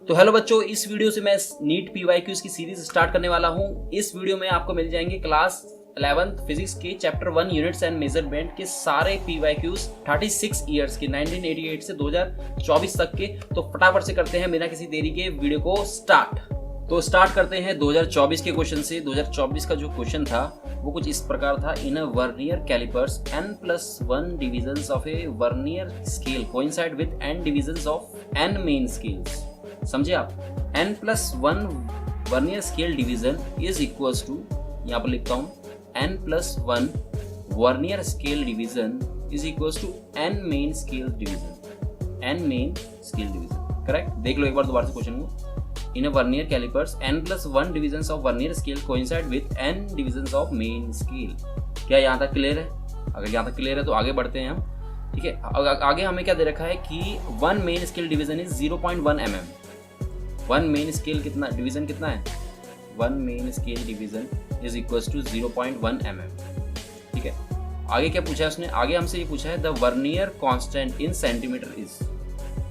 तो हेलो बच्चों, इस वीडियो से मैं नीट पीवाईक्यूज की सीरीज स्टार्ट करने वाला हूं। इस वीडियो में आपको मिल जाएंगे क्लास 11th फिजिक्स के चैप्टर 1 यूनिट्स एंड मेजरमेंट के सारे पीवाईक्यूज 36 इयर्स के 1988 से 2024 तक के। तो फटाफट से करते हैं बिना किसी देरी के वीडियो को स्टार्ट। तो स्टार्ट करते हैं 2024 के क्वेश्चन से। 2024 का जो क्वेश्चन था वो कुछ इस प्रकार था। In a vernier callipers n+1 divisions of a vernier scale coincide with n divisions of n main scales. समझे आप? n+1 vernier scale division is equals to, यहाँ पर लिखता हूँ, n+1 vernier scale division is equals to n main scale division. n main scale division correct. देख लो एक बार दोबारा से क्वेश्चन को। In a vernier callipers n+1 divisions of vernier scale coincide with n divisions of main scale. क्या यहाँ तक क्लियर है? अगर यहाँ तक क्लियर है तो आगे बढ़ते हैं हम। ठीक है, आगे हमें क्या दे रखा है कि 1 main scale division is 0.1 mm। 1 main scale कितना डिवीजन कितना है? 1 main scale division is equals to 0.1 mm। ठीक है, आगे क्या पूछा है उसने? आगे हमसे ये पूछा है the vernier constant in centimetre is.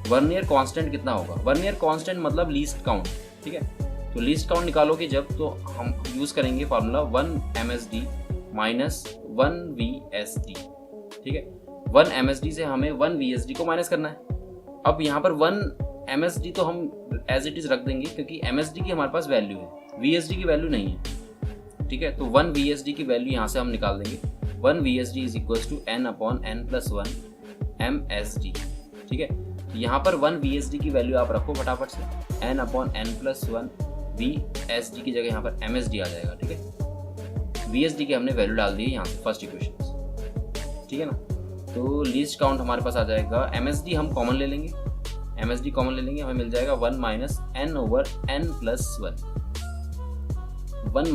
Vernier constant कितना होगा? वर्नियर कांस्टेंट मतलब लीस्ट काउंट। ठीक है, तो लीस्ट काउंट निकालोगे जब, तो हम यूज करेंगे फार्मूला 1 MSD माइनस 1 VSD। ठीक है, 1 MSD से हमें 1 VSD को माइनस करना है। अब यहाँ पर 1 MSD तो हम एज इट इज रख देंगे क्योंकि MSD की हमारे पास वैल्यू है, VSD की वैल्यू नहीं है। ठीक है, तो 1 VSD की वैल्यू यहाँ से हम निकाल देंगे। 1 VSD is equals to n/n+1 MSD। ठीक है, तो यहाँ पर 1 VSD की वैल्यू आप रखो फटाफट से, n/n+1 VSD की जगह यहाँ पर MSD आ जाएगा। ठीक है, VSD की हमने वैल्यू डाल दी है यहाँ से फर्स्ट इक्वेशन। ठीक है ना, तो लीस्ट काउंट हमारे पास आ जाएगा। MSD हम कॉमन ले लेंगे, MSD कॉमन ले लेंगे, हमें मिल जाएगा 1 - n/n+1। 1 -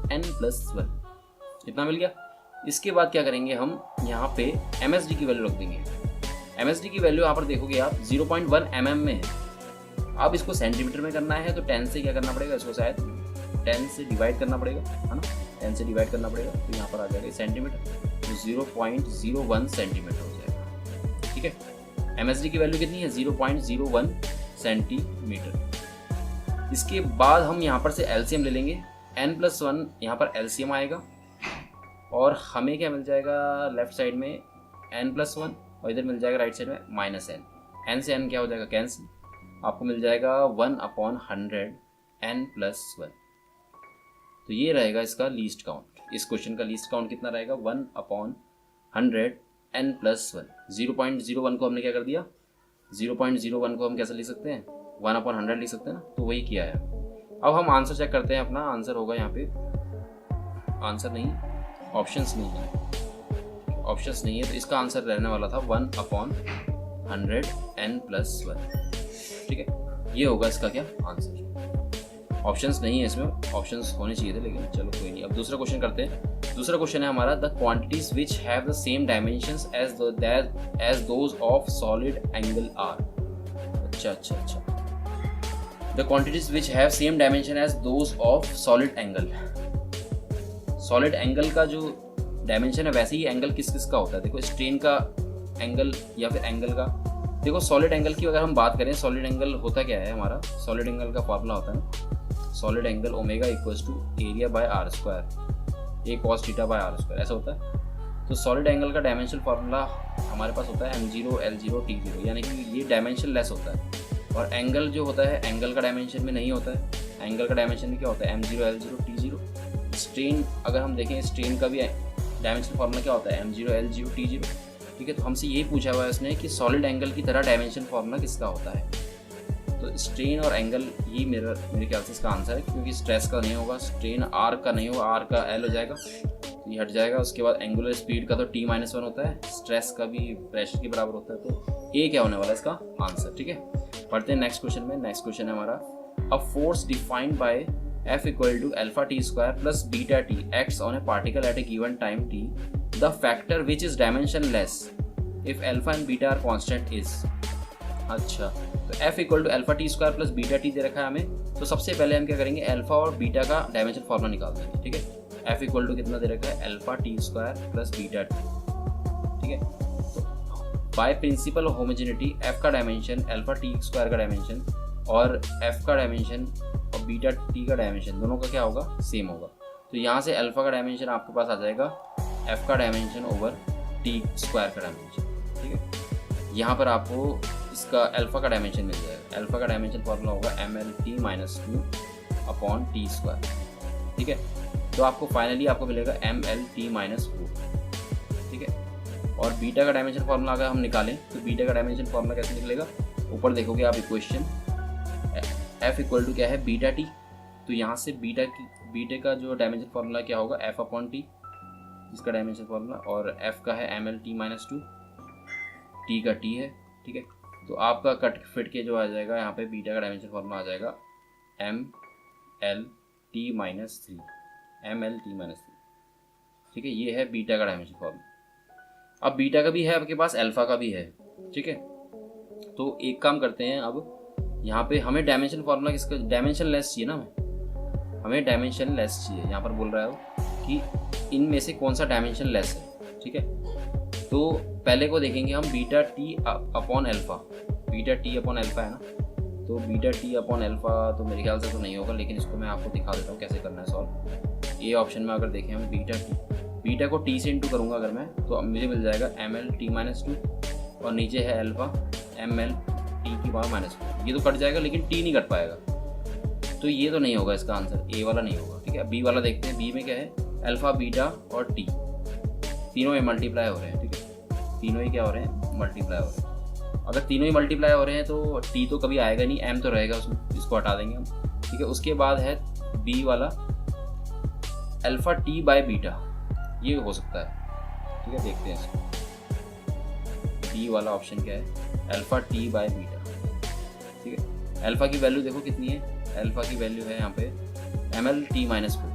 n/n+1 इतना मिल गया। इसके बाद क्या करेंगे हम, यहाँ पे MSD की वैल्यू रख देंगे। MSD की वैल्यू यहाँ पर देखोगे आप 0.1 mm में है। अब इसको सेंटीमीटर में करना है तो 10 से क्या करना पड़ेगा, इसको शायद 10 से डिवाइड करना पड़ेगा, है ना? 10 से डिवाइड करना पड़ेगा तो यहाँ पर आ जाएगा सेंटीमीटर, तो 0.01 सेंटीमीटर हो जाएगा। ठीक है, MSD की वैल्यू कितनी है? 0.01 सेंटीमीटर। इसके बाद हम यहाँ पर से LCM ले लेंगे। n+1 यहाँ पर LCM आएगा और हमें क्या मिल जाएगा लेफ्ट साइड में n+1 और इधर मिल जाएगा राइट साइड में -n। n से n क्या हो जाएगा? कैंसिल। आपको मिल जाएगा 1/100 n+1। तो ये रहेगा इसका लीस्ट काउंट। इस क्वेश्चन का लीस्ट काउंट कितना रहेगा? 1/100 n+1। 0.01 को हमने क्या कर दिया? 0.01 को हम कैसे लिख सकते हैं? 1/100 लिख सकते हैं ना, तो वही किया है। अब हम आंसर चेक करते हैं। अपना आंसर होगा यहाँ पे, आंसर नहीं, ऑप्शंस नहीं है, ऑप्शंस नहीं है, तो इसका आंसर रहने वाला था 1/100 n+1। ठीक है, ये होगा इसका क्या आंसर। ऑप्शंस नहीं है इसमें, ऑप्शंस होने चाहिए थे, लेकिन चलो कोई नहीं। अब दूसरा क्वेश्चन करते हैं। दूसरा क्वेश्चन है हमारा, the quantities which have the same dimensions as those of solid angle are. अच्छा, the quantities which have same dimension as those of solid angle. Solid angle का जो डायमेंशन है वैसे ही एंगल किस किस का होता है। देखो, स्ट्रेन का एंगल या फिर एंगल का। देखो, सॉलिड एंगल की अगर हम बात करें, सॉलिड एंगल होता क्या है हमारा? सॉलिड एंगल का फॉर्मूला होता है solid angle omega equals to area by r², a cos theta by r², ऐसा होता है। तो सॉलिड एंगल का डायमेंशन फार्मूला हमारे पास होता है m0 L0 T0, यानी कि ये डायमेंशन लेस होता है। और एंगल जो होता है एंगल का डायमेंशन में नहीं होता है। एंगल का डायमेंशन में क्या होता है? m0 L0 T0। स्ट्रेन अगर हम देखें, स्ट्रेन का भी डायमेंशन फार्मूला क्या होता है? m0 L0 T0। ठीक है, तो हमसे ये पूछा हुआ है उसने कि सॉलिड एंगल की तरह डायमेंशन फार्मूला किसका होता है। तो स्ट्रेन और एंगल, ये मेरे ख्याल से इसका आंसर है, क्योंकि स्ट्रेस का नहीं होगा, स्ट्रेन आर का नहीं होगा, आर का एल हो जाएगा, तो ये हट जाएगा। उसके बाद एंगुलर स्पीड का तो T-1 होता है, स्ट्रेस का भी प्रेशर के बराबर होता है, तो ए क्या होने वाला है इसका आंसर। ठीक है, पढ़ते हैं नेक्स्ट क्वेश्चन में। नेक्स्ट क्वेश्चन है हमारा, a force defined by F equal to alpha t square plus beta t acts on a particle at a given time t. The factor which is dimensionless if alpha and beta are constant is. अच्छा, तो F equal to alpha t square plus beta t दे रखा है हमें। तो सबसे पहले हम क्या करेंगे, अल्फा और बीटा का डायमेंशन फार्मूला निकाल देंगे। ठीक है, F equal to कितना दे रखा है? Alpha t square plus beta t। ठीक है, तो बाय प्रिंसिपल होमोजेनिटी F का डायमेंशन अल्फा t स्क्वायर का डायमेंशन और एफ का डायमेंशन और बीटा टी का डायमेंशन दोनों का क्या होगा, सेम होगा। तो यहाँ से अल्फ़ा का डायमेंशन आपके पास आ जाएगा एफ का डायमेंशन ओवर टी स्क्वायर का डायमेंशन। ठीक है, यहाँ पर आपको इसका अल्फ़ा का डायमेंशन मिल जाएगा। अल्फ़ा का डायमेंशन फॉर्मूला होगा MLT minus 2 upon T square. ठीक है, तो आपको फाइनली आपको मिलेगा MLT माइनस 4। ठीक है, और बीटा का डायमेंशन फॉर्मूला अगर हम निकालें तो बीटा का डायमेंशन फॉर्मूला कैसे निकलेगा, ऊपर देखोगे आप इक्वेशन, F इक्वल टू क्या है, बीटा टी। तो यहाँ से बीटा का जो डायमेंशन फॉर्मूला क्या होगा, F अपॉन टी, जिसका डायमेंशन फॉर्मूला, और F का है MLT माइनस 2, टी का टी है। ठीक है, तो आपका कट फिट के जो आ जाएगा यहाँ पे बीटा का डायमेंशन फॉर्मूला आ जाएगा MLT माइनस 3, MLT माइनस 3। ठीक है, ये है बीटा का डायमेंशन फॉर्मूला। अब बीटा का भी है आपके पास, अल्फ़ा का भी है। ठीक है, तो एक काम करते हैं, अब यहाँ पे हमें डायमेंशन फॉर्मूला किसका, डायमेंशन लेस चाहिए ना, हमें डायमेंशन लेस चाहिए। यहाँ पर बोल रहा है कि इनमें से कौन सा डायमेंशन लेस है। ठीक है, तो पहले को देखेंगे हम beta T upon alpha. Beta T upon alpha है ना, तो बीटा टी अपॉन अल्फ़ा तो मेरे ख्याल से तो नहीं होगा, लेकिन इसको मैं आपको दिखा देता हूँ कैसे करना है सॉल्व। ए ऑप्शन में अगर देखें हम बीटा को टी से इंटू करूँगा अगर मैं, तो मुझे मिल जाएगा MLT माइनस 2, और नीचे है अल्फ़ा MLT की पावर माइनस 4। ये तो कट जाएगा लेकिन टी नहीं कट पाएगा, तो ये तो नहीं होगा इसका आंसर, ए वाला नहीं होगा। ठीक है, बी वाला देखते हैं। बी में क्या है, अल्फ़ा बीटा और टी तीनों में मल्टीप्लाई हो रहे हैं। ठीक है, तीनों ही क्या हो रहे हैं, मल्टीप्लाई हो रहे हैं। अगर तीनों ही मल्टीप्लाई हो रहे हैं तो टी तो कभी आएगा नहीं, एम तो रहेगा उसमें, इसको हटा देंगे हम। ठीक है, उसके बाद है बी वाला अल्फ़ा टी बाय बीटा, ये हो सकता है। ठीक है, देखते हैं इसको। बी वाला ऑप्शन क्या है, अल्फ़ा टी बाय बीटा। ठीक है, अल्फ़ा की वैल्यू देखो कितनी है, अल्फ़ा की वैल्यू है यहाँ पे MLT माइनस 4,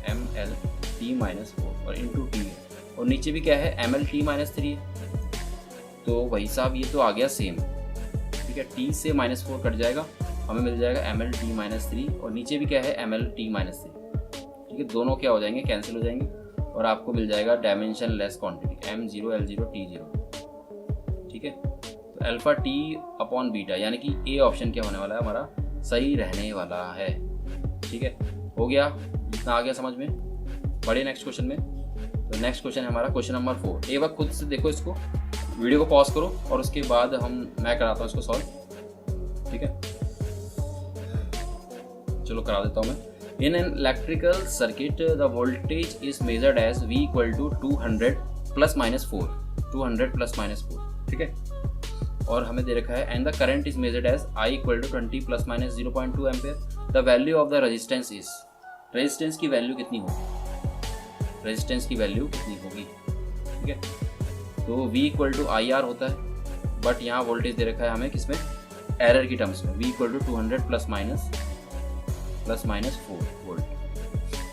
MLT माइनस 4 और इंटू टी है, और नीचे भी क्या है, MLT माइनस 3 है। तो भाई साहब ये तो आ गया सेम। ठीक है, टी से माइनस 4 कट जाएगा, हमें मिल जाएगा MLT माइनस 3, और नीचे भी क्या है, MLT माइनस 3। ठीक है, दोनों क्या हो जाएंगे, कैंसिल हो जाएंगे, और आपको मिल जाएगा dimension less quantity M0 L0 T0। ठीक है, तो अल्फ़ा टी अपॉन बीटा, यानी कि ए ऑप्शन क्या होने वाला है हमारा, सही रहने वाला है। ठीक है, हो गया, इतना आ गया समझ में। बढ़िए नेक्स्ट क्वेश्चन में। तो नेक्स्ट क्वेश्चन है हमारा क्वेश्चन नंबर 4। एक बार खुद से देखो इसको, वीडियो को पॉज करो और उसके बाद मैं कराता हूँ इसको सॉल्व। ठीक है, चलो करा देता हूँ मैं। In an electrical circuit the voltage is measured as V equal to 200 plus minus 4, 200 plus minus 4। ठीक है, और हमें दे रखा है and the current is measured as I equal to 20 plus minus 0.2 ampere. The value of the resistance is, resistance की value कितनी होगी, रेजिस्टेंस की वैल्यू कितनी होगी। ठीक है, तो V इक्वल टू IR होता है, बट यहाँ वोल्टेज दे रखा है हमें किसमें, एरर की टर्म्स में, V equal to 200 plus minus 4 volt.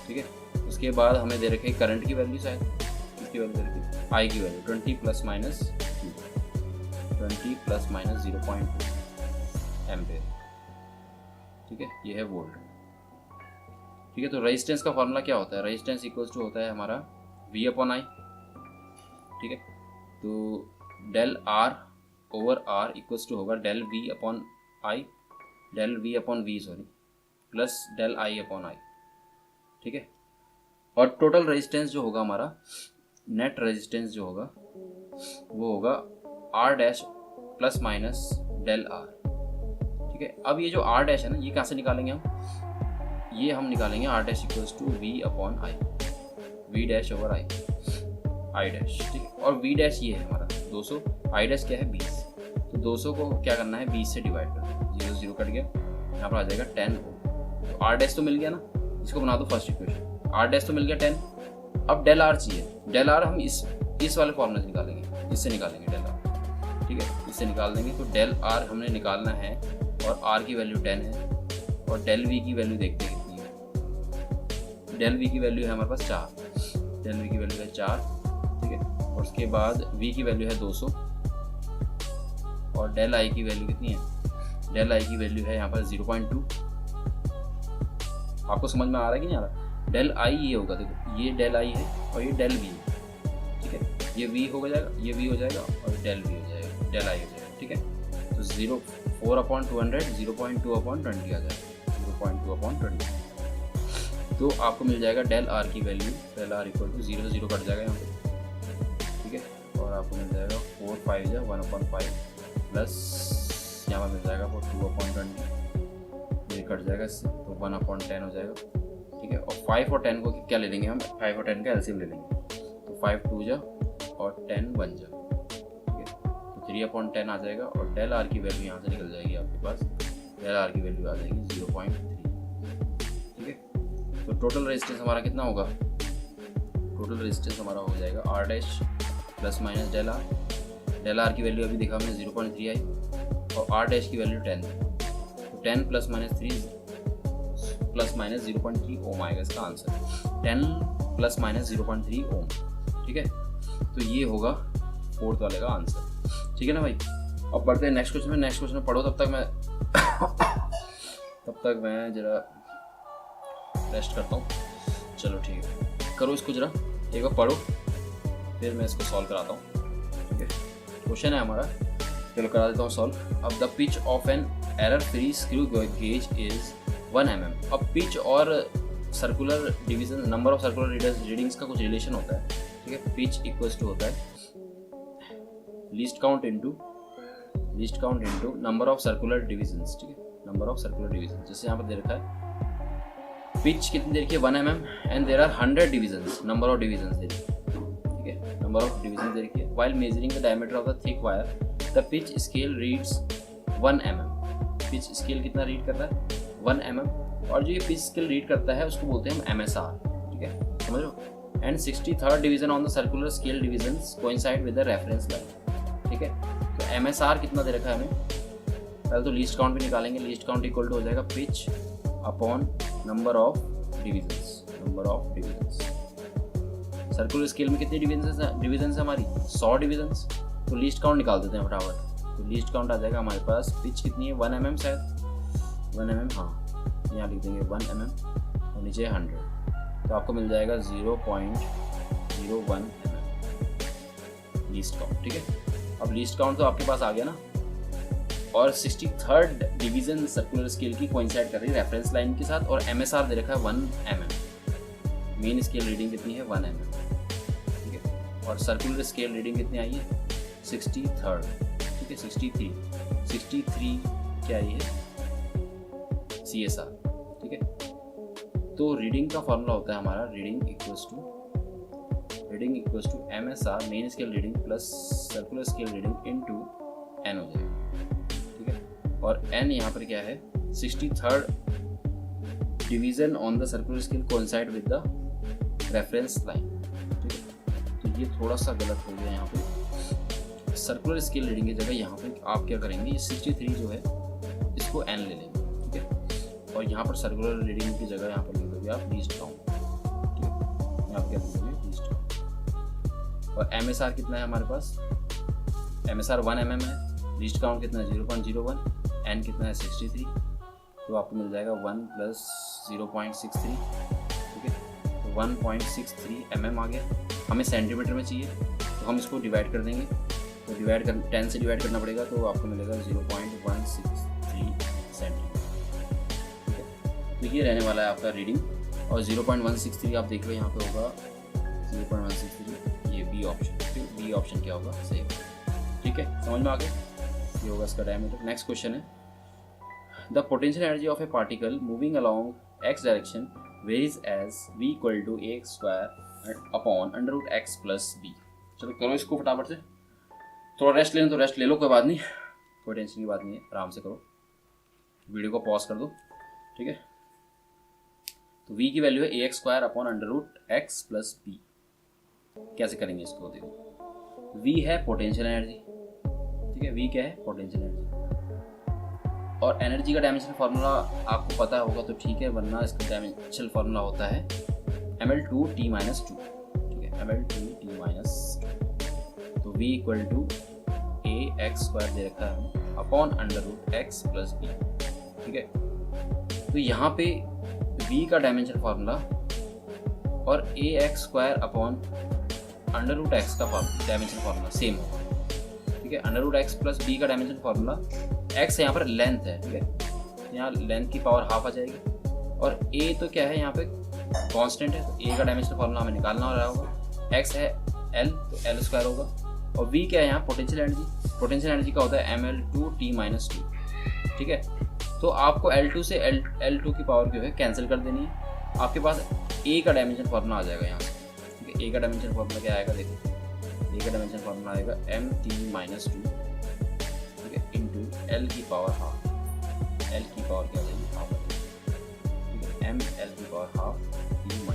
ठीक है, उसके बाद हमें दे रखे करंट की वैल्यू, शायद किसकी वैल्यू दे रखी, I की वैल्यू 20 प्लस माइनस 0.2 एम्पेयर। ठीक है, ये है वोल्ट। ठीक है, तो रेजिस्टेंस का फॉर्मूला क्या होता है, रेजिस्टेंस इक्वल्स टू होता है हमारा V अपॉन I। ठीक है, तो del R over R equals to होगा del V upon I, del V upon V sorry, plus del I upon I। ठीक है, और टोटल रेजिस्टेंस जो होगा हमारा, नेट रेजिस्टेंस जो होगा वो होगा R dash plus minus del R। ठीक है, अब ये जो R डैश है ना, ये कहाँ से निकालेंगे हम, ये हम निकालेंगे R dash equals to V upon I, V dash over I dash. ठीक है, और V डैश ये है हमारा 200, I डैश क्या है 20। तो 200 को क्या करना है, 20 से डिवाइड करना, 0 0 कट गया, यहाँ पर आ जाएगा 10 Ω। तो R डैश तो मिल गया ना, इसको बना दो फर्स्ट इक्वेशन, R डैश तो मिल गया 10। अब डेल R चाहिए, डेल R हम इस वाले फॉर्मूले से निकालेंगे, इससे निकालेंगे डेल R। ठीक है, इससे निकाल देंगे, तो डेल R हमने निकालना है, और R की वैल्यू 10 है, और डेल V की वैल्यू देखते हैं कितनी है। डेल V की वैल्यू है हमारे पास 4, डेल V की वैल्यू है 4। ठीक है, और उसके बाद V की वैल्यू है 200, और डेल I की वैल्यू कितनी है, डेल I की वैल्यू है यहाँ पर 0.2। आपको समझ में आ रहा है कि नहीं आ रहा, डेल I ये होगा, देखो ये डेल I है और ये डेल V है। ठीक है, ये V हो जाएगा, ये V हो जाएगा, और डेल V हो जाएगा, डेल I हो जाएगा। ठीक है, तो 4/200 0.2/20 आ जाएगा, 0.2/20। तो आपको मिल जाएगा डेल आर की value, del R equal to 0 से 0 कट जाएगा यहाँ पे, ठीक है। और आपको मिल जाएगा 4 5 या 1/5 प्लस यहाँ पर मिल जाएगा 2/20, ये कट जाएगा इससे, तो 1/10 हो जाएगा, ठीक है। और 5 और 10 को क्या ले लेंगे हम, 5 और 10 का एलसीएम ले लेंगे, तो 5 2 जा और 10 1 जा, ठीक है। तो 3/10 आ जाएगा और डेल आर की वैल्यू यहाँ से निकल जाएगी आपके पास, डेल आर की वैल्यू आ जाएगी 0.3, ठीक है। तो टोटल रेजिस्टेंस हमारा कितना होगा, टोटल रेजिस्टेंस हमारा हो जाएगा R dash plus minus del R की वैल्यू अभी देखा हमने 0.3 आई और R डैश की वैल्यू 10, तो 10 प्लस माइनस 3 प्लस माइनस 0.3 ओम आएगा इसका आंसर, 10 प्लस माइनस 0.3 ओम, ठीक है। तो ये होगा फोर्थ वाले का आंसर, ठीक है ना भाई। अब बढ़ते हैं नेक्स्ट क्वेश्चन में, नेक्स्ट क्वेश्चन में पढ़ो, तब तक मैं जरा रेस्ट करता हूँ। चलो ठीक है, करो इसको जरा एक बार पढ़ो, फिर मैं इसको सॉल्व कराता हूँ, ठीक है। क्वेश्चन है हमारा, चलो करा देता हूँ सॉल्व। अब the pitch of an error free screw gauge is 1 mm। अब पिच और circular division, number of circular readings का कुछ रिलेशन होता है, ठीक है। पिच इक्वल्स टू होता है least count into number of circular divisions, ठीक है, नंबर ऑफ सर्कुलर डिवीजन। जैसे यहाँ पर दे रखा है पिच कितनी देर की है 1 mm and there are 100 divisions, number of divisions दे रखी है, ठीक है, नंबर ऑफ डिवीजन दे रखी है। While measuring the diameter of the thick wire the pitch scale reads 1 mm। Pitch scale कितना रीड करता है 1 mm, और जो ये पिच स्केल रीड करता है उसको बोलते हैं हम MSR, ठीक है, समझ लो। And 63rd division on the circular scale divisions coincide with the reference line, ठीक है। तो MSR कितना दे रखा है हमें, पहले तो लीस्ट काउंट भी निकालेंगे, लीस्ट काउंट इक्वल टू हो जाएगा pitch upon number of divisions, circular scale में कितनी डिवीजन्स हमारी 100 डिवीजन्स, तो लीस्ट काउंट निकाल देते हैं फटाफट। तो लीस्ट काउंट आ जाएगा हमारे पास, पिच कितनी है 1 mm शायद, 1 mm, हाँ यहाँ लिख देंगे 1 mm और नीचे 100, तो आपको मिल जाएगा 0.01 mm लीस्ट काउंट, ठीक है। अब लीस्ट काउंट तो आपके पास आ गया ना, और 63rd डिवीजन सर्कुलर स्केल की कोइंसाइड कर रही है रेफरेंस लाइन के साथ, और MSR दे रखा है 1 mm, मेन स्केल रीडिंग कितनी है 1 mm, ठीक है। और सर्कुलर स्केल रीडिंग कितनी आई है 63rd, ठीक है, 63 क्या आई है CSR, ठीक है। तो रीडिंग का फॉर्मूला होता है हमारा reading equals to MSR main scale reading plus circular scale reading into n हो जाएगा, ठीक है। और n यहाँ पर क्या है 63rd division on the circular scale coincide with the reference line, ठीक है। तो ये थोड़ा सा गलत हो गया यहाँ पे, सर्कुलर स्केल रीडिंग की जगह यहाँ पे आप क्या करेंगे, ये 63 जो है इसको n ले लेंगे, ठीक है। और यहाँ पर सर्कुलर रीडिंग की जगह यहाँ पर लिख दोगे आप लीस्ट काउंट, ठीक है, यहाँ पर क्या लिखोगे लीस्ट काउंट। और MSR कितना है हमारे पास, MSR 1 mm है, लीस्ट काउंट कितना है 0.01, n कितना है 63, तो आपको मिल जाएगा 1 प्लस 0.63, ठीक है। तो 1.63 mm आ गया, हमें सेंटीमीटर में चाहिए तो हम इसको डिवाइड कर देंगे, तो 10 से डिवाइड करना पड़ेगा, तो आपको मिलेगा 0.163 सेंटीमीटर, ठीक है। तो ये रहने वाला है आपका रीडिंग, और 0.163 आप देख लो यहाँ पे होगा 0.163, ये बी ऑप्शन, फिर बी ऑप्शन क्या होगा सही, ठीक है, समझ में आ गया, ये होगा इसका डायमीटर। नेक्स्ट क्वेश्चन है the potential energy of a particle moving along x direction varies as v equal to ax square upon √x plus b। चलो करो इसको फटाफट से, थोड़ा रेस्ट लेना तो रेस्ट ले लो, कोई बात नहीं, कोई टेंशन की बात नहीं है, आराम से करो, वीडियो को पॉज कर दो, ठीक है। तो v की वैल्यू है ax square upon √x plus b। कैसे करेंगे इसको, देखो v है पोटेंशियल एनर्जी, ठीक है, v क्या है पोटेंशियल एनर्जी, और एनर्जी का डायमेंशनल फार्मूला आपको पता होगा तो ठीक है, वरना इसका डायमेंशनल फार्मूला होता है ml2t - 2, ठीक है, ml2t - 2। तो v equal to ax square दे रखा है अपॉन √x प्लस b, ठीक है। तो यहाँ पे v का डायमेंशनल फार्मूला और ax स्क्वायर अपॉन √x का डायमेंशनल फार्मूला सेम होगा, ठीक है। √x प्लस b का डायमेंशनल फार्मूला एक्स यहाँ पर लेंथ है, ठीक है, तो यहाँ लेंथ की पावर हाफ आ जाएगी। और ए तो क्या है यहाँ पे कांस्टेंट है, तो ए का डायमेंशनल फार्मूला हमें निकालना हो रहा होगा। एक्स है एल, तो एल स्क्वायर होगा। और वी क्या है यहाँ पोटेंशियल एनर्जी, पोटेंशियल एनर्जी का होता है ml2t-2, ठीक है। तो आपको L2 से L2 की पावर जो है कैंसिल कर देनी है। आपके पास ए का डायमेंशन फार्मूला आ जाएगा यहाँ से, ठीक है। ए का डायमेंशन फार्मूला क्या आएगा, देखो ए का डायमेंशन फार्मूला आएगा mt-2, ठीक है, इंटू एल की पावर हाफ। एल की पावर क्या हो जाएगी, हाफ, ठीक है, एम एल की पावर हाफ t-2।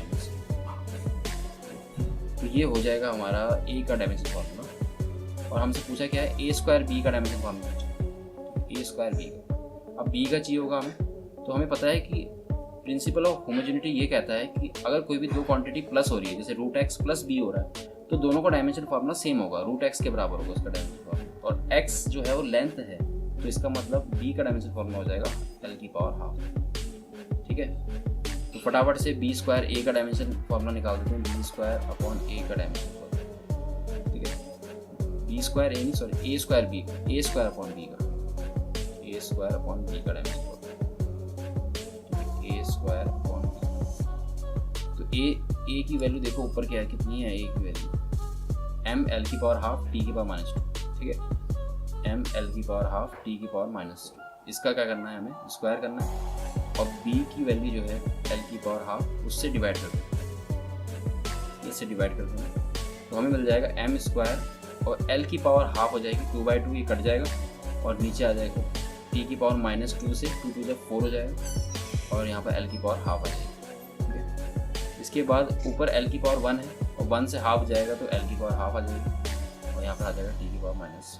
तो ये हो जाएगा हमारा ए का डायमेंशन फार्मूला। और हमसे पूछा क्या है, ए स्क्वायर बी का डायमेंशन फार्मूला, ए स्क्वायर बी का। अब बी का चाहिए होगा हमें, तो हमें पता है कि प्रिंसिपल ऑफ होमोजेनिटी ये कहता है कि अगर कोई भी दो क्वांटिटी प्लस हो रही है, जैसे रूट एक्स प्लस बी हो रहा है, तो दोनों का डायमेंशन फार्मूला सेम होगा, रूट एक्स के बराबर होगा उसका डायमेंशन फार्मूला। और एक्स जो है वो लेंथ है, तो इसका मतलब बी का डायमेंशन फार्मूला हो जाएगा एल की पावर हाफ, ठीक है। तो फटाफट से बी स्क्वायर ए का डायमेंशन फार्मूला निकाल देते हैं, बी स्क्वायर अपॉन ए का डायमेंशन फार्मूला, ठीक है। बी स्क्वायर ए नहीं, सॉरी, ए स्क्वायर बी का, ए स्क्वायर अपॉन बी का, ए स्क्वायर अपॉन बी का डायमेंशन फार्मूला, ए स्क्वायर अपॉन बी। तो ए की वैल्यू देखो ऊपर क्या है, कितनी है ए की वैल्यू, एम एल की पावर हाफ टी की पावर -2, ठीक है, एम एल की पावर हाफ टी की पावर -2। इसका क्या करना है, हमें स्क्वायर करना है। और b की वैल्यू जो है l की पावर हाफ, उससे डिवाइड कर दें, इससे डिवाइड कर दें, तो हमें मिल जाएगा m स्क्वायर, और l की पावर हाफ हो जाएगी 2/2, ये कट जाएगा और नीचे आ जाएगा t की पावर -2 से 2 to the 4 हो जाएगा, और यहाँ पर l की पावर हाफ आ जाएगी, ठीक है। इसके बाद ऊपर l की पावर 1 है, और 1 से हाफ जाएगा तो l की पावर हाफ आ जाएगी, और यहाँ पर आ जाएगा t की पावर -4,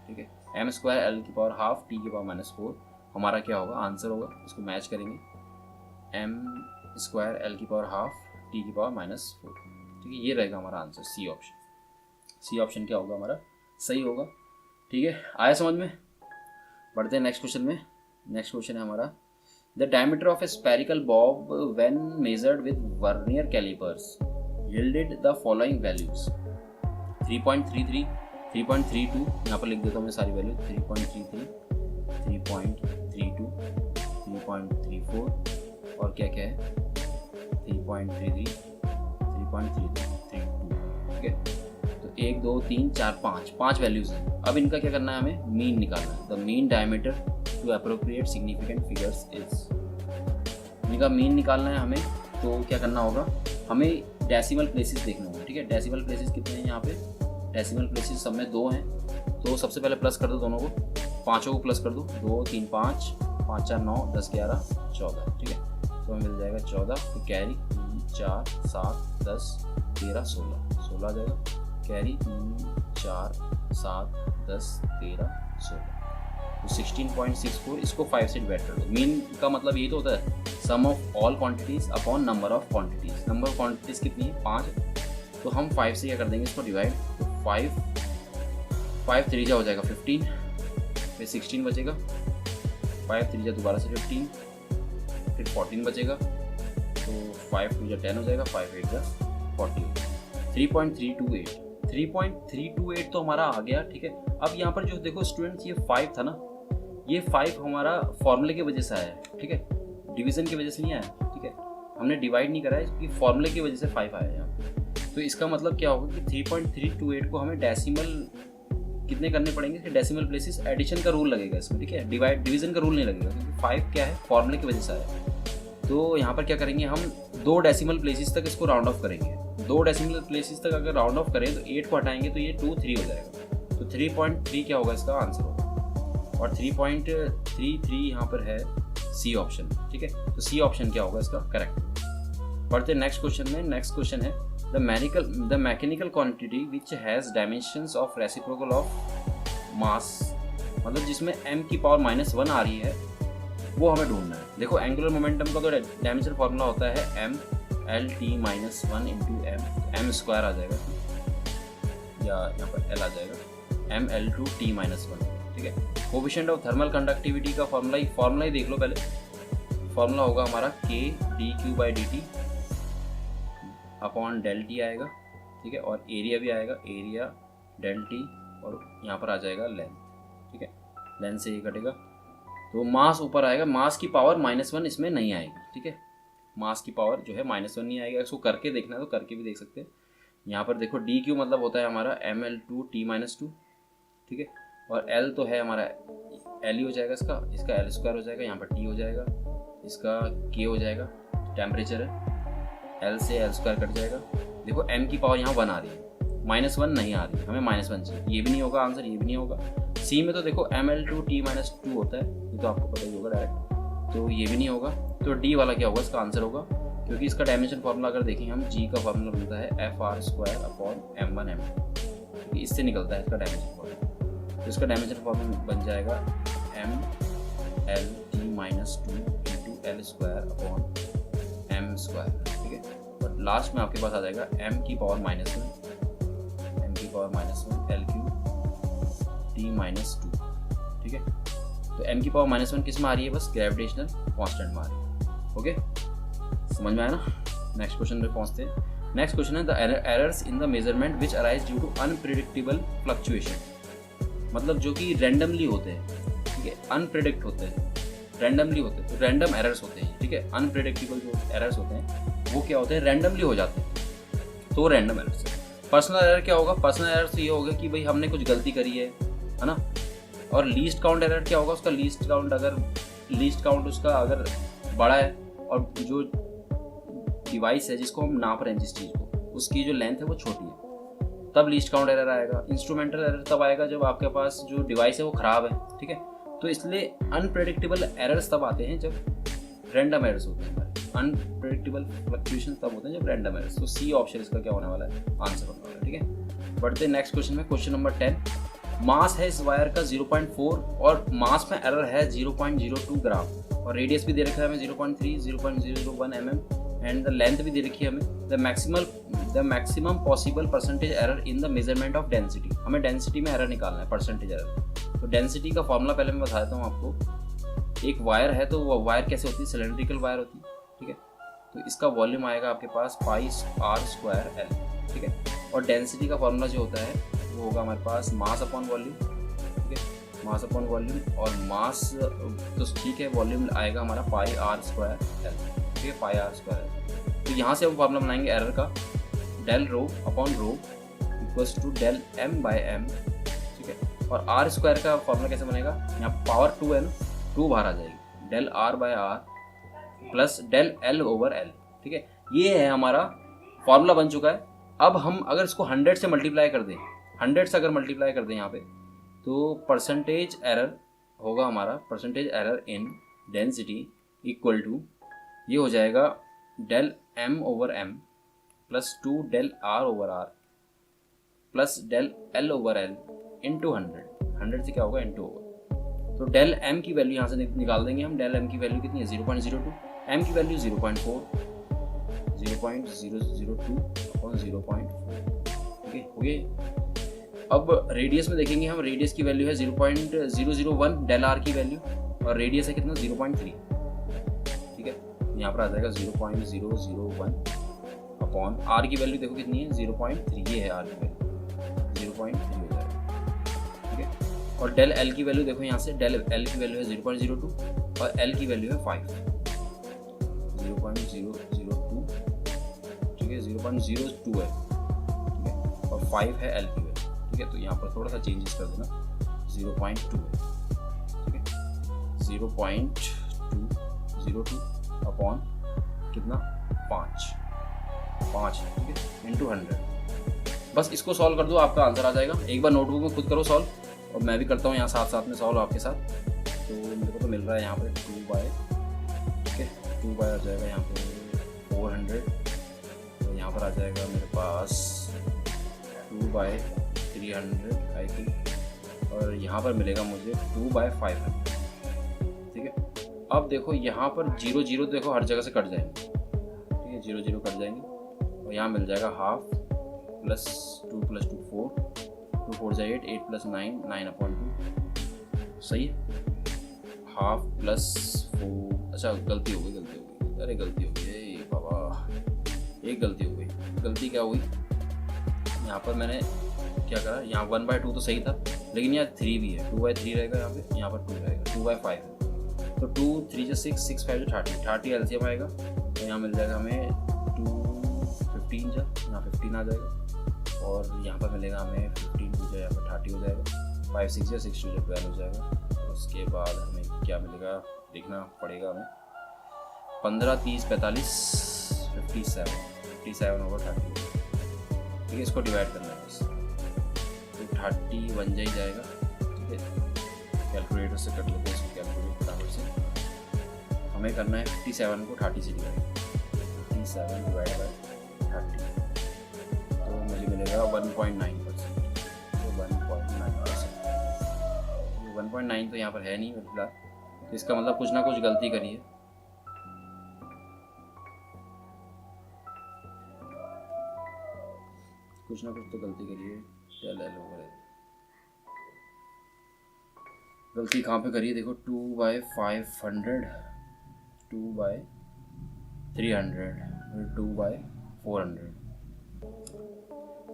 ठीक है। m स्क्वायर l की पावर हाफ t की पावर -4 हमारा क्या होगा, आंसर होगा। इसको मैच करेंगे, m स्क्वायर l की पावर हाफ t की पावर -4, ठीक है। ये रहेगा हमारा answer, C option. C option क्या होगा हमारा, सही होगा, ठीक है। आया समझ में। बढ़ते हैं नेक्स्ट क्वेश्चन में। नेक्स्ट क्वेश्चन है हमारा, the diameter of a spherical bob when measured with vernier callipers yielded the following values, 3.33, 3.32, यहाँ पर लिख देता हूँ मैं सारी वैल्यू, 3.33, 3.32, 3.34 और क्या क्या है, 3.33, 3.32, ठीक है। तो 1 2 3 4 5 वैल्यूज हैं। अब इनका क्या करना है, हमें मीन निकालना है। The mean diameter to appropriate significant figures is, इनका मीन निकालना है हमें। तो क्या करना होगा, हमें डेसिमल प्लेसेस देखना होगा, ठीक है। डेसिमल प्लेसेस कितने हैं यहाँ पे, डेसिमल प्लेसेस सब में 2 हैं, तो सबसे पहले प्लस कर दो दोनों को, पाँचों को प्लस कर दो, 2 3 5, 5 4 9 10 11 14, ठीक है। तो हमें मिल जाएगा 14, तो कैरी 4 7 10 13 16 आ जाएगा, कैरी 4 7 10 13 16, तो 16.64। इसको 5 से डिवाइड कर दो। मीन का मतलब ये तो होता है sum of all quantities upon number of quantities. Number of quantities कितनी है, 5, तो हम 5 से क्या कर देंगे इसको डिवाइड, तो 5 3 हो जाएगा 15, फिर 16 बचेगा, 5 3 दोबारा से 15, फिर 14 बचेगा, तो 5 2 10 हो जाएगा, 5 8 40, 3.328 तो हमारा आ गया, ठीक है। अब यहाँ पर जो देखो स्टूडेंट्स, ये 5 था ना, ये 5 हमारा फॉर्मूले की वजह से आया है, ठीक है, डिवीजन की वजह से नहीं आया, ठीक है। हमने डिवाइड नहीं करा है, क्योंकि फॉर्मूले की वजह से 5 आया यहाँ पे। तो इसका मतलब क्या होगा कि 3.328 को हमें डेसिमल कितने करने पड़ेंगे, कि डेसिमल प्लेसेस एडिशन का रूल लगेगा इसमें, ठीक है, डिवीजन का रूल नहीं लगेगा, क्योंकि 5 क्या है फॉर्मूले की वजह से आया। तो यहाँ पर क्या करेंगे हम, 2 डेसिमल प्लेसेस तक इसको राउंड ऑफ करेंगे। 2 डेसिमल प्लेसेस तक अगर राउंड ऑफ करें तो 8 को हटाएंगे तो ये 2 3 हो जाएगा, तो 3.3 क्या होगा इसका आंसर होगा, और 3.33 यहाँ पर है सी ऑप्शन, ठीक है। तो सी ऑप्शन क्या होगा इसका करेक्ट। बढ़ते नेक्स्ट क्वेश्चन में। नेक्स्ट क्वेश्चन है, the mechanical quantity which has dimensions of reciprocal of mass, मतलब जिसमें m की पावर -1 आ रही है, वो हमें ढूंढना है। देखो एंगुलर मोमेंटम का तो डायमेंशन फार्मूला होता है m l t - 1 into m square आ जाएगा, या यहाँ पर l आ जाएगा, m l2 t - 1, ठीक है। कोएफिशिएंट ऑफ थर्मल कंडक्टिविटी का फार्मूला ही देख लो पहले। फार्मूला होगा हमारा k dq/dt upon del T आएगा, ठीक है, और एरिया भी आएगा, एरिया डेल टी, और यहाँ पर आ जाएगा लेंथ, ठीक है। लेंथ से ये कटेगा तो मास ऊपर आएगा, मास की पावर -1 इसमें नहीं आएगी, ठीक है, मास की पावर जो है -1 नहीं आएगा। इसको करके देखना है तो करके भी देख सकते हैं। यहाँ पर देखो DQ मतलब होता है हमारा ml2t-2, ठीक है, और L तो है हमारा L ही हो जाएगा, इसका L² हो जाएगा, यहाँ पर T हो जाएगा, इसका K हो जाएगा, टेम्परेचर है, L से L² कट जाएगा। देखो M की पावर यहाँ 1 आ रही है, -1 नहीं आ रही, हमें -1 चाहिए, ये भी नहीं होगा आंसर, ये भी नहीं होगा। C में तो देखो ml2t-2 होता है, ये तो आपको पता ही होगा डायरेक्ट, तो ये भी नहीं होगा। तो D वाला क्या होगा, इसका आंसर होगा, क्योंकि इसका डायमेंशन फार्मूला अगर देखें हम, G का फार्मूला बनता है FR²/m1m, क्योंकि इससे निकलता है इसका डायमेंशन फार्मूला। तो इसका डायमेंशन फार्मूला बन जाएगा ml_T-L²/m², ठीक है, और लास्ट में आपके पास आ जाएगा m की पावर -1 L3T-2, ठीक है। तो m की पावर -1 किस में आ रही है, बस ग्रेविटेशनल कांस्टेंट में आ रही है। ओके, समझ में आया ना। नेक्स्ट क्वेश्चन पे पहुंचते हैं। नेक्स्ट क्वेश्चन है the errors in the measurement which arise due to unpredictable fluctuation, मतलब जो कि रैंडमली होते हैं, ठीक है, अनप्रिडिक्ट होते हैं, रैंडमली होते हैं, तो रैंडम एरर्स होते हैं, ठीक है। अनप्रिडिक्टेबल जो एरर्स होते हैं वो क्या होते हैं, रैंडमली हो जाते हैं, तो रैंडम एरर्स। पर्सनल एरर क्या होगा, पर्सनल एरर तो ये होगा कि भाई हमने कुछ गलती करी है ना। और लीस्ट काउंट एरर क्या होगा, उसका लीस्ट काउंट उसका अगर बड़ा है और जो डिवाइस है जिसको हम नाप रहे हैं जिस चीज़ को, उसकी जो लेंथ है वो छोटी है, तब लीस्ट काउंट एरर आएगा। इंस्ट्रूमेंटल एरर तब आएगा जब आपके पास जो डिवाइस है वो ख़राब है, ठीक है। तो इसलिए अनप्रेडिक्टेबल एरर्स तब आते हैं जब रैंडम एरर्स होते हैं, अनप्रेडिक्टेबल फ्लक्चुएशन तब होते हैं जब रैंडम एरर्स। तो सी ऑप्शन इसका क्या होने वाला है, आंसर होने वाला है, ठीक है। बढ़ते हैं नेक्स्ट क्वेश्चन में। क्वेश्चन नंबर 10, मास है इस वायर का 0.4 और मास में एरर है 0.02 ग्राम और रेडियस भी दे रखा है हमें 0.3, 0.001 mm एंड द लेंथ भी दे रखी है हमें। The maximum possible percentage error in the measurement of density, हमें डेंसिटी में एरर निकालना है, परसेंटेज एरर। तो डेंसिटी का फॉर्मूला पहले मैं बता देता हूँ आपको। एक वायर है तो वो वायर कैसे होती है, सिलेंड्रिकल वायर होती है, ठीक है। तो इसका वॉल्यूम आएगा आपके पास πr²L, ठीक है। और डेंसिटी का फॉर्मूला जो होता है वो होगा हमारे पास मास अपॉन वॉल्यूम, ठीक है, मास अपॉन वॉल्यूम। और मास तो ठीक है, वॉल्यूम आएगा हमारा πr²L, ठीक है, πr²L। तो यहाँ से हम फॉर्मूला बनाएंगे एरर का, del rho upon rho equals to del m/m, ठीक है। और r² का फॉर्मूला कैसे बनेगा, यहाँ पावर 2 है ना, 2 बाहर आ जाएगी, del r/r plus del l/l, ठीक है। ये है हमारा फॉर्मूला बन चुका है। अब हम अगर इसको 100 से मल्टीप्लाई कर दें, 100 से अगर मल्टीप्लाई कर दें यहाँ पे, तो परसेंटेज एरर होगा हमारा, percentage error in density equal to, ये हो जाएगा del m/m plus 2 del r/r plus del l/l into 100 से क्या होगा, इंटू होगा। तो del m की वैल्यू यहाँ से निकाल देंगे हम। del m की वैल्यू कितनी है, 0.02, m की वैल्यू 0.4, 0.002 और 0.4, ठीक है, हो गए। अब रेडियस में देखेंगे हम, रेडियस की वैल्यू है 0.001 del r की वैल्यू, और रेडियस है कितना, 0.3, ठीक है। यहाँ पर आ जाएगा 0.001 अपॉन r की वैल्यू देखो कितनी है, 0.3, ये है r की वैल्यू 0.3 हो जाएगा, ठीक है। और del l की वैल्यू देखो यहाँ से, del l की वैल्यू है 0.02 और l की वैल्यू है 5, 0.002, ठीक है, 0.02 है, ठीक है, और 5 है l की वैल्यू, ठीक है। तो यहाँ पर थोड़ा सा चेंजेस कर देना, 0.2 है, ठीक है, 0.202 अपॉन कितना, 5 है, ठीक है, इंटू 100। बस इसको सॉल्व कर दो, आपका आंसर आ जाएगा। एक बार नोटबुक में खुद करो सॉल्व, और मैं भी करता हूँ यहाँ साथ में सॉल्व आपके साथ। तो मेरे को तो मिल रहा है यहाँ पे 2/, ठीक है, 2/, आ जाएगा यहाँ पे 400, तो यहाँ पर आ जाएगा मेरे पास 2/300 आई थिंक, और यहाँ पर मिलेगा मुझे 2/500, ठीक है। अब देखो यहाँ पर 0 देखो हर जगह से कट जाएंगे, ठीक है, 0 कट जाएंगे, और यहाँ मिल जाएगा हाफ प्लस 2 + 2 4, 2 4 जाए 8, 8 + 9, 9/2, सही है। हाफ प्लस 4, अच्छा गलती हो गई, अरे गलती हो गई बाबा, एक गलती हो गई। गलती क्या हुई, यहाँ पर मैंने क्या करा, यहाँ 1/2 तो सही था, लेकिन यहाँ 3 भी है, 2/3 रहेगा यहाँ पर 2 रहेगा, 2/5 है। तो 2 3 जो 6 6 5 जो 30 LCM आएगा। तो यहाँ मिल जाएगा हमें 2 15 जो यहाँ 15 आ जाएगा, और यहाँ पर मिलेगा हमें 15 जो यहाँ पर 30 हो जाएगा, 5 6 जो 6 2 जो 12 हो जाएगा। उसके बाद हमें क्या मिलेगा देखना पड़ेगा हमें, 15 30 45 57 ओवर 30। ठीक है, इसको डिवाइड करना है बस, तो 30 बन जा ही जाएगा। ठीक है, कैलकुलेटर से कर लेते हैं इसको, कैलकुलेट फटाफट से। हमें करना है 57 को 30 से डिवाइड, 57 डिवाइड बाय 30, तो मुझे मिलेगा 1.9%। तो 1.9%, 1.9 तो यहाँ पर है नहीं फिलहाल, तो इसका मतलब कुछ ना कुछ गलती करी है। कुछ ना कुछ तो गलती करी है, टेल एल ओवर है। गलती कहाँ पे करी है देखो, 2/500, 2/300, 2/400।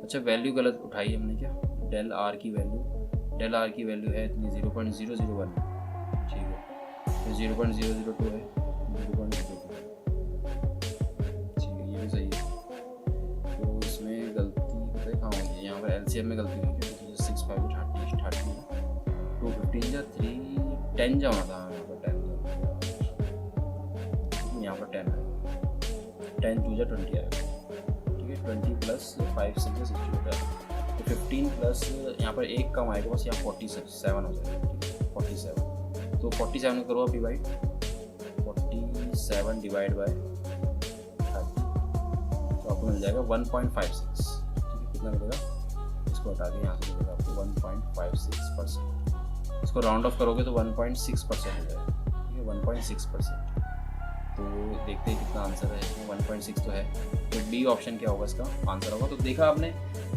अच्छा, वैल्यू गलत उठाई हमने क्या, डेल आर की वैल्यू है इतनी 0.001। ठीक है, तो 0.002 है, 0.02। ठीक है, ये भी सही है। तो इसमें गलती पता है कहाँ होगी, यहाँ पर LCM में गलती हुई है। 6 5 30 2 15 या 3 10 जा होना था, यहाँ पर 10 है, 10 2 जा 20 आएगा। ठीक है, 20 प्लस 5 6 जा 60 होता है, तो 15 प्लस यहाँ पर एक कम आएगा बस, यहाँ 47 हो जाएगा। ठीक है, 47, तो 47 करो आप डिवाइड, 47 डिवाइड बाय 30, तो आपको मिल जाएगा 1.56। ठीक है, कितना मिलेगा, इसको हटा के यहाँ से मिलेगा आपको 1.56%। इसको राउंड ऑफ करोगे तो 1.6% हो जाएगा। ठीक है, 1.6%। तो देखते हैं कितना आंसर है, 1.6 तो है। तो बी ऑप्शन क्या होगा इसका आंसर होगा। तो देखा आपने,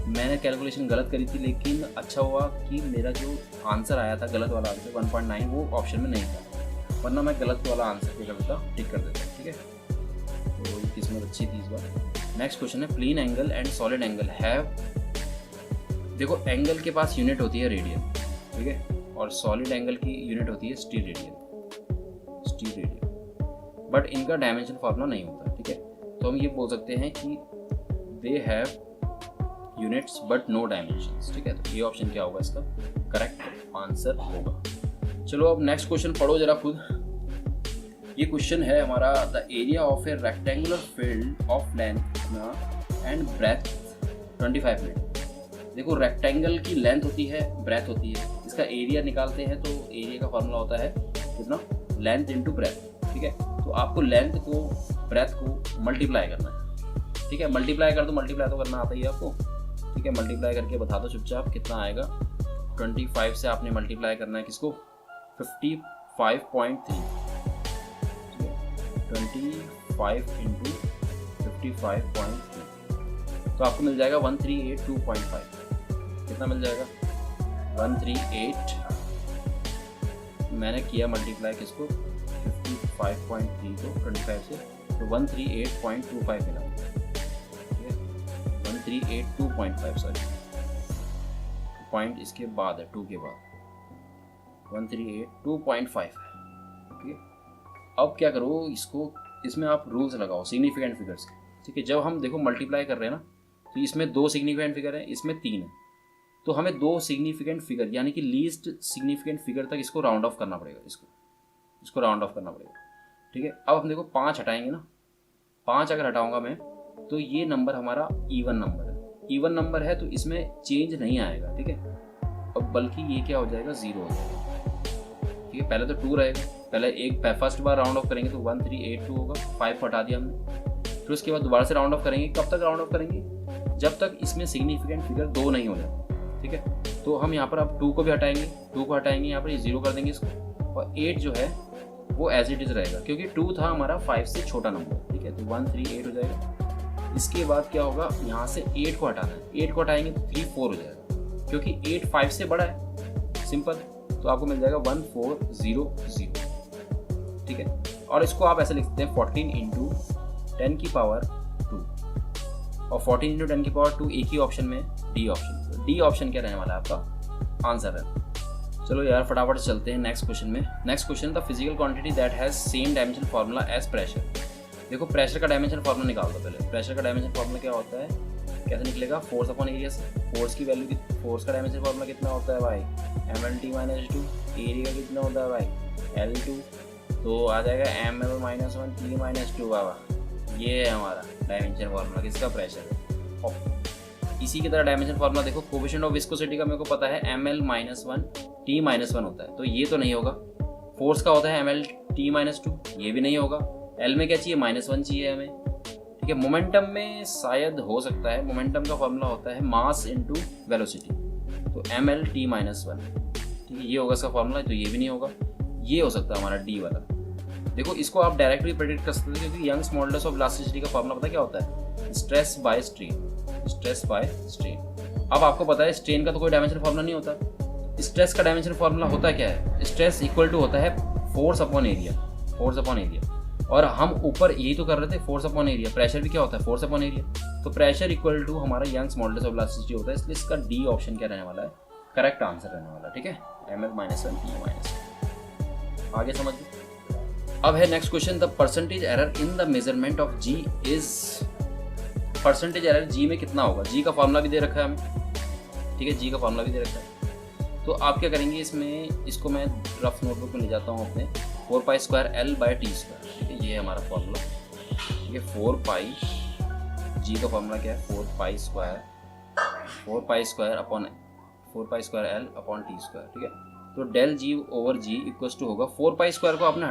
मैंने कैलकुलेशन गलत करी थी, लेकिन अच्छा हुआ कि मेरा जो आंसर आया था गलत वाला आंसर 1.9 वो ऑप्शन में नहीं था, वरना मैं गलत वाला आंसर क्या कर देता, टिक कर देता। ठीक है, तो ये किस्मत अच्छी थी इस बार। नेक्स्ट क्वेश्चन है, plane angle and solid angle have, देखो एंगल के पास यूनिट होती है रेडियन, ठीक है, और सॉलिड एंगल की यूनिट होती है स्टीरेडियन, बट इनका डायमेंशन फार्मूला नहीं होता। ठीक है, तो हम ये बोल सकते हैं कि they have units but no dimensions. ठीक है, तो ये ऑप्शन क्या होगा इसका करेक्ट आंसर होगा। चलो अब नेक्स्ट क्वेश्चन पढ़ो जरा खुद। ये क्वेश्चन है हमारा, the area of a rectangular field of length and breadth 25 metre. देखो रेक्टेंगल की लेंथ होती है, ब्रेथ होती है, इसका एरिया निकालते हैं तो एरिया का फॉर्मूला होता है कितना, लेंथ इंटू ब्रेथ। ठीक है, तो आपको लेंथ को ब्रेथ को मल्टीप्लाई करना है। ठीक है, मल्टीप्लाई कर दो, मल्टीप्लाई तो करना आता ही है आपको। ठीक है, मल्टीप्लाई करके बता दो चुपचाप कितना आएगा। 25 से आपने मल्टीप्लाई करना है किसको, 55.3। 25 इंटू 55.3, तो आपको मिल जाएगा 1382.5। कितना मिल जाएगा, 138, मैंने किया मल्टीप्लाई किसको 55.3 को 25 से, तो 138.25 मिला। ठीक है, 1382.5 सॉरी, पॉइंट इसके बाद है 2 के बाद 138.2.5 है। ठीक है, अब क्या करो इसको, इसमें आप रूल्स लगाओ सिग्निफिकेंट फिगर्स के। ठीक है, जब हम देखो मल्टीप्लाई कर रहे हैं ना, तो इसमें 2 सिग्निफिकेंट फिगर है, इसमें 3 है, तो हमें 2 सिग्निफिकेंट फिगर यानी कि लीस्ट सिग्निफिकेंट फिगर तक इसको राउंड ऑफ करना पड़ेगा, इसको राउंड ऑफ करना पड़ेगा। ठीक है, अब हम देखो 5 हटाएंगे ना, 5 अगर हटाऊंगा मैं, तो ये नंबर हमारा इवन नंबर है, इवन नंबर है, तो इसमें चेंज नहीं आएगा। ठीक है, अब बल्कि ये क्या हो जाएगा, 0 हो जाएगा। ठीक है, पहले तो 2 रहेगा, पहले एक फर्स्ट बार राउंड ऑफ करेंगे तो 1382 होगा, 5 हटा दिया हमने, फिर उसके बाद दोबारा से राउंड ऑफ करेंगे। कब तक राउंड ऑफ करेंगे, जब तक इसमें सिग्निफिकेंट फिगर 2 नहीं हो जाए। ठीक है, तो हम यहाँ पर अब 2 को भी हटाएंगे, 2 को हटाएंगे, यहाँ पर 0 कर देंगे इसको, और 8 जो है वो एज इट इज रहेगा, क्योंकि 2 था हमारा 5 से छोटा नंबर। ठीक है, तो 138 हो जाएगा। इसके बाद क्या होगा, यहाँ से 8 को हटाना है, 8 को हटाएंगे तो 34 हो जाएगा, क्योंकि 8 5 से बड़ा है, सिंपल। तो आपको मिल जाएगा 1400। ठीक है, और इसको आप ऐसे लिख सकते हैं 14 इंटू 10 की पावर 2, और 14 इंटू 10 की पावर 2 एक ही ऑप्शन में डी ऑप्शन। डी ऑप्शन क्या रहने वाला है आपका आंसर है। चलो यार फटाफट चलते हैं नेक्स्ट क्वेश्चन में। Next question, the physical quantity that has same dimension formula as pressure. देखो प्रेशर का डायमेंशन फार्मूला निकाल दो पहले। प्रेशर का डायमेंशन फार्मूला क्या होता है, कैसे निकलेगा, फोर्स अपॉन एरिया से। फोर्स की वैल्यू, फोर्स का डायमेंशन फार्मूला कितना होता है भाई, ml_t - 2। एरिया कितना होता है भाई, L2, तो आ जाएगा ml - 1 t - 2 बाबा। ये है हमारा डायमेंशन फार्मूला किसका, प्रेशर है। और इसी की तरह डायमेंशन फार्मूला देखो, कोएफिशिएंट ऑफ विस्कोसिटी का मेरे को पता है ml - 1 t - 1 होता है, तो ये तो नहीं होगा। फोर्स का होता है ml_t - 2, ये भी नहीं होगा। L में क्या चाहिए, -1 चाहिए हमें, ठीक है। मोमेंटम में शायद हो सकता है, मोमेंटम का फॉर्मूला होता है मास इनटू वेलोसिटी, तो ml_t - 1, ठीक है, ये होगा इसका फॉर्मूला, तो ये भी नहीं होगा। ये हो सकता है हमारा D वाला। देखो इसको आप डायरेक्ट भी प्रेडिक्ट कर सकते हो, क्योंकि यंग्स मॉडुलस ऑफ इलास्टिसिटी का फॉर्मूला पता क्या होता है, stress by strain, stress by strain. अब आपको पता है स्ट्रेन का तो कोई डायमेंशन फॉर्मूला नहीं होता, स्ट्रेस का डायमेंशन फॉर्मूला होता क्या है, स्ट्रेस इक्वल टू होता है force upon area, force upon area. और हम ऊपर यही तो कर रहे थे, फोर्स अपॉन एरिया। प्रेशर भी क्या होता है, फोर्स अपॉन एरिया। तो प्रेशर इक्वल टू हमारा यंग्स मॉडुलस ऑफ इलास्टिसिटी होता है, इसलिए इसका डी ऑप्शन क्या रहने वाला है, करेक्ट आंसर रहने वाला, ठीक है, ml - 1 t - 1। आगे समझ लो। अब है next question, the percentage error in the measurement of G is. Percentage error G में कितना होगा, जी का फॉर्मूला भी दे रखा है हमें, ठीक है, जी का फॉर्मूला भी दे रखा है। तो आप क्या करेंगे इसमें, इसको मैं रफ नोटबुक में ले जाता हूँ अपने, 4π² L/t², ठीक है, ये है हमारा फॉर्मूला, ठीक है। 4π, जी का फॉर्मूला क्या है, 4π² अपॉन 4π² L/t², ठीक है। तो del g over g equals to होगा, 4π² को आपने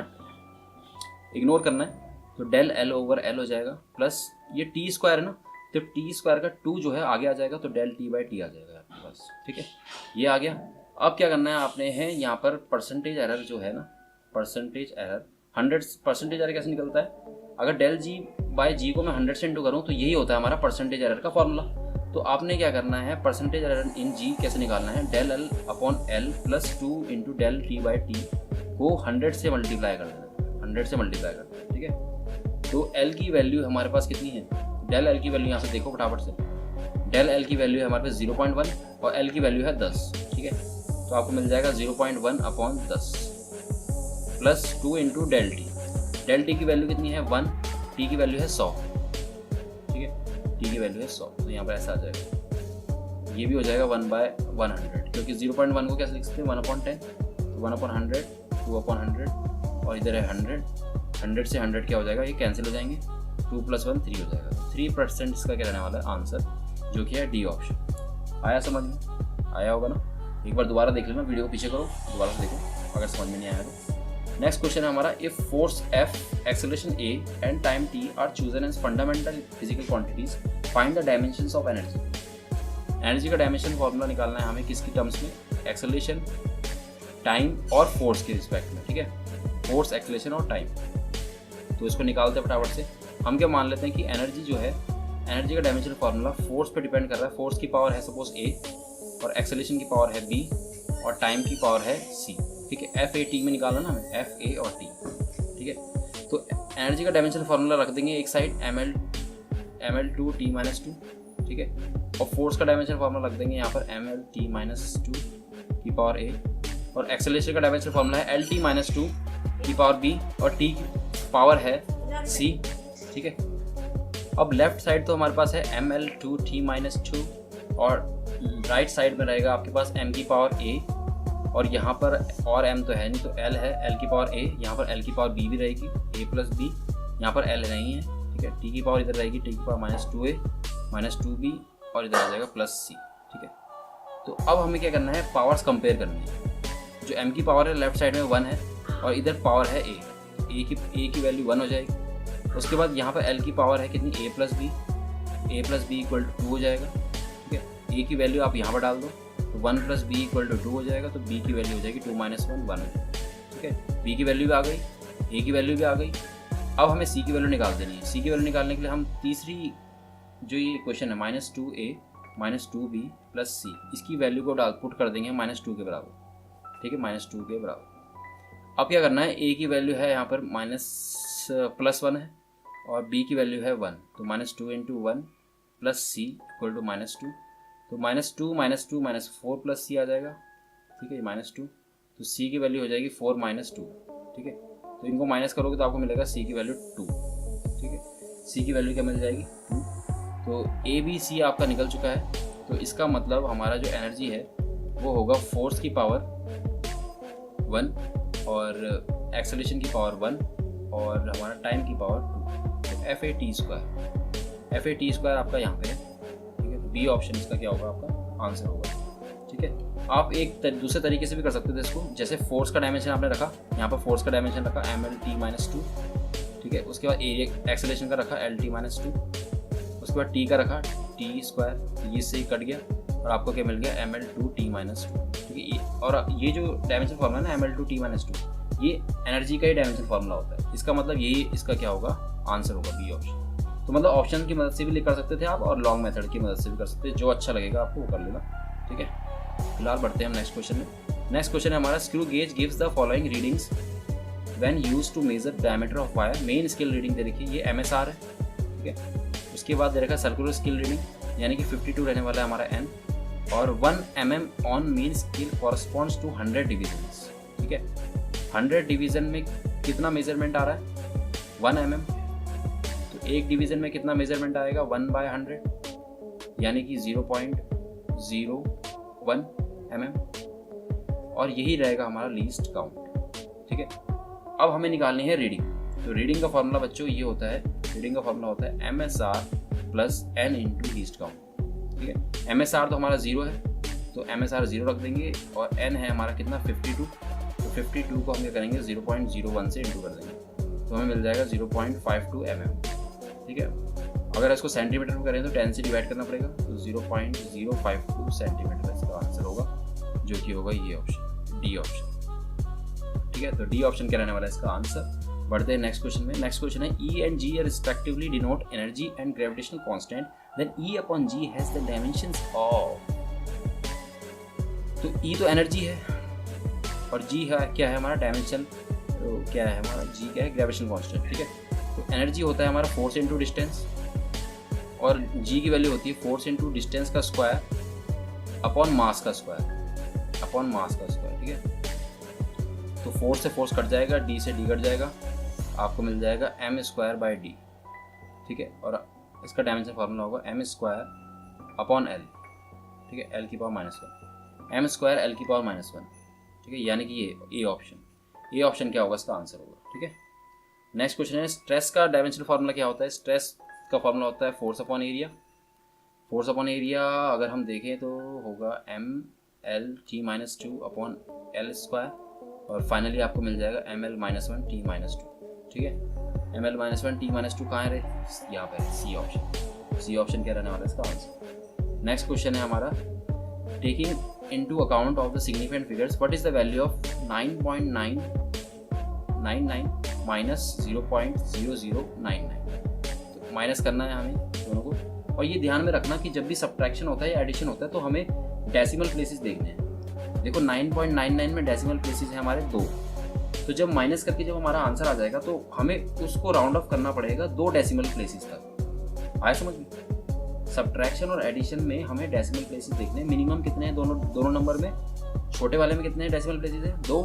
इग्नोर करना है, तो डेल L ओवर L हो जाएगा, प्लस ये t² है ना, तो t² का 2 जो है आगे आ जाएगा, तो डेल t/t आ जाएगा आपके पास, ठीक है, ये आ गया। अब क्या करना है आपने, है यहाँ पर परसेंटेज एरर जो है ना, परसेंटेज एरर 100, परसेंटेज एरर कैसे निकलता है, अगर डेल जी बाय जी को मैं 100 से इंटू करूँ तो यही होता है हमारा परसेंटेज एरर का फॉर्मूला। तो आपने क्या करना है, परसेंटेज एरर इन जी कैसे निकालना है, del L upon L plus 2 into del t/t को 100 से मल्टीप्लाई कर देना, 100 से मल्टीप्लाई कर देना, ठीक है। तो L की वैल्यू हमारे पास कितनी है, डेल L की वैल्यू यहाँ से देखो फटाफट से, डेल L की वैल्यू है हमारे पास 0.1 और L की वैल्यू है 10, ठीक है। तो आपको मिल जाएगा 0.1 upon 10 plus 2 into del T. Del T की वैल्यू कितनी है 1, टी की वैल्यू है 100, ठीक है, टी की वैल्यू है 100, तो यहाँ पर ऐसा आ जाएगा। ये भी हो जाएगा 1/100, क्योंकि 0.1 को कैसे लिख सकते हैं, 1/10, तो 1/100, 2/100 और इधर है 100, 100 से 100 क्या हो जाएगा, ये कैंसिल हो जाएंगे, 2 + 1 3 हो जाएगा। 3% इसका क्या रहने वाला है आंसर, जो कि है डी ऑप्शन। आया समझ में, आया होगा ना, एक बार दोबारा देख लेना, वीडियो को पीछे करो, दोबारा से देखो अगर समझ में नहीं आया तो। नेक्स्ट क्वेश्चन है हमारा, if force F, acceleration A and time T are chosen as fundamental physical quantities, find the dimensions of energy. Energy का डायमेंशन फॉर्मूला निकालना है हमें किसकी टर्म्स में, एक्सेलरेशन, टाइम और फोर्स के रिस्पेक्ट में, ठीक है, फोर्स, एक्सेलरेशन और टाइम। तो इसको निकालते हैं फटाफट से। हम क्या मान लेते हैं कि एनर्जी जो है, एनर्जी का डायमेंशन फार्मूला फोर्स पे डिपेंड कर रहा है। फोर्स की पावर है सपोज A और एक्सेलरेशन की पावर है B और टाइम की पावर है C, ठीक है। F/A/T में निकालना ना हमें, F/A और T, ठीक है। तो एनर्जी का डायमेंशन फार्मूला रख देंगे एक साइड, ml/2 t-2, ठीक है। और फोर्स का डायमेंशन फार्मूला रख देंगे यहाँ पर ml/t-2 की पावर A, और एक्सेलरेशन का डायमेंशन फार्मूला है L/t-2 की पावर B और T की पावर है C, ठीक है। अब लेफ्ट साइड तो हमारे पास है ml/2t-2 और राइट साइड में रहेगा आपके पास m की पावर A, और यहाँ पर और m तो है नहीं, तो l है, l की पावर A, यहाँ पर l की पावर B भी रहेगी, a + b, यहाँ पर l नहीं है, ठीक है। t की पावर इधर रहेगी, t की पावर -2a -2b और इधर आ जाएगा +c, ठीक है। तो अब हमें क्या करना है, पावर्स कंपेयर करनी है। जो m की पावर है लेफ्ट साइड में 1 है और इधर पावर है a की वैल्यू 1 हो जाएगी। उसके बाद यहाँ पर l की पावर है कितनी, a + b = 2 हो जाएगा, ठीक है। a की वैल्यू आप यहाँ पर डाल दो, तो 1 + b = 2 हो जाएगा, तो b की वैल्यू हो जाएगी 2 - 1 1, ठीक है। b की वैल्यू भी आ गई, a की वैल्यू भी आ गई। अब हमें c की वैल्यू निकाल देनी है। c की वैल्यू निकालने के लिए हम तीसरी जो ये क्वेश्चन है -2a -2b + c, इसकी वैल्यू को पुट कर देंगे -2 के बराबर, ठीक है, -2 के बराबर। अब क्या करना है, a की वैल्यू है यहाँ पर +1 है और b की वैल्यू है 1, तो -2 × 1 + c = -2, तो -2 - 2 - 4 + c आ जाएगा, ठीक है, -2, तो C की वैल्यू हो जाएगी 4 - 2, ठीक है। तो इनको माइनस करोगे तो आपको मिलेगा C की वैल्यू 2, ठीक है। C की वैल्यू क्या मिल जाएगी 2। तो ABC आपका निकल चुका है। तो इसका मतलब हमारा जो एनर्जी है वो होगा फोर्स की पावर 1 और एक्सेलरेशन की पावर 1 और हमारा टाइम की पावर 2, तो FAT² आपका यहाँ पे है, ठीक है। तो B ऑप्शन इसका क्या होगा, आपका आंसर होगा, ठीक है। आप एक दूसरे तरीके से भी कर सकते थे इसको, जैसे फोर्स का डायमेंशन आपने रखा, यहाँ पर फोर्स का डायमेंशन रखा mLT-2, ठीक है। उसके बाद एरिया एक्सेलरेशन का रखा LT-2, उसके बाद T का रखा T², ये से ही कट गया और आपको क्या मिल गया mL2T-2, ठीक है। और ये जो डायमेंशन फॉर्मूला है ना mL2T-2, ये एनर्जी का ही डायमेंशन फॉर्मूला होता है। इसका मतलब यही इसका क्या होगा, आंसर होगा B ऑप्शन। तो मतलब ऑप्शन की मदद से भी कर सकते थे आप और लॉन्ग मेथड की मदद से भी कर सकते थे, जो अच्छा लगेगा आपको वो कर लेना, ठीक है। फिलहाल बढ़ते हैं हम नेक्स्ट क्वेश्चन में। नेक्स्ट क्वेश्चन है हमारा, screw gauge gives the following readings when used to measure diameter of wire. Main scale reading दे रखी है, ये MSR है, ठीक है। उसके बाद दे रखा है सर्कुलर स्केल रीडिंग, यानी कि 52 रहने वाला है हमारा N, और 1 mm on main scale corresponds to 100 divisions, ठीक है। 100 डिवीजन में कितना मेजरमेंट आ रहा है, 1 mm। तो एक डिवीजन में कितना मेजरमेंट आएगा, 1/100, यानी कि 0.01 mm, और यही रहेगा हमारा लीस्ट काउंट, ठीक है। अब हमें निकालनी है रीडिंग। तो रीडिंग का फॉर्मूला बच्चों ये होता है, रीडिंग का फॉर्मूला होता है MSR + N × लीस्ट काउंट, ठीक है। MSR तो हमारा 0 है, तो MSR 0 रख देंगे, और N है हमारा कितना 52, तो 52 को हम क्या करेंगे 0.01 से इंटू कर देंगे, तो हमें मिल जाएगा 0.52 mm, ठीक है। अगर इसको सेंटीमीटर में करें तो 10 से डिवाइड करना पड़ेगा, तो 0.052 सेंटीमीटर इसका आंसर होगा, जो कि होगा ये ऑप्शन, D ऑप्शन, ठीक है। तो D ऑप्शन क्या रहने वाला है इसका आंसर। बढ़ते हैं नेक्स्ट क्वेश्चन में। नेक्स्ट क्वेश्चन है, E and G respectively denote energy and gravitational constant, then E/G has the dimensions of। तो E तो एनर्जी है और G है क्या है हमारा डायमेंशन, तो क्या है हमारा G क्या है, ग्रेविटेशनल कांस्टेंट, ठीक है। तो एनर्जी होता है हमारा फोर्स इंटू डिस्टेंस, और G की वैल्यू होती है फोर्स इंटू डिस्टेंस का स्क्वायर अपॉन मास का स्क्वायर, ठीक है। तो फोर्स से फोर्स कट जाएगा, D से D कट जाएगा, आपको मिल जाएगा m²/d, ठीक है। और इसका डायमेंशन फार्मूला होगा m²/L, ठीक है, L की पावर -1, m² L की पावर -1, ठीक है, यानी कि ये ए ऑप्शन क्या होगा इसका आंसर होगा, ठीक है। नेक्स्ट क्वेश्चन है, स्ट्रेस का डायमेंशनल फार्मूला क्या होता है। स्ट्रेस का फार्मूला होता है फोर्स अपॉन एरिया। अगर हम देखें तो होगा mLT-2/L², और फाइनली आपको मिल जाएगा mL-1T-2, ठीक है। mL-1T-2 कहाँ है रे, यहाँ पे सी ऑप्शन क्या रहने वाला है इसका आंसर। नेक्स्ट क्वेश्चन है हमारा, taking into account of the significant figures what is the value of 9.999 minus 0.0099। तो माइनस करना है हमें दोनों को, और ये ध्यान में रखना कि जब भी सब्ट्रैक्शन होता है या एडिशन होता है तो हमें डेसिमल प्लेसेस देखने हैं। देखो 9.99 में डेसिमल प्लेसेस है हमारे 2, तो जब माइनस करके जब हमारा आंसर आ जाएगा तो हमें उसको राउंड ऑफ करना पड़ेगा 2 डेसिमल प्लेसेस तक। आया समझ में, सब्ट्रैक्शन और एडिशन में हमें डेसिमल प्लेसेस देखने हैं, मिनिमम कितने हैं दोनों नंबर में, छोटे वाले में कितने डेसिमल प्लेसेस हैं 2,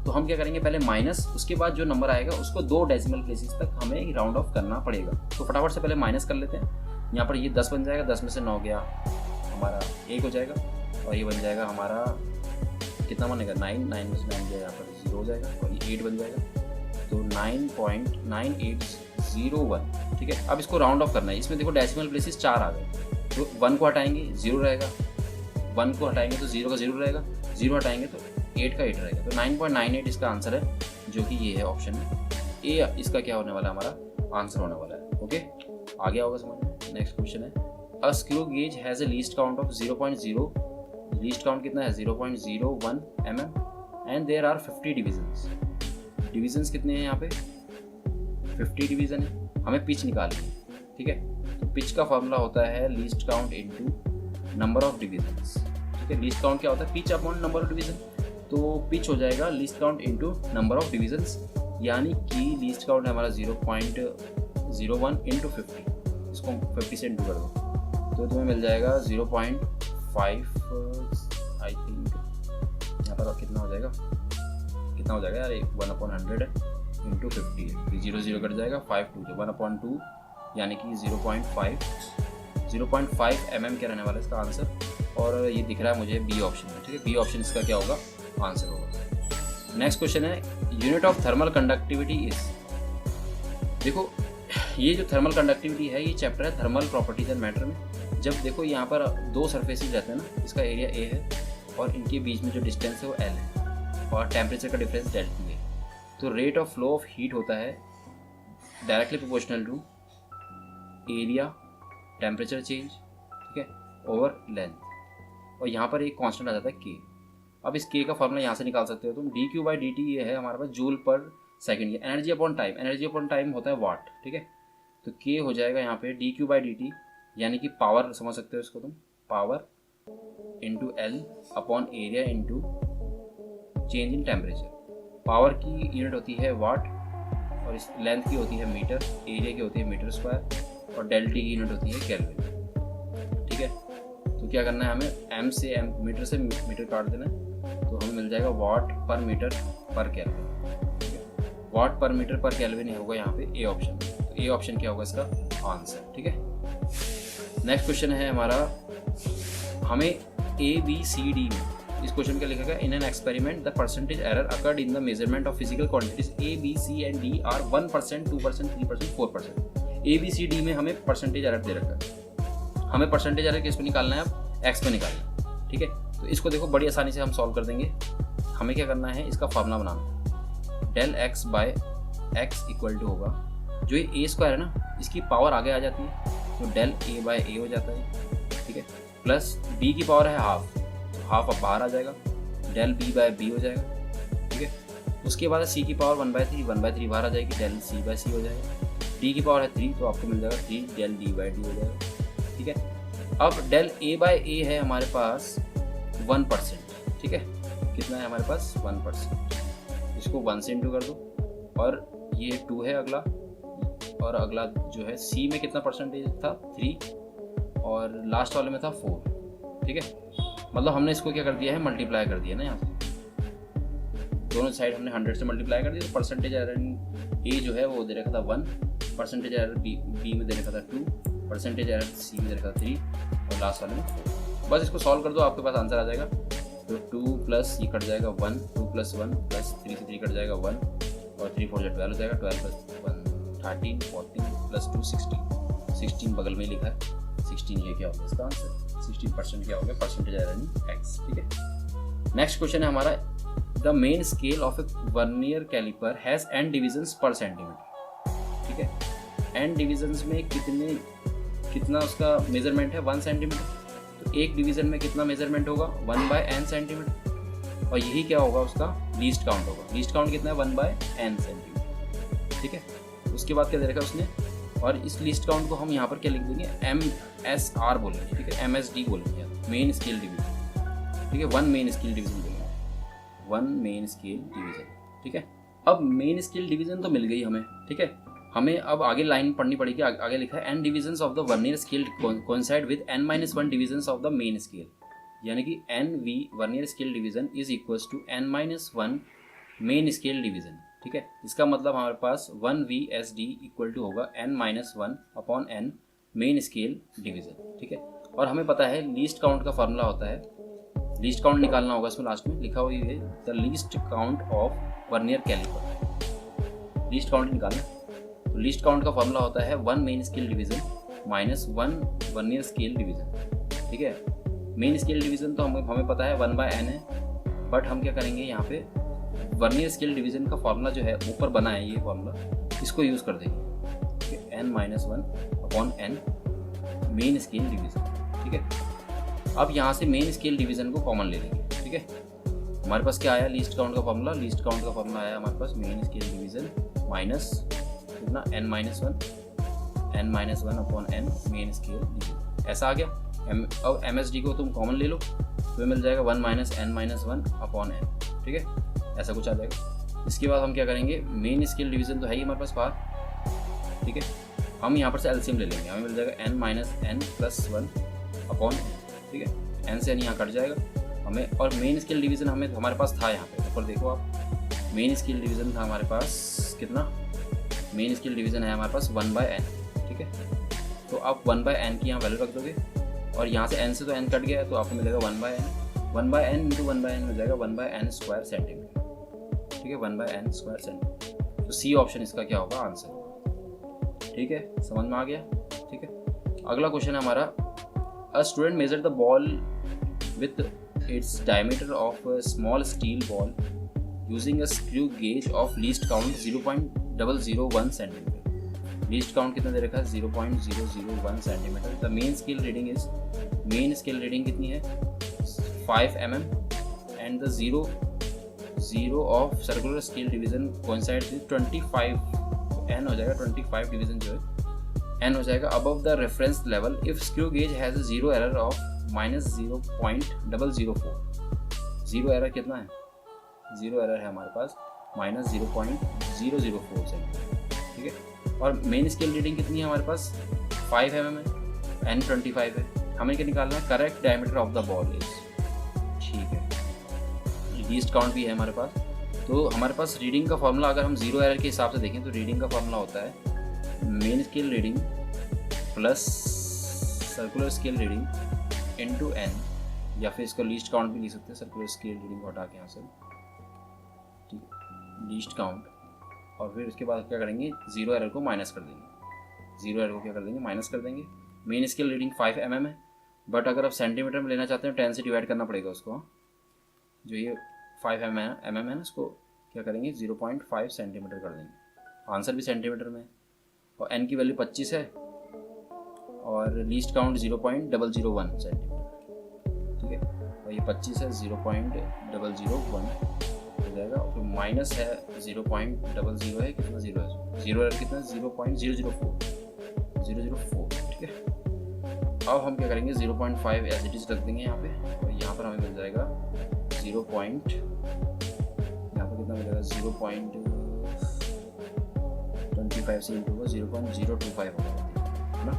तो हम क्या करेंगे पहले माइनस, उसके बाद जो नंबर आएगा उसको 2 डेसिमल प्लेसेस तक हमें राउंड ऑफ करना पड़ेगा। तो फटाफट से पहले माइनस कर लेते हैं, यहाँ पर ये 10 बन जाएगा, 10 में से 9 गया हमारा 1 हो जाएगा, और ये बन जाएगा हमारा कितना बनेगा 9 में से 9 गया यहाँ पर 0 हो जाएगा, और ये 8 बन जाएगा, तो 9.9801, ठीक है। अब इसको राउंड ऑफ करना है, इसमें देखो डेसिमल प्लेसेस 4 आ गए, तो 1 को हटाएंगे 0 रहेगा, 1 को हटाएंगे तो 0 का 0 रहेगा, 0 हटाएंगे तो 8 का 8 रहेगा, तो 9.98 इसका आंसर है, जो कि ये है ऑप्शन में ए, इसका क्या होने वाला है हमारा आंसर होने वाला है। ओके, आ गया होगा समझ में। नेक्स्ट क्वेश्चन है, a screw gauge has a least count of 0.0, least count कितना है 0.01 mm, and there are 50 divisions कितने हैं यहाँ पे 50 डिवीजन है, हमें पिच निकालनी है, ठीक है। तो पिच का फॉर्मूला होता है least count into number of divisions, ठीक है। लीस्ट काउंट क्या होता है pitch upon number of division, तो पिच हो जाएगा least count into number of divisions, यानी कि लीस्ट काउंट है हमारा 0.01 इंटू 50, इसको 50 से इंटू कर दो तो तुम्हें मिल जाएगा 0.5, आई थिंक यहाँ यहाँ पर कितना हो जाएगा यार, 1/100 है इंटू 50 है, 0 0 कट जाएगा, 5 2 जो 1/2 यानी कि 0.5 mm क्या रहने वाला है इसका आंसर। और ये दिख रहा है मुझे बी ऑप्शन में, ठीक है, बी ऑप्शन इसका क्या होगा, आंसर होगा। नेक्स्ट क्वेश्चन है unit of thermal conductivity is. देखो ये जो थर्मल कंडक्टिविटी है ये चैप्टर है थर्मल प्रॉपर्टीज एंड मैटर में। जब देखो यहाँ पर दो सरफेसेस रहते हैं ना, इसका एरिया ए है और इनके बीच में जो डिस्टेंस है वो एल है और टेम्परेचर का डिफरेंस डेल्टा है, तो rate of flow of heat होता है directly proportional to area temperature change, ठीक है, ओवर लेंथ। और यहाँ पर एक कांस्टेंट आ जाता है के। अब इस के का फॉर्मूला यहाँ से निकाल सकते हो तुम, D Q by D T ये है हमारे पास जूल पर सेकेंड। ये energy upon time, energy upon time होता है वाट, ठीक है, तो के हो जाएगा यहाँ पे D Q by D T यानी कि पावर समझ सकते हो इसको तुम, power into L upon area into change in temperature. Power की यूनिट होती है वाट और इस लेंथ की होती है मीटर, एरिया की होती है मीटर स्क्वायर और डेल टी की यूनिट होती है केल्विन, ठीक है। तो क्या करना है हमें, एम से मीटर से मीटर काट देना है, तो हमें मिल जाएगा वाट पर मीटर पर केल्विन, ठीक है, वाट पर मीटर पर केल्विन होगा यहाँ पे ए ऑप्शन। तो ए ऑप्शन क्या होगा इसका आंसर, ठीक है। नेक्स्ट क्वेश्चन है हमारा, हमें ए बी सी डी में इस क्वेश्चन का लिखा गया, in an experiment the percentage error occurred in the measurement of physical quantities A B C and D are 1%, 2%, 3%, 4%। A B C D में हमें परसेंटेज एरर दे रखा है, हमें परसेंटेज एरर किस पे निकालना है, अब एक्स पे निकालना है, ठीक है। तो इसको देखो बड़ी आसानी से हम सॉल्व कर देंगे। हमें क्या करना है, इसका फॉर्मूला बनाना, del x by x equal to होगा, जो ये ए स्क्वायर है ना इसकी पावर आगे आ जाती है तो डेल ए बाय ए हो जाता है, ठीक है, प्लस बी की पावर है हाफ, तो हाफ अब बाहर आ जाएगा, डेल बी बाय बी हो जाएगा, ठीक है। उसके बाद सी की पावर 1/3 बाहर आ जाएगी, डेल सी बाय सी हो जाएगा। डी की पावर है 3 तो आपको मिल जाएगा 3 डेल डी बाय डी हो जाएगा, ठीक है। अब डेल ए बाय ए है हमारे पास 1%, ठीक है, कितना है हमारे पास 1%, इसको 1 से इंटू कर दो और ये 2 है अगला, और अगला जो है सी में कितना परसेंटेज था 3 और लास्ट वाले में था 4, ठीक है। मतलब हमने इसको क्या कर दिया है, मल्टीप्लाई कर दिया ना, यहाँ से दोनों साइड हमने 100 से मल्टीप्लाई कर दिया, तो परसेंटेज एरर ए जो है वो दे रखा था 1, परसेंटेज एरर बी में दे रखा था 2, परसेंटेज एरर सी में दे रखा था 3 और लास्ट वाले में 4। बस इसको सॉल्व कर दो, आपके पास आंसर आ जाएगा। तो 2 प्लस ये कट जाएगा 1, 2 प्लस 1 प्लस 3 से 3 कट जाएगा 1 और 3 4 12 हो जाएगा, 12 प्लस 1 13, 14 प्लस 2 16 बगल में लिखा है 16, ये क्या होगा इसका आंसर, 16% क्या हो गया, परसेंटेज एरर इन एक्स, ठीक है। नेक्स्ट क्वेश्चन है हमारा, the main scale of a vernier calliper has n divisions per centimetre, ठीक है। n डिविजन्स में कितना उसका मेजरमेंट है 1 सेंटीमीटर, तो एक डिवीजन में कितना मेजरमेंट होगा 1/n सेंटीमीटर, और यही क्या होगा उसका लीस्ट काउंट होगा। लीस्ट काउंट कितना है 1/n सेंटीमीटर, ठीक है। उसके बाद क्या दे रखा है उसने, और इस लिस्ट काउंट को हम यहाँ पर क्या लिख देंगे, MSR बोलेंगे, ठीक है, MSD बोलेंगे, मेन स्केल डिवीजन, ठीक है, 1 मेन स्केल डिवीजन बोलेंगे, 1 मेन स्केल डिवीजन, ठीक है। अब मेन स्केल डिवीजन तो मिल गई हमें, ठीक है। हमें अब आगे लाइन पढ़नी पड़ेगी, आगे लिखा है n divisions of the vernier scale coincide with n-1 divisions of the main scale, यानी कि NV vernier scale division is equals to n-1 main scale division, ठीक है। इसका मतलब हमारे पास 1VSD इक्वल टू होगा n-1 upon n main scale division, ठीक है। और हमें पता है लीस्ट काउंट का फॉर्मूला होता है, लीस्ट काउंट निकालना होगा, इसमें लास्ट में लिखा हुआ है the least count of vernier caliper, least count निकालना। तो लीस्ट काउंट का फॉर्मूला होता है 1 main scale division minus 1 vernier scale division, ठीक है। मेन स्केल डिवीजन तो हमें पता है 1/n है, बट हम क्या करेंगे यहाँ पे वर्नियर स्केल डिवीजन का फॉर्मूला जो है ऊपर बना है ये फॉर्मूला, इसको यूज़ कर देंगे, n-1 upon n main scale division, ठीक है। अब यहाँ से मेन स्केल डिवीजन को कॉमन ले लेंगे, ठीक है। हमारे पास क्या आया लीस्ट काउंट का फॉर्मूला, लीस्ट काउंट का फॉर्मूला आया हमारे पास मेन स्केल डिवीजन माइनस कितना n-1 upon n main scale division, ऐसा आ गया। अब MSD को तुम कॉमन ले लो तो मिल जाएगा 1 - n-1 अपॉन n, ठीक है, ऐसा कुछ आ जाएगा। इसके बाद हम क्या करेंगे, मेन स्केल डिवीजन तो है ही हमारे पास बाहर, ठीक है, हम यहाँ पर से एलसीएम ले लेंगे, हमें मिल जाएगा n - n + 1 अपॉन n, ठीक है, n से n यहाँ कट जाएगा, हमें, और मेन स्केल डिवीज़न हमें हमारे पास था यहाँ पे ऊपर देखो आप, मेन स्केल डिवीज़न था हमारे पास कितना, मेन स्केल डिवीज़न है हमारे पास 1/n, ठीक है। तो आप 1/n की यहाँ वैल्यू रख दोगे और यहाँ से n से तो n कट गया है तो आपको मिलेगा 1/n इंटू 1/n मिल जाएगा 1/n स्क्वायर सेंटीमीटर, ठीक है, 1/n स्क्वायर सेंटीमीटर। तो सी ऑप्शन इसका क्या होगा, आंसर होगा, ठीक है, समझ में आ गया, ठीक है। अगला क्वेश्चन है हमारा, a student measure the ball with its diameter of a small steel ball using a screw gauge of least count 0.001 centimetre. Least count कितना दे रखा है, 0.001 centimetre. The main scale reading is, main scale reading कितनी है 5 mm and the zero of circular scale division coincides with 25, n हो जाएगा 25 division जो है n हो जाएगा above the reference level if screw gauge has a zero error of -0.004। Zero error कितना है, जीरो एरर है हमारे पास -0.004 सेंटीमीटर, ठीक है। और मेन स्केल रीडिंग कितनी है हमारे पास 5 mm है, n 25 है, हमें क्या निकालना है, correct diameter of the ball is, ठीक है। लीस्ट काउंट भी है हमारे पास, तो हमारे पास रीडिंग का फॉर्मूला अगर हम जीरो एरर के हिसाब से देखें तो रीडिंग का फॉर्मूला होता है main scale reading plus circular scale reading into n, या फिर इसका लीस्ट काउंट भी लिख सकते हैं, सर्कुलर स्केल रीडिंग को हटा के यहाँ से, ठीक है, लीस्ट काउंट, और फिर उसके बाद क्या करेंगे, जीरो एरर को माइनस कर देंगे, जीरो एरर को क्या कर देंगे, माइनस कर देंगे। मेन स्केल रीडिंग 5 mm है, बट अगर आप सेंटीमीटर में लेना चाहते हैं 10 से डिवाइड करना पड़ेगा उसको, जो ये 5 mm है ना, इसको क्या करेंगे 0.5 सेंटीमीटर कर देंगे, आंसर भी सेंटीमीटर में, और n की वैल्यू 25 है और लीस्ट काउंट 0.001 सेंटीमीटर, ठीक है, और ये 25 है 0.001 हो जाएगा, और फिर माइनस है 0.00 है, कितना जीरो है, जीरो है कितना 0.004, ठीक है। अब हम क्या करेंगे 0.5 एज इट इज रख देंगे यहाँ पे, और यहाँ पर हमें मिल जाएगा 0. यहाँ पर कितना मिलेगा 0.25 से इंटू होगा 0.025 होगा, है ना।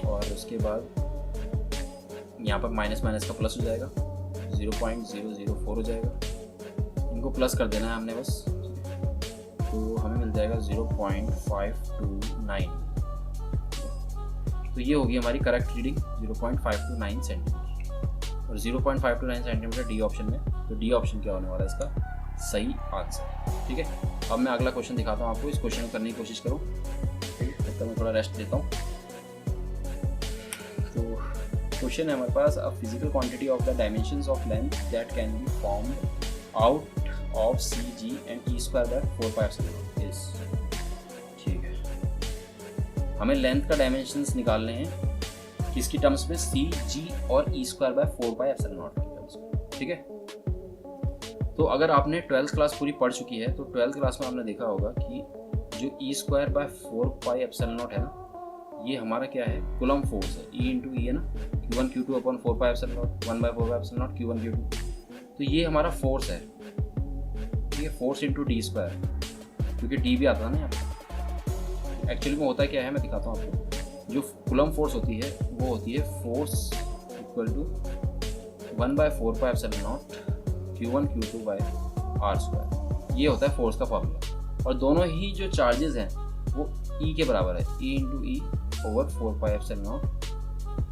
और उसके बाद यहाँ पर माइनस का प्लस हो जाएगा 0.004 हो जाएगा, इनको प्लस कर देना है हमने बस, तो हमें मिल जाएगा 0.529। तो ये होगी हमारी करेक्ट रीडिंग 0.529 सेंटीमीटर, और 0.529 सेंटीमीटर डी ऑप्शन में, तो डी ऑप्शन क्या होने वाला है इसका सही आंसर, ठीक है। अब मैं अगला क्वेश्चन दिखाता हूँ आपको, इस क्वेश्चन को करने की कोशिश करो, ठीक है, तब तक मैं थोड़ा रेस्ट लेता हूँ। तो क्वेश्चन है हमारे पास, a physical quantity of the dimensions of length that can be formed out of c G and e square by 4πε is, ठीक है। हमें लेंथ का डायमेंशंस निकालने हैं किसकी टर्म्स में, सी जी और ई स्क्वायर बाय 4πε की टर्म्स में, ठीक है। तो अगर आपने 12th क्लास पूरी पढ़ चुकी है तो 12th क्लास में आपने देखा होगा कि जो ई स्क्वायर बाय 4πε है ना, ये हमारा क्या है, कूलम फोर्स है, ई इंटू ई है ना, Q1 Q2 upon 4πε 1/4πε Q1 Q2, तो ये हमारा फोर्स है, ठीक है, फोर्स इंटू डी स्क्वायर, क्योंकि डी भी आता है ना यहाँ पर। एक्चुअली में होता क्या है, मैं दिखाता हूँ आपको, जो कूलम फोर्स होती है वो होती है force equal to 1/4πε Q1 Q2 by r square, ये होता है फोर्स का फॉर्मूला, और दोनों ही जो चार्जेस हैं वो ई के बराबर है, e into e over 4πε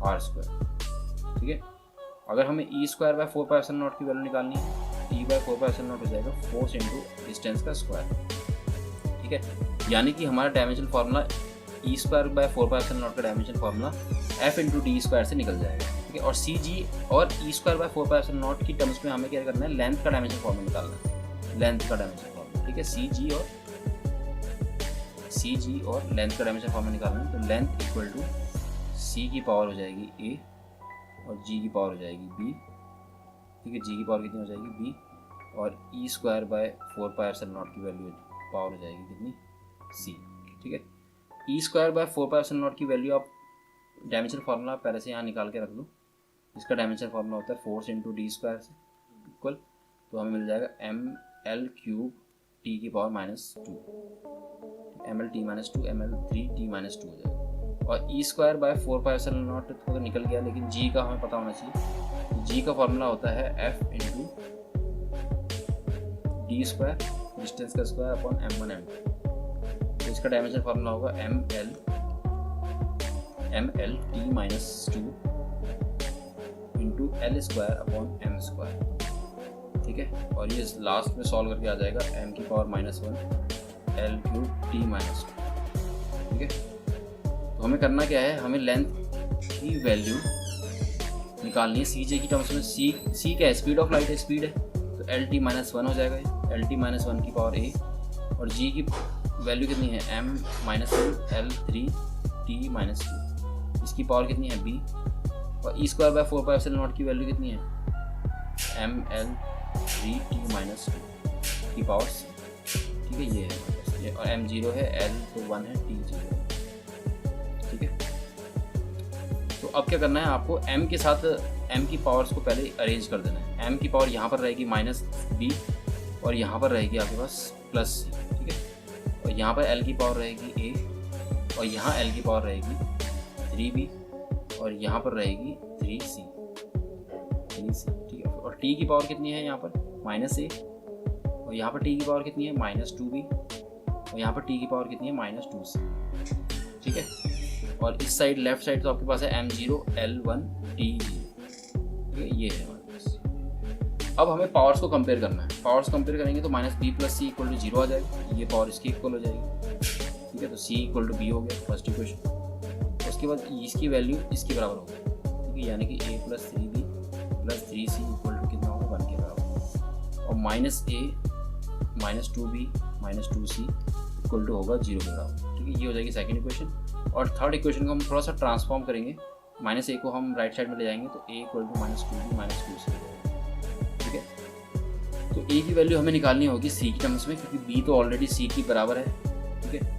r square, ठीक है। अगर हमें ई स्क्वायर बाय 4πε की वैल्यू निकालनी है, ई बाय 4πε हो जाएगा फोर्स इंटू डिस्टेंस का स्क्वायर, ठीक है। यानी कि हमारा dimension formula e square by 4πε का dimension formula F into d square से निकल जाएगा, ठीक है। और सी जी और ई स्क्वायर बाय 4πε की टर्म्स में हमें क्या करना है, लेंथ का डायमेंशन फार्मूला निकालना है, लेंथ का डायमेंशन फार्मूला, ठीक है। सी जी और लेंथ का डायमेंशन फार्मूला निकालना है, तो लेंथ इक्वल टू सी की पावर हो जाएगी ए और जी की पावर हो जाएगी बी, ठीक है। जी की पावर कितनी हो जाएगी बी, और ई स्क्वायर बाय 4πε की वैल्यू पावर हो जाएगी कितनी सी, ठीक है। ई स्क्वायर बाय 4πε की वैल्यू आप डायमेंशन फार्मूला पहले से यहाँ निकाल के रख दो, इसका डायमेंशन फार्मूला होता है फोर्स इंटू डी स्क्वायर से इक्वल, तो हमें मिल जाएगा ml³ टी की power -2, ml t -2 ml3 t -2 हो जाएगा, और ई स्क्वायर बाय 4πε तो निकल गया, लेकिन जी का हमें पता होना चाहिए, जी का फॉर्मूला होता है F into d square, distance का स्क्वायर अपॉन m1 m2। तो इसका डायमेंशन फॉर्मूला होगा ml t minus 2 into L square upon m square. ठीक है, और ये लास्ट में सॉल्व करके आ जाएगा m की power -1 l cube t minus 2। ठीक है, तो हमें करना क्या है, हमें लेंथ की वैल्यू निकालनी है सी जे की टर्म्स में। सी क्या है, स्पीड ऑफ लाइट है, स्पीड है, तो एल टी माइनस 1 हो जाएगा ये, एल टी माइनस 1 की पावर ए। और जी की वैल्यू कितनी है, m minus 1 L 3 T minus 2, इसकी पावर कितनी है बी। और ई स्क्वायर बाय 4πε0 की वैल्यू कितनी है, m एल 3 टी माइनस 2 की पावर सी। ठीक है, ये है, और m 0 है, l तो 1 है, t 0 है। ठीक है, तो अब क्या करना है आपको, m के साथ m की पावर्स को पहले अरेंज कर देना है। m की पावर यहाँ पर रहेगी माइनस बी, और यहाँ पर रहेगी आपके पास प्लस सी। ठीक है, और यहाँ पर l की पावर रहेगी a, और यहाँ l की पावर रहेगी 3b, और यहाँ पर रहेगी 3c। ठीक है, और t की पावर कितनी है यहाँ पर माइनस a, और यहाँ पर t की पावर कितनी है माइनस 2b, और यहाँ पर t की पावर कितनी है माइनस 2c। ठीक है, और इस साइड लेफ्ट साइड तो आपके पास है m0 l1 t0। ठीक है, ये है हमारे पास। अब हमें पावर्स को कंपेयर करना है। पावर्स कंपेयर करेंगे तो minus B plus C equal to 0 आ जाएगा, ये पावर इसकी इक्वल हो जाएगी। ठीक है, तो सी इक्वल टू बी हो गया फर्स्ट इक्वेशन। उसके बाद इसकी वैल्यू इसके बराबर होगी। ठीक है, यानी कि a plus 3b plus 3c equal to कितना होगा 1 के बराबर, और minus a minus 2b minus 2c equal to होगा 0 के बराबर। ठीक है, ये हो जाएगी सेकेंड इक्वेशन। और थर्ड इक्वेशन को हम थोड़ा सा ट्रांसफॉर्म करेंगे, माइनस ए को हम राइट साइड में ले जाएंगे, तो a equal to minus 2b minus 2c। ठीक है, तो a की वैल्यू हमें निकालनी होगी c की टर्म्स में, क्योंकि b तो ऑलरेडी c की बराबर है। ठीक है,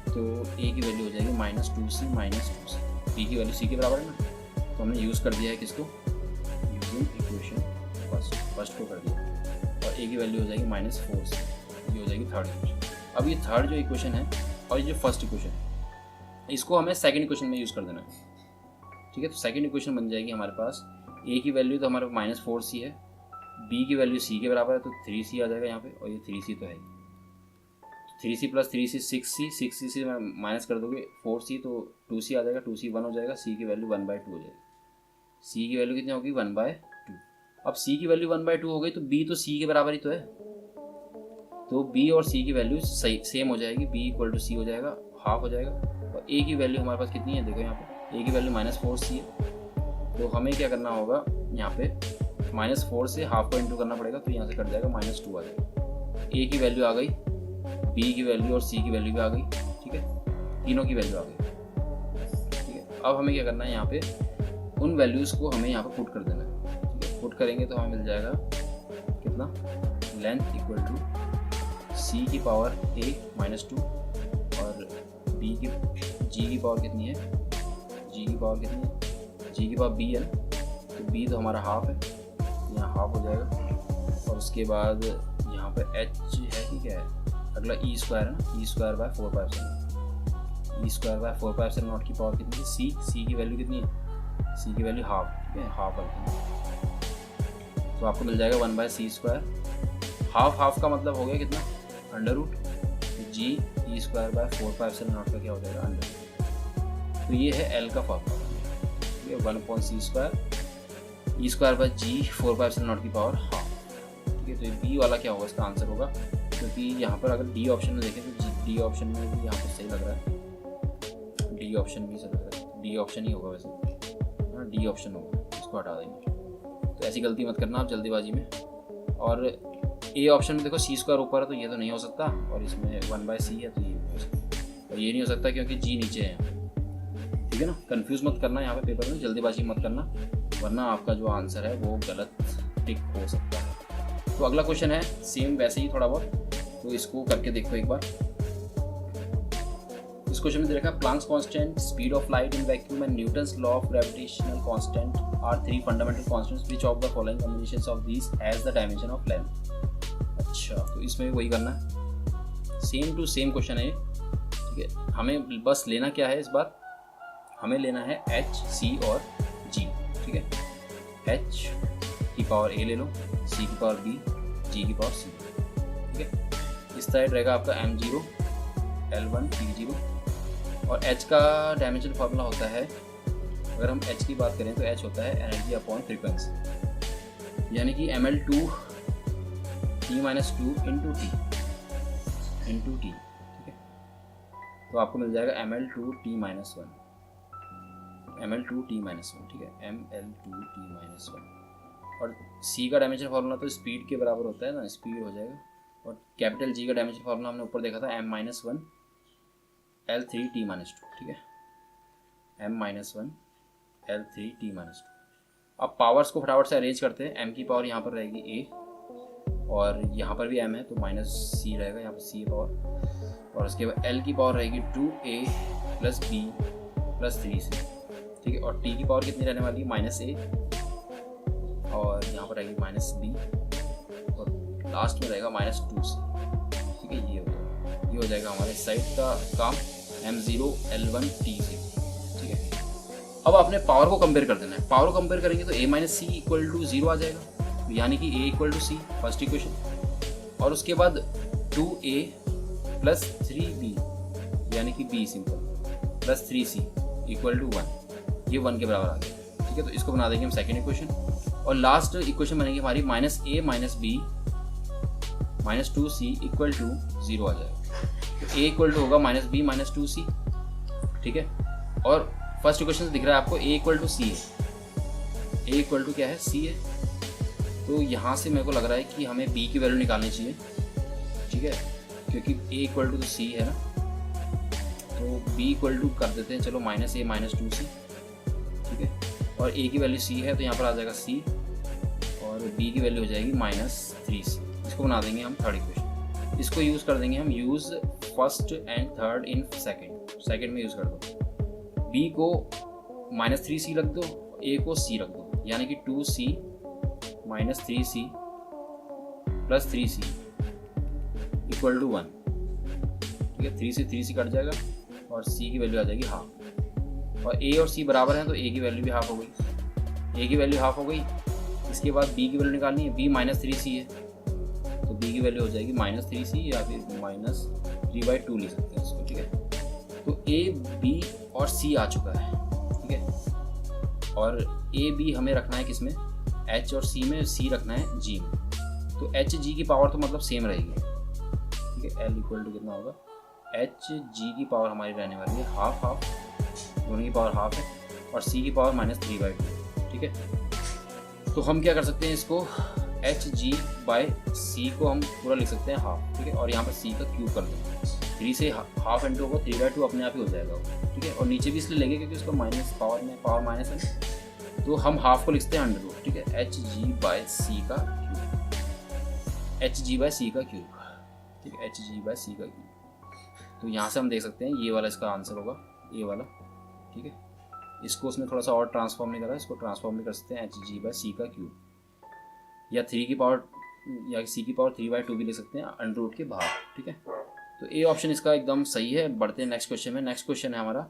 तो a की वैल्यू हो जाएगी minus 2c minus 2c। b की वैल्यू c के बराबर है ना, तो हमने यूज़ कर दिया है किसको, यूजिंग इक्वेशन फर्स्ट को कर दिया, और a की वैल्यू हो जाएगी माइनस 4c। ये हो जाएगी थर्ड इक्वेशन। अब ये थर्ड जो इक्वेशन है और ये जो फर्स्ट इक्वेशन है, इसको हमें सेकंड इक्वेशन में यूज़ कर देना है। ठीक है, तो सेकंड इक्वेशन बन जाएगी हमारे पास, a की वैल्यू तो हमारे माइनस 4c है, b की वैल्यू c के बराबर है, तो 3c आ जाएगा यहाँ पे, और ये 3c तो है। 3c plus 3c 6c, 6c से माइनस कर दोगे 4c, तो 2c आ जाएगा, 2c 1 हो जाएगा, c की वैल्यू 1/2 हो जाएगी। c की वैल्यू कितनी होगी 1/2। अब c की वैल्यू 1/2 हो गई, तो b तो c के बराबर ही तो है, तो b और c की वैल्यू सेम हो जाएगी, b इक्वल टू c हो जाएगा, हाफ हो जाएगा। और a की वैल्यू हमारे पास कितनी है, देखो यहाँ पे a की वैल्यू माइनस 4c है, तो हमें क्या करना होगा, यहाँ पे माइनस 4 से हाफ को इंटू करना पड़ेगा, तो यहाँ से कट जाएगा, माइनस 2 आ जाएगा। a की वैल्यू आ गई, b की वैल्यू और c की वैल्यू भी आ गई। ठीक है, तीनों की वैल्यू आ गई। ठीक है, अब हमें क्या करना है, यहाँ पे उन वैल्यूज़ को हमें यहाँ पे पुट कर देना है। ठीक है, पुट करेंगे तो हमें मिल जाएगा कितना, लेंथ इक्वल टू c की पावर a माइनस 2, और g की पावर कितनी है, g की पावर कितनी है, g की पावर b है, तो b तो हमारा हाफ है, यहाँ हाफ हो जाएगा। और उसके बाद यहाँ पे h है कि क्या है, अगला ई स्क्वायर है ना, e square by 4πε0, e square by 4πε0 की पावर कितनी है, c की वैल्यू कितनी है, c की वैल्यू हाफ। ठीक है, हाफ रखते हैं, तो आपको मिल जाएगा 1/c²। हाफ का मतलब हो गया कितना, under root G E square by 4πε0 का क्या हो जाएगा, अंडर रूट। तो ये है एल का फॉर्मूला। ठीक है, 1/c² ई स्क्वायर बाय जी 4πε0 की पावर हाफ। ठीक है, तो ये बी वाला क्या होगा, इसका आंसर होगा, क्योंकि यहाँ पर अगर डी ऑप्शन में देखें तो डी ऑप्शन में भी यहाँ पर सही लग रहा है, डी ऑप्शन भी सही लग रहा है, डी ऑप्शन ही होगा वैसे, हाँ डी ऑप्शन होगा, इसको हटा देंगे। तो ऐसी गलती मत करना आप जल्दीबाजी में। और ए ऑप्शन में देखो c² ऊपर है, तो ये तो नहीं हो सकता, और इसमें 1/c है, तो ये हो सकता, और ये नहीं हो सकता क्योंकि g नीचे है। ठीक है ना, कंफ्यूज मत करना यहाँ पे पेपर में, जल्दीबाजी मत करना, वरना आपका जो आंसर है वो गलत टिक हो सकता है। तो अगला क्वेश्चन है सेम वैसे ही थोड़ा बहुत, तो इसको करके देखो एक बार। इस क्वेश्चन में दे रखा है Planck's constant, speed of light in vacuum and Newton's law of gravitational constant are 3 fundamental constants which of the following combinations of these has the dimension of length. अच्छा, तो इसमें वही करना है, सेम टू सेम क्वेश्चन है। ठीक है, हमें बस लेना क्या है इस बार, हमें लेना है h, c और g। ठीक है, एच की पावर ए ले लो, सी की पावर बी, जी की पावर सी, ठीक है। इस साइड रहेगा आपका m0 L1 P0 और h का डायमेंशन फार्मूला होता है, अगर हम h की बात करें तो h होता है एनर्जी अपॉन फ्रीक्वेंसी, यानी कि ml2 T-2 इंटू टी, ठीक है। तो आपको मिल जाएगा ml2 T-1, ml2 T-1, ठीक है, ml2 T-1। और c का डायमेंशन फार्मूला तो स्पीड के बराबर होता है ना, स्पीड हो जाएगा। और कैपिटल G का डायमेंशन फार्मूला हमने ऊपर देखा था m-1 L3 T-2, ठीक है, m-1 L3 T-2। अब पावर्स को फटाफट से अरेंज करते हैं। m की पावर यहाँ पर रहेगी a और यहाँ पर भी m है तो माइनस c रहेगा, यहाँ पर c पावर, और उसके बाद l की पावर रहेगी 2a + b + 3c, ठीक है। और t की पावर कितनी रहने वाली है, -a, और यहाँ पर रहेगी -b और लास्ट में रहेगा -2c, ठीक है। ये हो जाएगा हमारे साइड का काम m0 L1 T0, ठीक है। अब आपने पावर को कंपेयर कर देना है। पावर को कंपेयर करेंगे तो a - c = 0 आ जाएगा, यानी कि a = c, फर्स्ट इक्वेशन। और उसके बाद 2a + 3b यानी कि b सिंपल + 3c = 1, ये 1 के बराबर आ गया, ठीक है। तो इसको बना देंगे हम सेकेंड इक्वेशन। और लास्ट इक्वेशन बनेगी हमारी -a - b - 2c = 0 आ जाएगा। तो a = होगा -b - 2c, ठीक है। और फर्स्ट इक्वेशन से दिख रहा है आपको a = c है, a = क्या है, c है। तो यहाँ से मेरे को लग रहा है कि हमें b की वैल्यू निकालनी चाहिए, ठीक है, क्योंकि a = तो c है ना, तो b = कर देते हैं, चलो -a - 2c, ठीक है। और a की वैल्यू c है तो यहाँ पर आ जाएगा c और b की वैल्यू हो जाएगी -3c। इसको बना देंगे हम थर्ड इक्वेशन। इसको यूज़ कर देंगे हम, use first and third in second में यूज़ कर दो। b को -3c रख दो, a को c रख दो, यानी कि 2c - 3c + 3c = 1, ठीक है। 3 से 3c कट जाएगा और c की वैल्यू आ जाएगी हाफ। और a और c बराबर हैं तो a की वैल्यू भी हाफ हो गई, a की वैल्यू हाफ हो गई। इसके बाद b की वैल्यू निकालनी है, b -3c है तो b की वैल्यू हो जाएगी -3c या फिर -3/2 ले सकते हैं इसको, ठीक है। तो a, b और c आ चुका है, ठीक है। और a, b हमें रखना है किस में, h और c में, c रखना है g में। तो h g की पावर तो मतलब सेम रहेगी, ठीक है। l = कितना होगा, h g की पावर हमारी रहने वाली है हाफ, दोनों की पावर हाफ है, और c की पावर -3/2, ठीक है। तो हम क्या कर सकते हैं, इसको hg/c को हम पूरा लिख सकते हैं हाफ, ठीक है। और यहाँ पर c का क्यूब कर देंगे, 3 से हाफ इंटू को 3/2 अपने आप ही हो जाएगा, ठीक है। और नीचे भी इसलिए लेंगे क्योंकि उसका माइनस पावर में पावर माइनस है, तो हम हाफ को लिखते हैं √, ठीक है। hg/c का क्यूब, hg/c का क्यूब, ठीक है, hg/c का क्यूब। तो यहाँ से हम देख सकते हैं ये वाला इसका आंसर होगा, ये वाला, ठीक है। इसको उसमें थोड़ा सा और ट्रांसफॉर्म नहीं करा, इसको ट्रांसफॉर्म भी कर सकते हैं hg/c का क्यूब, या 3 की पावर या c की पावर 3/2 भी ले सकते हैं √ के बाहर, ठीक है। तो ए ऑप्शन इसका एकदम सही है। बढ़ते हैं नेक्स्ट क्वेश्चन में। नेक्स्ट क्वेश्चन है हमारा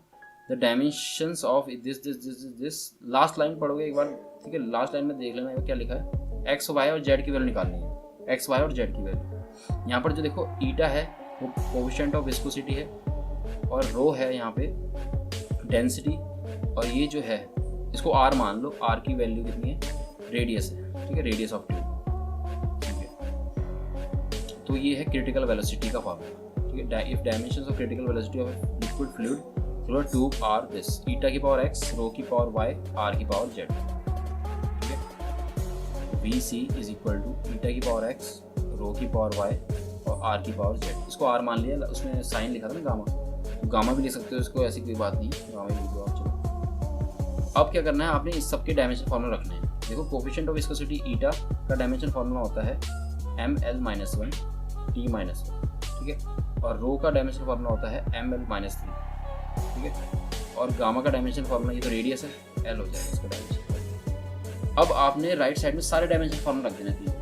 the dimensions of this. Last line पढ़ोगे एक बार, ठीक है। लास्ट लाइन में देख लेना क्या लिखा है, एक्स वाई और जेड की वैल्यू निकालनी है, एक्स वाई और जेड की वैल्यू। यहाँ पर जो देखो ईटा है वो कोएफिशिएंट ऑफ विस्कोसिटी है, और रो है यहाँ पे डेंसिटी, और ये जो है इसको आर मान लो, आर की वैल्यू कितनी है, रेडियस है, ठीक है, रेडियस ऑफ ट्यूब, ठीक है। तो ये है क्रिटिकल वेलोसिटी का फॉर्मूला, ठीक है। If dimensions of critical velocity of liquid fluid through a tube are this, eta की पावर x, रो की पावर y, आर की पावर z, ठीक है। VC = ईटा की पावर x, रो की पावर y और आर की पावर z। इसको आर मान लिया, उसमें साइन लिखा था ना गामा, तो गामा भी लिख सकते हो इसको, ऐसी कोई बात नहीं, गामा ही लिख दो आप। चलो अब क्या करना है, आपने इस सब के डायमेंशन फार्मूला रखने हैं। देखो कोएफिशिएंट ऑफ विस्कोसिटी ईटा का डायमेंशन फार्मूला होता है ml-1 T-1, ठीक है। और रो का डायमेंशन फार्मूला होता है ml-3, ठीक है। और गामा का डायमेंशन फार्मूला, ये तो रेडियस है, l हो जाएगा इसका डायमेंशन। अब आपने राइट साइड में सारे डायमेंशन फार्मूला रख देने चाहिए,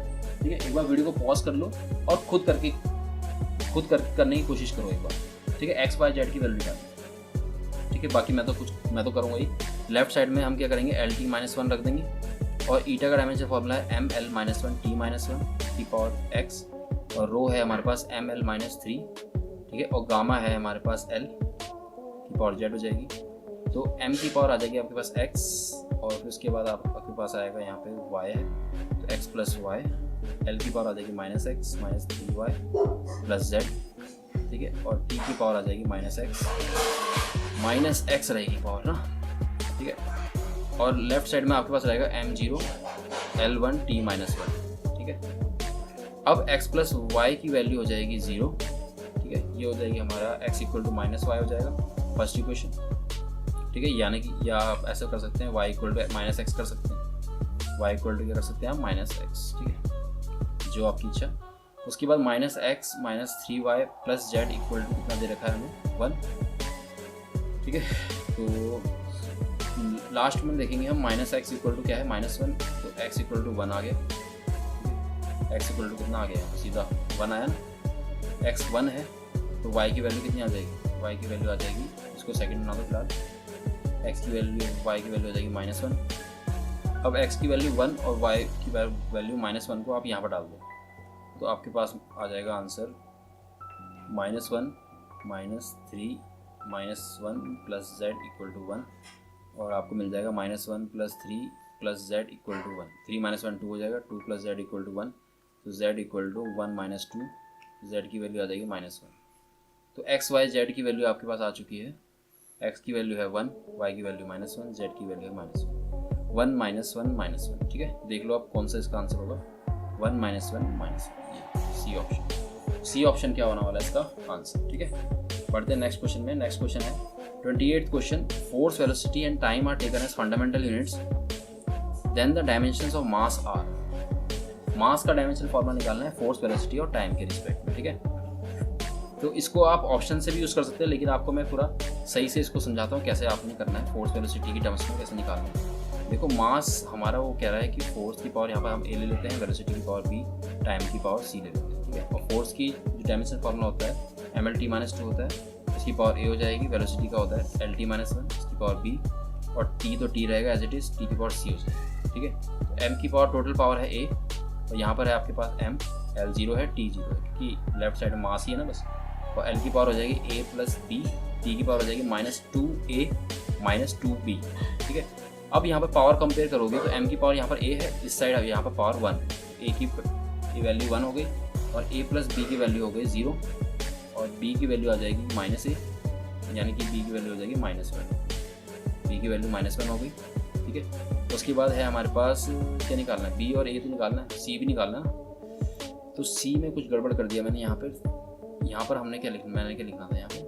ठीक है। एक बार वीडियो को पॉज कर लो और खुद करने की कोशिश करो एक बार, ठीक है। एक्स वाई जेड की वैल्यू निकालनी, ठीक है। बाकी मैं तो करूँगा ही। लेफ्ट साइड में हम क्या करेंगे, LT-1 रख देंगे, और ईटा का डायमेंशन फॉर्मूला है M L minus one T minus one की पावर एक्स, और रो है हमारे पास एम एल माइनस थ्री, ठीक है, और गामा है हमारे पास एल की पावर जेड हो जाएगी। तो एम की पावर आ जाएगी आपके पास एक्स, और फिर उसके बाद आपके पास आएगा यहाँ पे वाई है, तो एक्स प्लस वाई, एल की पावर आ जाएगी minus X minus three Y plus Z, ठीक है, और टी की पावर आ जाएगी माइनस एक्स रहेगी पावर ना, ठीक है, और लेफ्ट साइड में आपके पास रहेगा M zero L one T minus one, ठीक है। अब x प्लस वाई की वैल्यू हो जाएगी 0, ठीक है, ये हो जाएगी हमारा x equal to minus Y हो जाएगा फर्स्ट इक्वेशन, ठीक है, यानी कि या आप ऐसा कर सकते हैं y equal to minus X कर सकते हैं, y इक्वल टू क्या कर सकते हैं आप माइनस एक्स, ठीक है, जो आपकी इच्छा। उसके बाद minus X minus three Y plus Z equal to कितना दे रखा है हमें 1, ठीक है। तो लास्ट में देखेंगे हम माइनस एक्स इक्वल टू क्या है माइनस वन, तो x इक्वल टू 1 आ गया, x इक्वल टू कितना आ गया सीधा 1 आया ना, x 1 है तो y की वैल्यू कितनी आ जाएगी, y की वैल्यू आ जाएगी, इसको सेकंड बना दो फिलहाल, x की वैल्यू y की वैल्यू आ जाएगी माइनस वन। अब x की वैल्यू 1 और y की वैल्यू माइनस वन को आप यहाँ पर डाल दो, तो आपके पास आ जाएगा answer minus one minus three minus one plus Z equal to 1, और आपको मिल जाएगा minus one plus three plus Z equal to 1, 3 minus one 2 हो जाएगा, 2 प्लस जेड इक्वल टू 1, तो z equal to 1 minus 2, Z की वैल्यू आ जाएगी माइनस वन। तो एक्स वाई जेड की वैल्यू आपके पास आ चुकी है, x की वैल्यू है 1, y की वैल्यू माइनस वन, जेड की वैल्यू है माइनस वन माइनस वन, ठीक है। देख लो आप कौन सा इसका आंसर होगा, 1 minus one minus one, C option, C option क्या होने वाला है इसका आंसर, ठीक है। बढ़ते हैं नेक्स्ट क्वेश्चन में। नेक्स्ट क्वेश्चन है 28th question, force velocity and time are taken as fundamental units, then the dimensions of mass are. Mass का डायमेंशन फॉर्मूला निकालना है फोर्स वेलोसिटी और टाइम के रिस्पेक्ट में, ठीक है। तो इसको आप ऑप्शन से भी यूज़ कर सकते हैं, लेकिन आपको मैं पूरा सही से इसको समझाता हूँ कैसे आपने करना है, फोर्स वेलोसिटी की टर्म्स में कैसे निकालना है। देखो मास हमारा वो कह रहा है कि फोर्स की पावर यहाँ पर हम a ले लेते हैं, वेलोसिटी की पावर b, टाइम की पावर c ले लेते हैं, ठीक है। और फोर्स की जो डायमेंशन फॉर्मूला होता है mlt माइनस 2 होता है, इसकी पावर a हो जाएगी, वेलोसिटी का होता है lt माइनस 1, इसकी पावर b, और t तो t रहेगा एज इट इज़, t की पावर c हो जाएगी, ठीक है। तो m की पावर टोटल पावर है a, और यहाँ पर है आपके पास m, l0 है, t0 है, क्योंकि लेफ्ट साइड में मास ही है ना बस, और l की पावर हो जाएगी a प्लस b, t की पावर हो जाएगी माइनस 2a माइनस 2b, ठीक है। अब यहाँ पर पावर कंपेयर करोगे तो m की पावर यहाँ पर a है, इस साइड है यहाँ पर पावर 1, a की वैल्यू 1 हो गई, और a प्लस b की वैल्यू हो गई 0, और b की वैल्यू आ जाएगी माइनस a, यानी कि b की वैल्यू हो जाएगी माइनस 1, b की वैल्यू माइनस 1 हो गई, ठीक है। उसके बाद है हमारे पास क्या निकालना है, b और a तो निकालना है, c भी निकालना है। तो c में कुछ गड़बड़ कर दिया मैंने यहाँ पर हमने क्या लिखना, मैंने क्या लिखना था यहाँ पर,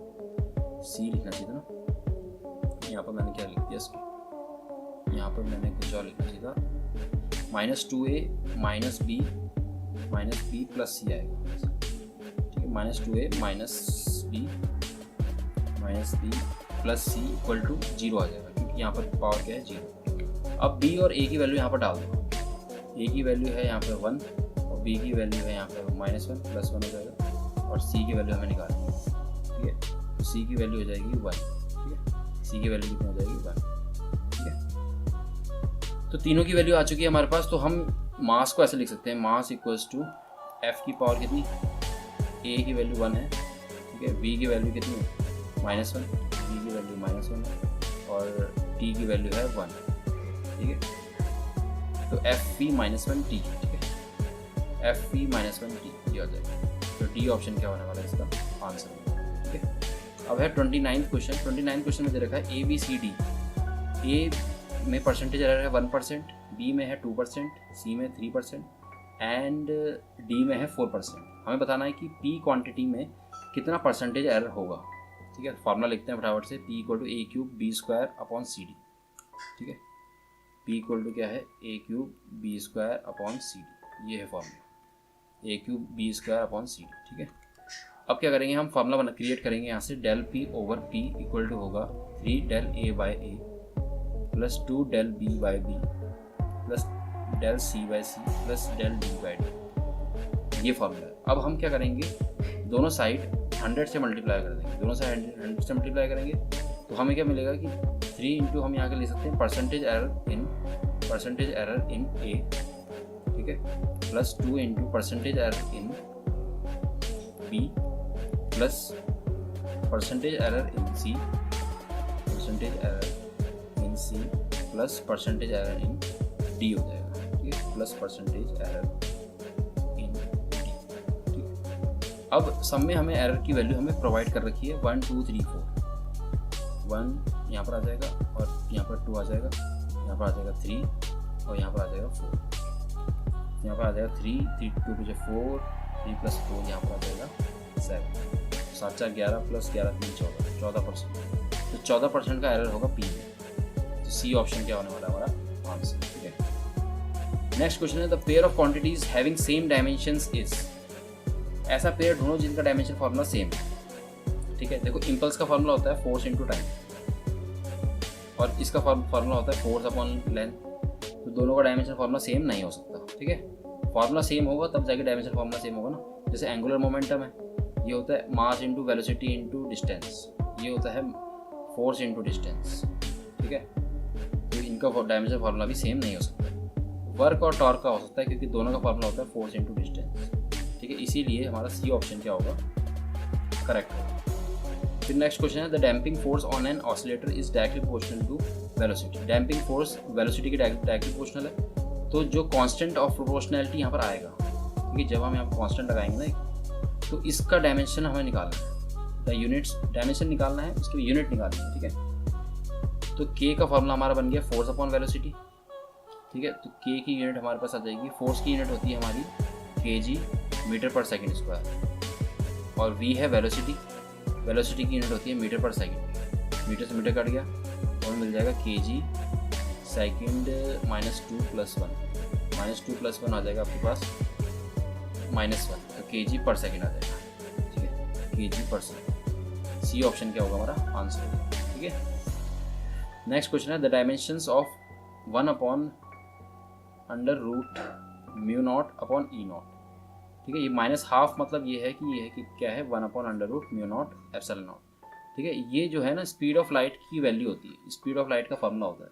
c लिखना चाहिए था ना, यहाँ पर मैंने क्या लिख दिया इसको, यहाँ पर मैंने कुछ और लिखना चाहिए था, minus 2a minus B plus C आएगा, ठीक है, minus 2a minus B plus C equal to 0 आ जाएगा, क्योंकि यहाँ पर पावर क्या है 0। अब b और a की वैल्यू यहाँ पर डाल दो, a की वैल्यू है यहाँ पर 1 और b की वैल्यू है यहाँ पर माइनस 1 प्लस 1 हो जाएगा, और c की वैल्यू हमें निकालनी है, ठीक है। तो c की वैल्यू हो जाएगी 1, ठीक है, c की वैल्यू कितनी हो जाएगी 1, ठीक है। तो तीनों की वैल्यू आ चुकी है हमारे पास। तो हम मास को ऐसे लिख सकते हैं, मास इक्वल्स टू f की पावर कितनी, a की वैल्यू 1 है, ठीक है, b की वैल्यू कितनी है माइनस 1, b की वैल्यू माइनस 1 है, और t की वैल्यू है 1, ठीक है। तो एफ पी माइनस 1 टी, ठीक है, एफ पी माइनस 1 टी ये हो जाएगा। तो डी ऑप्शन क्या होने वाला है इसका आंसर, ठीक है। अब है 29th क्वेश्चन। 29th क्वेश्चन में दे रखा है ए बी सी डी, ए में परसेंटेज एरर है 1%, बी में है 2%, सी में 3% एंड डी में है 4%। हमें बताना है कि पी क्वांटिटी में कितना परसेंटेज एरर होगा, ठीक है। फार्मूला लिखते हैं फटाफट से, P equal to A cube B square upon C D, ठीक है। पी इक्वल टू क्या है, A cube B square upon C D, ये है formula, A cube B square upon C D, ठीक है। अब क्या करेंगे, हम फार्मूला क्रिएट करेंगे यहाँ से, del P over P equal to होगा 3 del A by A plus 2 del B by B plus del C by C plus del D by D, ये फार्मूला है। अब हम क्या करेंगे, दोनों साइड 100 से मल्टीप्लाई कर देंगे, दोनों साइड 100 से मल्टीप्लाई करेंगे तो हमें क्या मिलेगा कि 3 इंटू हम यहाँ के ले सकते हैं percentage error in percentage error in A, ठीक है, plus 2 into percentage error in B, plus percentage error in C, percentage error in C, plus percentage error in D हो जाएगा, ठीक है, plus percentage error in D, ठीक। अब सब में हमें एरर की वैल्यू हमें प्रोवाइड कर रखी है 1 2 3 4, 1 यहाँ पर आ जाएगा और यहाँ पर 2 आ जाएगा, यहाँ पर आ जाएगा 3 और यहाँ पर आ जाएगा 4, यहाँ पर आ जाएगा 3 3 2 2 4, 3 प्लस 4 यहाँ पर आ जाएगा 7, 7 4 11 प्लस 11 3 14%, तो 14% का एरर होगा पी में। तो सी ऑप्शन क्या होने वाला है हमारा आंसर, ठीक है। नेक्स्ट क्वेश्चन है the pair of quantities having same dimensions is, ऐसा पेयर ढूंढो जिनका डायमेंशन फार्मूला सेम है, ठीक है। देखो इम्पल्स का फार्मूला होता है फोर्स इंटू टाइम और इसका फार्मूला होता है फोर्स अपॉन लेंथ, तो दोनों का डायमेंशन फार्मूला सेम नहीं हो सकता, ठीक है। फार्मूला सेम होगा तब जाके डायमेंशन फार्मूला सेम होगा ना। जैसे एंगुलर मोमेंटम है, ये होता है mass into velocity into distance, ये होता है फोर्स इंटू डिस्टेंस, ठीक है। तो इनका डायमेंशन फार्मूला भी सेम नहीं हो सकता। वर्क और टॉर्क का हो सकता है क्योंकि दोनों का फार्मूला होता है फोर्स इंटू डिस्टेंस, ठीक है। इसीलिए हमारा सी ऑप्शन क्या होगा, करेक्ट होगा। फिर नेक्स्ट क्वेश्चन है the damping force on an oscillator is directly proportional to velocity. Damping force velocity के डायरेक्टली प्रोपोर्शनल है, तो जो कांस्टेंट ऑफ प्रोपोर्शनैलिटी यहाँ पर आएगा, क्योंकि जब हम यहाँ पर कांस्टेंट लगाएंगे ना तो इसका डायमेंशन हमें निकालना है, द यूनिट्स डायमेंशन निकालना है, उसकी यूनिट निकालनी है, ठीक है। तो के का फॉर्मूला हमारा बन गया फोर्स अपॉन वेलोसिटी, ठीक है। तो के की यूनिट हमारे पास आ जाएगी, फोर्स की यूनिट होती है हमारी kg मीटर पर सेकंड स्क्वायर और v है वेलोसिटी, वेलोसिटी की यूनिट होती है मीटर पर सेकंड, मीटर से मीटर कट गया और मिल जाएगा kg सेकंड -2 + 1, -2 + 1 आ जाएगा आपके पास -1, तो kg पर सेकंड आ जाएगा, ठीक है, kg पर सेकंड। सी ऑप्शन क्या होगा हमारा आंसर, ठीक है। नेक्स्ट क्वेश्चन है द डायमेंशंस ऑफ 1/√μ0/E0, ठीक है। ये -½ मतलब ये है कि क्या है 1/√μ0ε0, ठीक है। ये जो है ना स्पीड ऑफ लाइट की वैल्यू होती है, स्पीड ऑफ लाइट का फॉर्मूला होता है,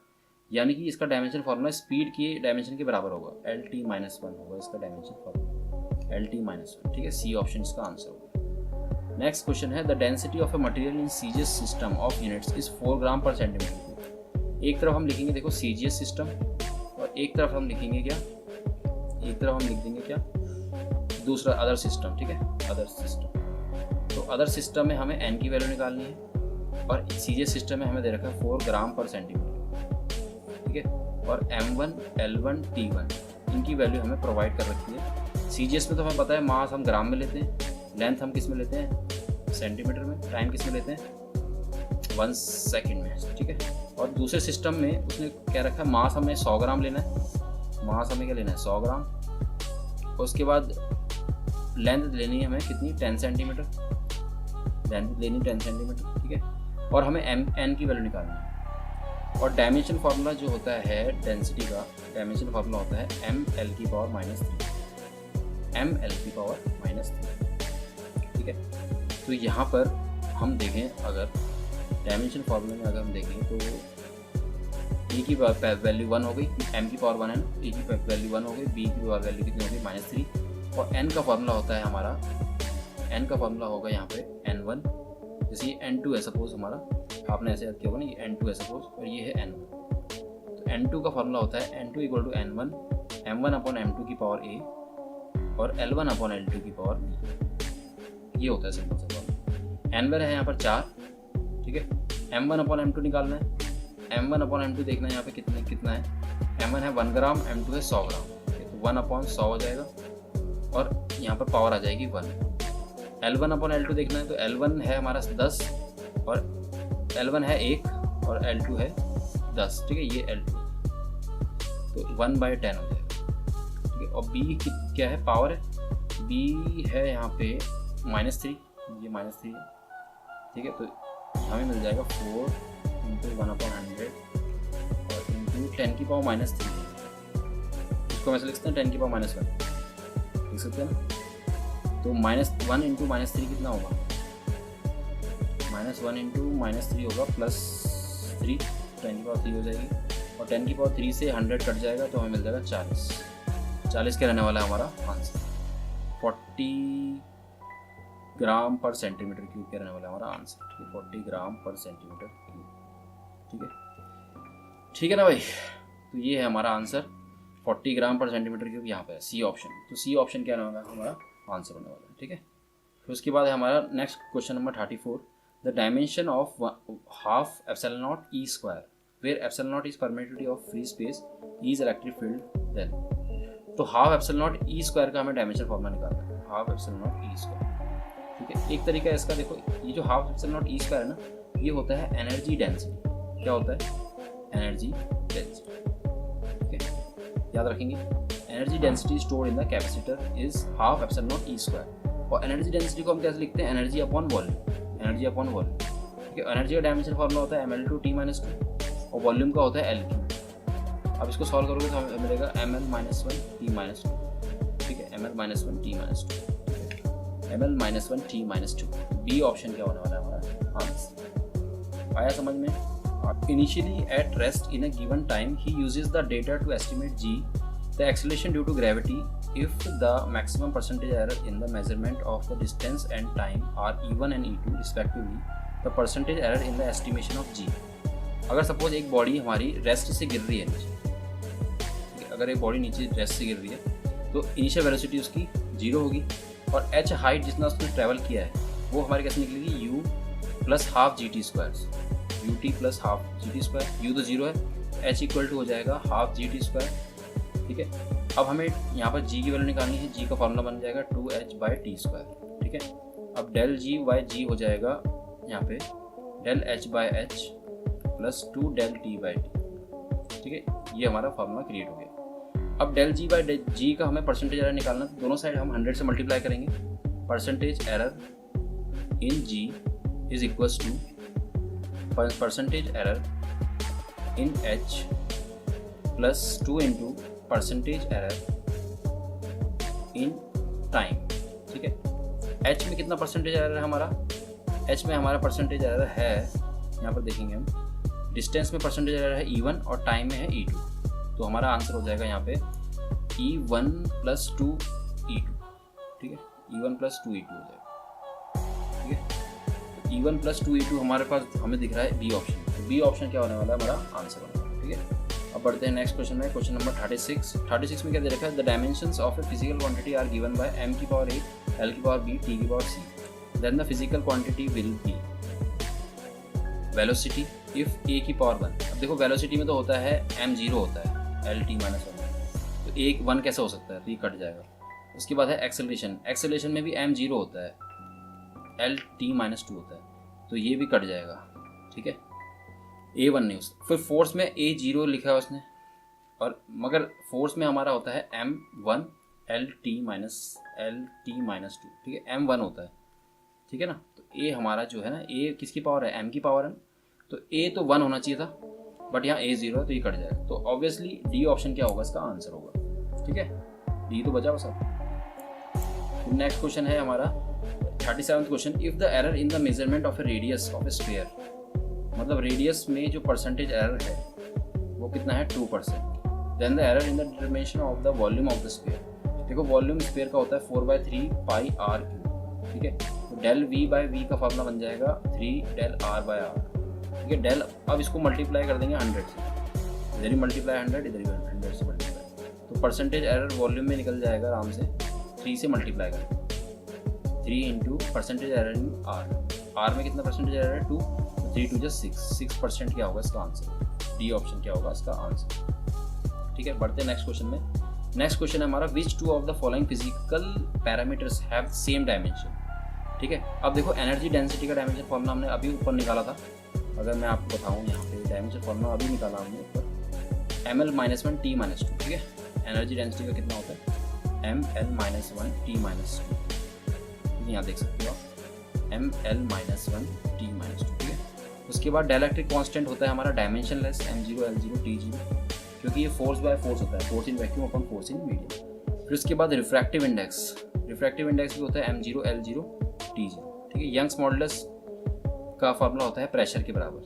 यानी कि इसका डायमेंशन फॉर्मूला स्पीड के डायमेंशन के बराबर होगा, LT-1 होगा इसका डायमेंशन फॉर्मूला, LT-1, ठीक है। सी ऑप्शन इसका आंसर होगा। नेक्स्ट क्वेश्चन है the density of a material in CGS system of units is 4 ग्राम पर सेंटीमीटर। एक तरफ हम लिखेंगे देखो सीजीएस सिस्टम और एक तरफ हम लिखेंगे क्या, एक तरफ हम लिख देंगे क्या, दूसरा अदर सिस्टम, ठीक है, अदर सिस्टम। तो अदर सिस्टम में हमें n की वैल्यू निकालनी है और सीजीएस सिस्टम में हमें दे रखा है 4 ग्राम पर सेंटीमीटर, ठीक है। और m1 l1 t1 इनकी वैल्यू हमें प्रोवाइड कर रखी है। सीजीएस में तो हमें पता है मास हम ग्राम में लेते हैं, लेंथ हम किस में लेते हैं सेंटीमीटर में, टाइम किस में लेते हैं 1 सेकेंड में, ठीक है। और दूसरे सिस्टम में उसने क्या रखा है मास हमें 100 ग्राम लेना है, मास हमें क्या लेना है 100 ग्राम, उसके बाद लेंथ लेनी है हमें कितनी 10 सेंटीमीटर, लेंथ लेनी 10 सेंटीमीटर, ठीक है। और हमें n की वैल्यू निकालनी है और डायमेंशन फार्मूला जो होता है डेंसिटी का डायमेंशन फार्मूला होता है ml⁻⁻3, ठीक है। तो यहाँ पर हम देखें अगर डायमेंशन फार्मूला में अगर हम देखें तो e की वैल्यू 1 हो गई, m की पावर 1 है, e की वैल्यू 1 हो गई, b की वैल्यू कितनी हो गई -3 और n का फार्मूला होता है हमारा, n का फार्मूला होगा यहाँ पे n1, जैसे ये n2 है सपोज हमारा, आपने ऐसे याद किया होगा ना, ये n2 है सपोज और ये है n1, तो n2 का फार्मूला होता है n2 = n1 m1/m2 की पावर a और L1/L2 की पावर b, ये होता है सिंपल सा फार्मूला। n1 है यहाँ पर 4, ठीक है। m1/m2 निकालना है, m1/m2 देखना है यहाँ पे कितना है, m1 है 1 ग्राम, m2 है 100 ग्राम, तो 1/100 हो जाएगा और यहाँ पर पावर आ जाएगी 1। L1/L2 देखना है तो L1 है हमारा 10 और L1 है 1 और L2 है 10, ठीक है, ये L2 तो 1/10 हो जाएगा, ठीक है। और B क्या है पावर है, B है यहाँ पे -3, ये -3 है, ठीक है। तो हमें मिल जाएगा 4 × 1/100 और इंटू 10 की पावर -3, इसको हम ऐसे लिख सकते हैं 10 की पावर -1 लिख सकते हैं ना। तो -1 × -3 कितना होगा, -1 × -3 होगा +3, 10 की पावर 3 हो जाएगी और 10 की पावर 3 से 100 कट जाएगा तो हमें मिल जाएगा 40 के रहने वाला है हमारा आंसर। 40 ग्राम पर सेंटीमीटर क्यूब के रहने वाला है हमारा आंसर। ठीक है, 40 ग्राम पर सेंटीमीटर क्यूब। ठीक है ना भाई। तो ये है हमारा आंसर 40 ग्राम पर सेंटीमीटर क्यूब, यहाँ पे सी ऑप्शन। तो सी ऑप्शन क्या होगा हमारा आंसर होने वाला है। ठीक है, फिर उसके बाद है हमारा next question number 34, the dimension of half epsilon naught E square where epsilon naught is permittivity of free space is electric field then. तो half epsilon naught E square का हमें डायमेंशन फॉर्मूला निकालना है, half epsilon naught E square. ठीक है, एक तरीका है इसका, देखो ये जो half epsilon naught E square है ना, ये होता है एनर्जी डेंसिटी। क्या होता है? Energy density. ठीक है, याद रखेंगे, energy density stored in the capacitor is half epsilon naught E square. और एनर्जी डेंसिटी को हम कैसे लिखते हैं? Energy upon volume, energy upon volume. ठीक है, एनर्जी का डायमेंशन फॉर्मूला होता है ml/T-2 और वॉल्यूम का होता है L3। अब इसको सॉल्व करोगे तो हमें मिलेगा ml-1T-2। ठीक है, ml-1T-2, ml-1T-2। बी ऑप्शन क्या होने वाला है हमारा आंसर। आया समझ में? Initially at rest in a given time, he uses the data to estimate g, the acceleration due to gravity, if the maximum percentage error in the measurement of the distance and time are E1 and E2 respectively, the percentage error in the estimation of g। अगर suppose एक body हमारी rest से गिर रही है नीचे, अगर एक बॉडी नीचे रेस्ट से गिर रही है तो इनिशियल वेलोसिटी उसकी 0 होगी और h हाइट जितना उसने ट्रैवल किया है वो हमारी कैसे निकलेगी? u plus half G T square, U T plus half G T square. You तो 0 है, h इक्वल टू हो जाएगा हाफ जी टी स्क्वायर। ठीक है, अब हमें यहाँ पर g की वैल्यू निकालनी है। g का फॉर्मूला बन जाएगा 2h/t स्क्वायर। ठीक है, अब डेल जी बाई जी हो जाएगा यहाँ पे del h/h plus 2 del t/t। ठीक है, ये हमारा फार्मूला क्रिएट हो गया। अब डेल जी बाई जी का हमें परसेंटेज एरर निकालना, तो दोनों साइड हम 100 से मल्टीप्लाई करेंगे। Percentage error in G is equals to percentage error in h plus 2 into percentage error in time. ठीक है, h में कितना परसेंटेज एरर है हमारा? h में हमारा परसेंटेज एरर है, यहाँ पर देखेंगे हम, डिस्टेंस में परसेंटेज एरर है E1 और टाइम में है E2। तो हमारा आंसर हो जाएगा यहाँ पे E1 प्लस 2 E2। ठीक है, E1 प्लस 2 E2 हो जाएगा। ठीक है, E1 प्लस 2 E2 हमारे पास हमें दिख रहा है बी ऑप्शन। तो बी ऑप्शन क्या होने वाला है? हमारा आंसर होने वाला है। ठीक है, अब बढ़ते हैं नेक्स्ट क्वेश्चन में, क्वेश्चन नंबर 36 में क्या दे रखा है? The dimensions of a physical quantity are given by m की पावर 8, l की पावर b, t की power c। Then the physical quantity will be velocity if a की पावर 1। अब देखो वेलोसिटी में तो होता है m0 होता है lt-1, तो एक 1 कैसे हो सकता है? तो ये कट जाएगा। उसके बाद है एक्सेलरेशन, एक्सेलरेशन में भी m0 होता है, lt-2 होता है, तो ये भी कट जाएगा। ठीक है, a1 नहीं उसका। फिर फोर्स में a0 लिखा है उसने, और मगर फोर्स में हमारा होता है m1 lt-2। ठीक है, m1 होता है। ठीक है ना, तो a हमारा जो है ना, a किसकी पावर है? m की पावर है, तो a तो 1 होना चाहिए था, बट यहाँ a0 है तो ये कट जाएगा। तो ऑब्वियसली डी ऑप्शन क्या होगा? इसका आंसर होगा। ठीक है, डी तो बचा बस। नेक्स्ट क्वेश्चन है हमारा 37th question, if the error in the measurement of a radius of a sphere, मतलब रेडियस में जो परसेंटेज एरर है वो कितना है? 2%। Then the error in the determination of the volume of the sphere. देखो वॉल्यूम स्फीयर का होता है 4/3 पाई r क्यूब। ठीक है, तो डेल v बाई वी का फॉर्मूला बन जाएगा 3 डेल r बाई r। ठीक है, डेल, अब इसको मल्टीप्लाई कर देंगे 100 से, इधर ही मल्टीप्लाई 100, इधर ही 100 से मल्टीप्लाई, तो परसेंटेज एरर वॉल्यूम में निकल जाएगा आराम से। 3 से मल्टीप्लाई करें, 3 इंटू परसेंटेज एरर इन r में कितना परसेंटेज एरर है? 2, 3 2 6% क्या होगा इसका आंसर? डी ऑप्शन क्या होगा इसका आंसर। ठीक है, बढ़ते हैं नेक्स्ट क्वेश्चन में। नेक्स्ट क्वेश्चन है हमारा, which two of the following physical parameters have same dimension. ठीक है, अब देखो एनर्जी डेंसिटी का डायमेंशन फॉर्मूला हमने अभी ऊपर निकाला था। अगर मैं आपको बताऊँ, यहाँ पे डायमेंशन फॉर्मूला अभी निकाला हमने ऊपर, ml-1T-2। ठीक है, एनर्जी डेंसिटी का कितना होता है? ml-1T-2। यहाँ देख सकते हो आप, ml-1T-2। ठीक है, उसके बाद डाइलेक्ट्रिक कांस्टेंट होता है हमारा डायमेंशनलेस m0 l0 t0, क्योंकि ये फोर्स बाय फोर्स होता है, force in vacuum upon force in medium. फिर उसके बाद रिफ्रैक्टिव इंडेक्स भी होता है m0 l0 t0। ठीक है, यंग्स मॉडुलस का फॉर्मूला होता है प्रेशर के बराबर,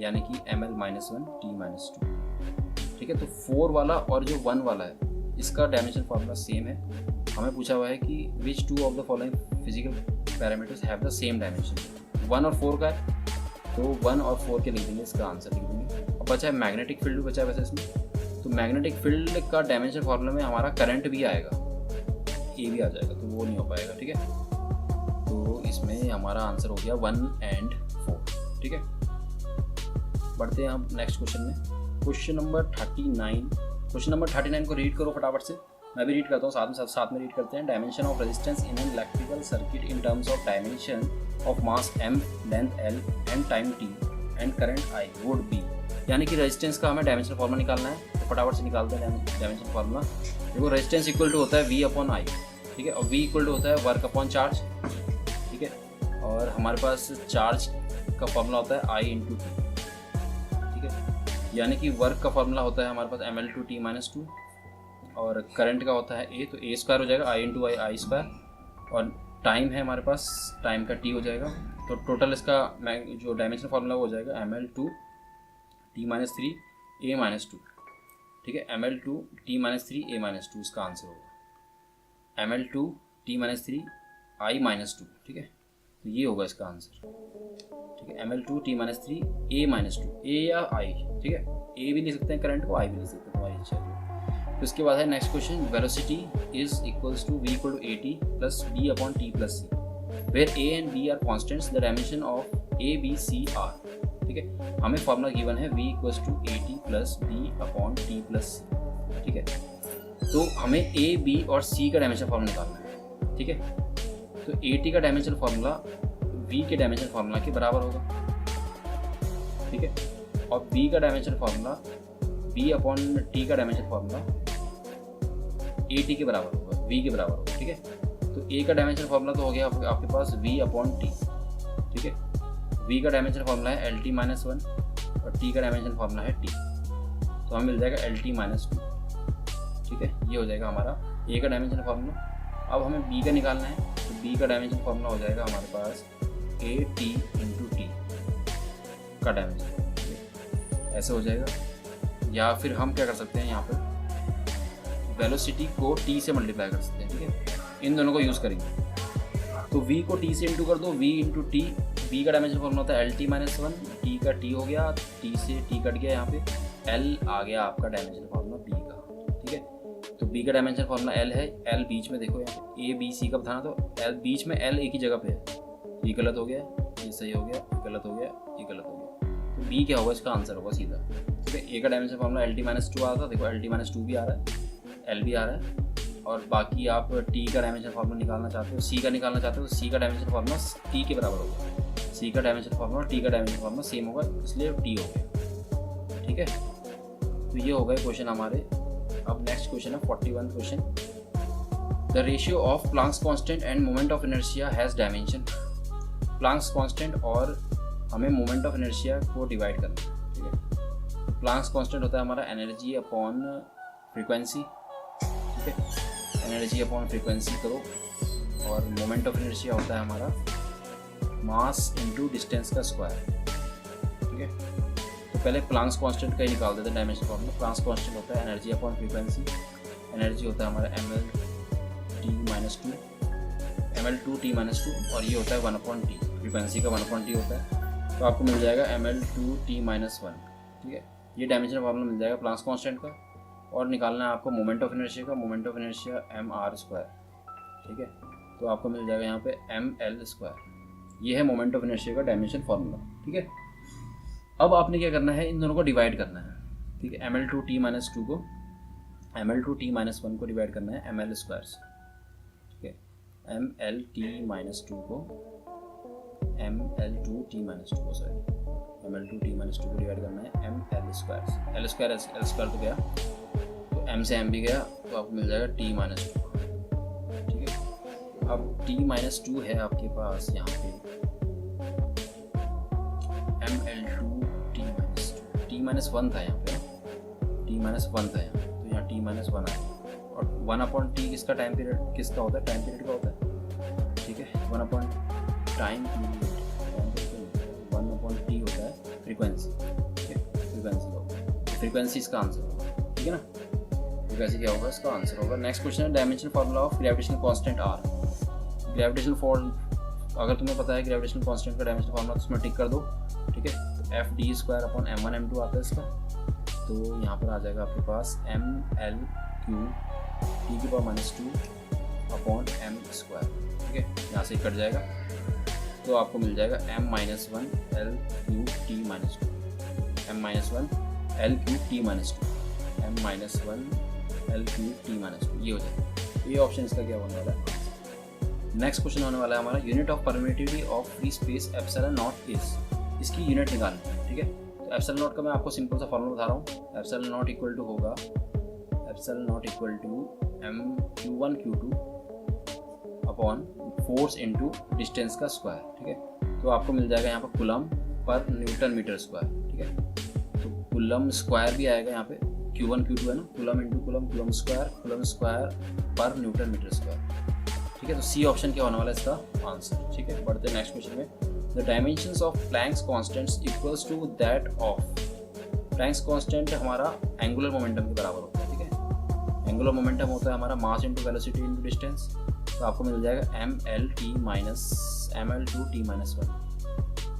यानी कि ml-1T-2। ठीक है। तो 4 वाला और जो 1 वाला है इसका डायमेंशन फार्मूला सेम है। हमें पूछा हुआ है कि which two of the following physical parameters have the same dimension. 1 और 4 का है, तो 1 और 4 के लिख देंगे, इसका आंसर लिख देंगे। अब बचा है मैग्नेटिक फील्ड बचा है वैसे इसमें, तो मैग्नेटिक फील्ड का डायमेंशन फार्मूला में हमारा करंट भी आएगा, ए भी आ जाएगा, तो वो नहीं हो पाएगा, ठीक है। तो इसमें हमारा आंसर हो गया 1 और 4, ठीक है। बढ़ते हैं हम नेक्स्ट क्वेश्चन में, क्वेश्चन नंबर 39। क्वेश्चन नंबर 39 को रीड करो फटाफट से, मैं भी रीड करता हूँ, साथ में रीड करते हैं। Dimension of resistance in an electrical circuit in terms of dimension of mass m, length l and time t and current I would be. यानी कि रेजिस्टेंस का हमें डायमेंशन फार्मूला निकालना है, तो फटाफट से निकालते हैं डायमेंशन फार्मूला। देखो रेजिस्टेंस इक्वल टू होता है V अपॉन I, ठीक है, और V इक्वल टू होता है वर्क अपॉन चार्ज, ठीक है, और हमारे पास चार्ज का फार्मूला होता है I इंटू टी, ठीक है। यानी कि वर्क का फार्मूला होता है हमारे पास ml/t-2 और करंट का होता है A, तो A स्क्वायर हो जाएगा I इंटू I स्क्वायर, और टाइम है हमारे पास, टाइम का T हो जाएगा। तो टोटल इसका जो डायमेंशन फार्मूला वो हो जाएगा ml/t-3 A-2, ठीक है, ml/t-3 A-2 इसका आंसर होगा, ml/t-3 I-2, ठीक है, तो ये होगा इसका आंसर, ठीक है। ml/t-3 A-2, A या I, ठीक है, A भी लिख सकते हैं करंट को, I भी लिख सकते हैं, तुम्हारी इच्छा है। तो इसके बाद है next question, velocity is equals to v equal to at plus b upon t plus c, where a and b are constants, the dimension of a b c are, ठीक है। हमें फॉर्मूला गिवन है v equals to at plus b upon t plus c, ठीक है। तो हमें a b और c का डायमेंशन फार्मूला निकालना है, ठीक है। तो at का डायमेंशन फार्मूला v के डायमेंशन फार्मूला के बराबर होगा, ठीक है, और b का dimension formula b upon t का डायमेंशन फार्मूला at के बराबर होगा, v के बराबर होगा, ठीक है। तो a का डायमेंशन फार्मूला तो हो गया आपके पास v अपॉन t, ठीक है। v का डायमेंशन फार्मूला है LT-1 और t का डायमेंशन फार्मूला है t, तो हमें मिल जाएगा LT-2, ठीक है। ये हो जाएगा हमारा a का डायमेंशन फार्मूला। अब हमें b का निकालना है, तो b का डायमेंशन फार्मूला हो जाएगा हमारे पास at इंटू t का डायमेंशन, ऐसे हो जाएगा। या फिर हम क्या कर सकते हैं, यहाँ पर वेलोसिटी को t से मल्टीप्लाई कर सकते हैं, ठीक है, इन दोनों को यूज़ करेंगे। तो v को t से इंटू कर दो, v इंटू टी, v का डायमेंशन फॉर्मूला होता है LT-1, t का t हो गया, t से t कट गया, यहाँ पे l आ गया आपका डायमेंशन फार्मूला b का, ठीक है। तो b का डायमेंशन फार्मूला l है, l बीच में देखो यहाँ पे a b c का बताना, तो l बीच में l एक ही जगह पे है, ये गलत हो गया, ये सही हो गया, ये गलत हो गया, ये गलत हो गया, तो b क्या होगा, इसका आंसर होगा सीधा, ठीक है। a का डायमेंशन फार्मूला LT-2 आ रहा था, देखो LT-2 भी आ रहा है, L भी आ रहा है, और बाकी आप t का डायमेंशन फार्मूला निकालना चाहते हो, c का निकालना चाहते हो, तो c का डायमेंशन फार्मूला t के बराबर होगा, c का डायमेंशन फार्मूला t का डायमेंशन फार्मूला सेम होगा, इसलिए t हो गया, ठीक है। तो ये हो गए क्वेश्चन हमारे। अब नेक्स्ट क्वेश्चन है 41 question, the ratio of Planck's constant end moment of inertia has dimension. Planck's constant और हमें मोमेंट ऑफ इनर्शिया को डिवाइड करना है, ठीक है। प्लांक्स कांस्टेंट होता है हमारा एनर्जी अपॉन फ्रीक्वेंसी, ठीक है, एनर्जी अपॉन फ्रीक्वेंसी करो, और मोमेंट ऑफ इनर्शिया होता है हमारा मास इनटू डिस्टेंस का स्क्वायर, ठीक है। तो पहले प्लांक्स कांस्टेंट का ही निकाल देते हैं डायमेंशन फॉर्मूला। प्लांक्स कांस्टेंट होता है एनर्जी अपॉन फ्रीक्वेंसी, एनर्जी होता है हमारा ml/t-2 और ये होता है 1/t, फ्रीक्वेंसी का 1/t होता है, तो आपको मिल जाएगा ml/t-1, ठीक है। ये डायमेंशन फार्मूला मिल जाएगा प्लांक्स कांस्टेंट का, और निकालना है आपको मोमेंट ऑफ इनर्शिया का, मोमेंट ऑफ इनर्शिया mr², ठीक है। तो आपको मिल जाएगा यहाँ पे ml², ये है मोमेंट ऑफ इनर्शिया का डायमेंशन फार्मूला, ठीक है। अब आपने क्या करना है, इन दोनों को डिवाइड करना है, ठीक है। ml/t-2 को ml/t-1 को डिवाइड करना है ml² से, ठीक है। ml/t-2 को ml/t-2 को सॉरी ml/t-2 को डिवाइड करना है ml² से, l² तो गया, तो m से m भी गया, तो आपको मिल जाएगा t-2, ठीक है। अब t-2 है आपके पास यहाँ पे ml/t-1 था, यहाँ पे t-1 था यहाँ, तो यहाँ t-1 आया, और 1/t किसका टाइम पीरियड किसका होता है, टाइम पीरियड का होता है, ठीक है। 1/टाइम पीरियड 1/t होता है फ्रीक्वेंसी, ठीक है, फ्रीक्वेंसी का, फ्रीक्वेंसी इसका आंसर होगा, ठीक है ना। तो कैसे क्या होगा, इसका आंसर होगा। नेक्स्ट क्वेश्चन है dimension formula of gravitational constant are. Gravitational form अगर तुम्हें पता है ग्रेविटेशनल कांस्टेंट का डायमेंशन फार्मूला, तो उसमें टिक कर दो, ठीक है। तो F D square upon m1 m2 आता है इसका। तो यहाँ पर आ जाएगा आपके पास m l क्यू टी की पावर -2 अपॉन m स्क्वायर, ठीक है। यहाँ से कट जाएगा तो आपको मिल जाएगा m-1 l Q T -2, m-1 l Q T -2, m-1 l Q T -2, ये हो जाएगा। ये ऑप्शन इसका क्या होने वाला है। नेक्स्ट क्वेश्चन होने वाला है हमारा unit of permittivity of free space epsilon naught is. इसकी यूनिट निकालनी है, ठीक है। तो एप्सिलॉन नॉट का मैं आपको सिंपल सा फॉर्मूला बता रहा हूँ। एप्सिलॉन नॉट इक्वल टू होगा epsilon naught equal to m q1 q2 upon force into distance का स्क्वायर, ठीक है। तो आपको मिल जाएगा यहाँ पर coulomb per Newton metre square, ठीक है। तो कूलम स्क्वायर भी आएगा यहाँ पे, q1 q2 है ना, कूलम इंटू कूलम स्क्वायर पर न्यूटन मीटर स्क्वायर, ठीक है। तो सी ऑप्शन क्या होने वाला है इसका आंसर, ठीक है। बढ़ते हैं नेक्स्ट क्वेश्चन में। The dimensions of Planck's constants equals to that of. Planck's constant हमारा एंगुलर मोमेंटम के बराबर होता है, ठीक है। एंगुलर मोमेंटम होता है हमारा mass into velocity into distance. तो आपको मिल जाएगा ml2t-1,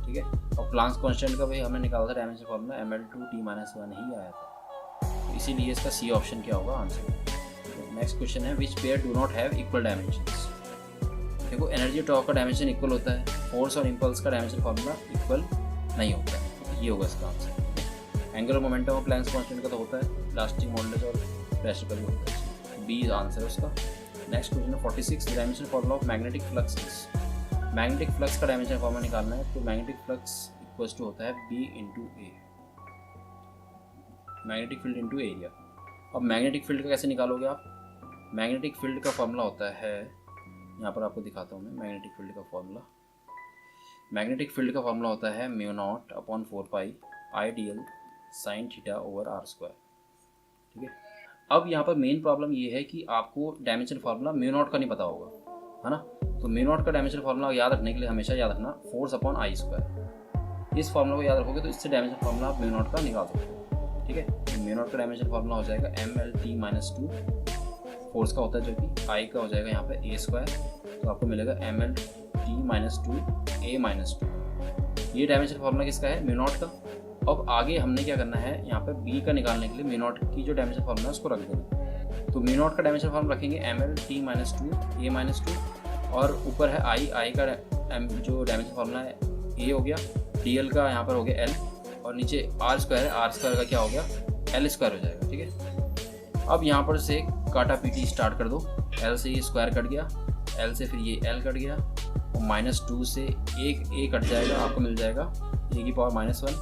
ठीक है। और प्लैंक्स कांस्टेंट का भाई हमने निकाला था डायमेंशन फॉर्मूला ml2t-1 ही आया था, तो इसीलिए इसका सी ऑप्शन क्या होगा आंसर। नेक्स्ट क्वेश्चन है which pair do not have equal dimensions. देखो एनर्जी टॉर्क का डायमेंशन इक्वल होता है, फोर्स और इंपल्स का डायमेंशन फॉर्मूला इक्वल नहीं होता है, ये होगा इसका आंसर। एंगुलर मोमेंटम और प्लैंक्स कांस्टेंट का तो होता है, इलास्टिक मॉडुलस और प्रेशर का भी होता है, बी आंसर है उसका। नेक्स्ट क्वेश्चन है 46 dimension formula of magnetic flux. Magnetic flux का डायमेंशन फॉर्मूला निकालना है, तो मैग्नेटिक फ्लक्स इक्वल टू होता है बी इंटू ए, मैग्नेटिक फील्ड इंटू एरिया। अब मैग्नेटिक फील्ड का कैसे निकालोगे आप। मैग्नेटिक फील्ड का फॉर्मूला होता है, यहाँ पर आपको दिखाता हूँ मैं मैग्नेटिक फील्ड का फॉर्मूला। मैग्नेटिक फील्ड का फॉर्मूला होता है μ0 upon 4π I dl sine theta over r square, ठीक है। अब यहाँ पर मेन प्रॉब्लम ये है कि आपको डायमेंशन फार्मूला μ0 का नहीं पता होगा, है ना। तो μ0 का डायमेंशन फार्मूला याद रखने के लिए हमेशा याद रखना फोर्स अपॉन आई स्क्वायर। इस फार्मूला को याद रखोगे तो इससे डायमेंशन फार्मूला आप μ0 का निकाल सकते हो, ठीक है। तो μ0 का डायमेंशन फार्मूला हो जाएगा mlt-2, फोर्स का होता है जो कि आई का हो जाएगा यहाँ पे ए स्क्वायर, तो आपको मिलेगा mlt-2 a-2। ये डायमेंशन फार्मूला किसका है, μ0 का। अब आगे हमने क्या करना है, यहाँ पे बी का निकालने के लिए μ0 की जो डायमेंशन फार्मूला है उसको रख देना। तो μ0 का डायमेंशन फार्मूला रखेंगे mlt-2 a-2, और ऊपर है आई का जो डायमेंशन फार्मूला है ए हो गया, dl का यहाँ पर हो गया l, और नीचे r स्क्वायर है, r स्क्वायर का क्या हो गया l स्क्वायर हो जाएगा, ठीक है। अब यहाँ पर से काटा पीटी स्टार्ट कर दो, l से ये स्क्वायर कट गया, l से फिर ये l कट गया, और -2 से एक a कट जाएगा, आपको मिल जाएगा a की पावर -1,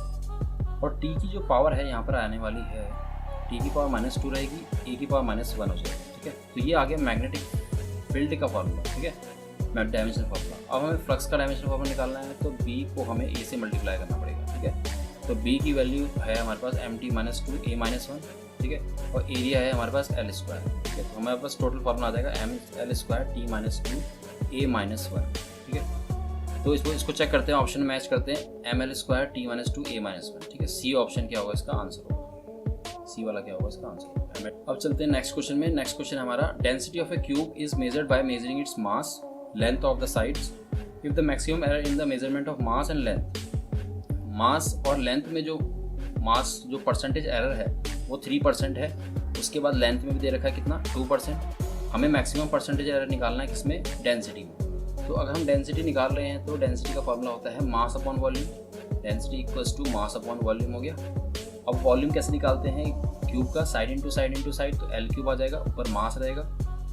और t की जो पावर है यहाँ पर आने वाली है t की पावर -2 रहेगी, a की पावर -1 हो जाएगी, ठीक है। तो ये आ गया मैग्नेटिक फील्ड का फॉर्मूला, ठीक है, डायमेंशन फॉर्मूला। अब हमें फ्लक्स का डायमेंशन फॉर्मूला निकालना है, तो b को हमें a से मल्टीप्लाई करना पड़ेगा, ठीक है। तो b की वैल्यू है हमारे पास mt-2 a-1, ठीक है, और एरिया है हमारे पास l स्क्वायर, ठीक है। तो हमारे पास टोटल फॉर्मूला आ जाएगा ml² t-2 a-1, ठीक है। तो इसको चेक करते हैं, ऑप्शन मैच करते हैं, ml² t-2 a-1, ठीक है। सी ऑप्शन क्या होगा इसका आंसर होगा, सी वाला क्या होगा इसका आंसर। अब चलते हैं नेक्स्ट क्वेश्चन में। नेक्स्ट क्वेश्चन हमारा density of a cube is measured by measuring its mass, length of the sides, if the maximum error in the measurement of mass and length. Mass और length में जो मास जो percentage error है वो 3% है, उसके बाद लेंथ में भी दे रखा है कितना 2%। हमें मैक्सिमम परसेंटेज एरर निकालना है किसमें, डेंसिटी में। तो अगर हम डेंसिटी निकाल रहे हैं तो डेंसिटी का फॉर्मूला होता है mass upon volume, density equals to mass upon volume हो गया। अब वॉल्यूम कैसे निकालते हैं, क्यूब का साइड इंटू साइड, तो एल क्यूब आ जाएगा, ऊपर मास रहेगा,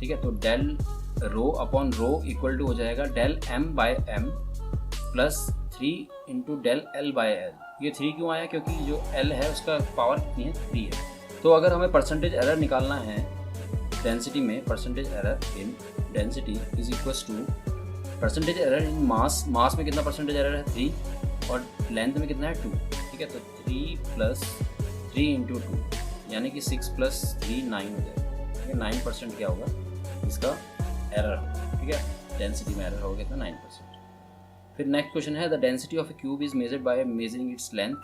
ठीक है। तो del rho upon rho equal to हो जाएगा del m by m plus 3 into del l by l। ये 3 क्यों आया, क्योंकि जो l है उसका पावर कितनी है 3 है। तो अगर हमें परसेंटेज एरर निकालना है डेंसिटी में, percentage error in density is equals to percentage error in mass, mass में कितना परसेंटेज एरर है 3, और लेंथ में कितना है 2, ठीक है। तो 3 प्लस 3 इंटू 2 यानी कि 6 प्लस 3 9 हो जाएगा, ठीक है। 9% क्या होगा इसका एरर होगा, ठीक है। डेंसिटी में एरर होगा कितना 9%। फिर नेक्स्ट क्वेश्चन है the density of a cube is measured by measuring its length.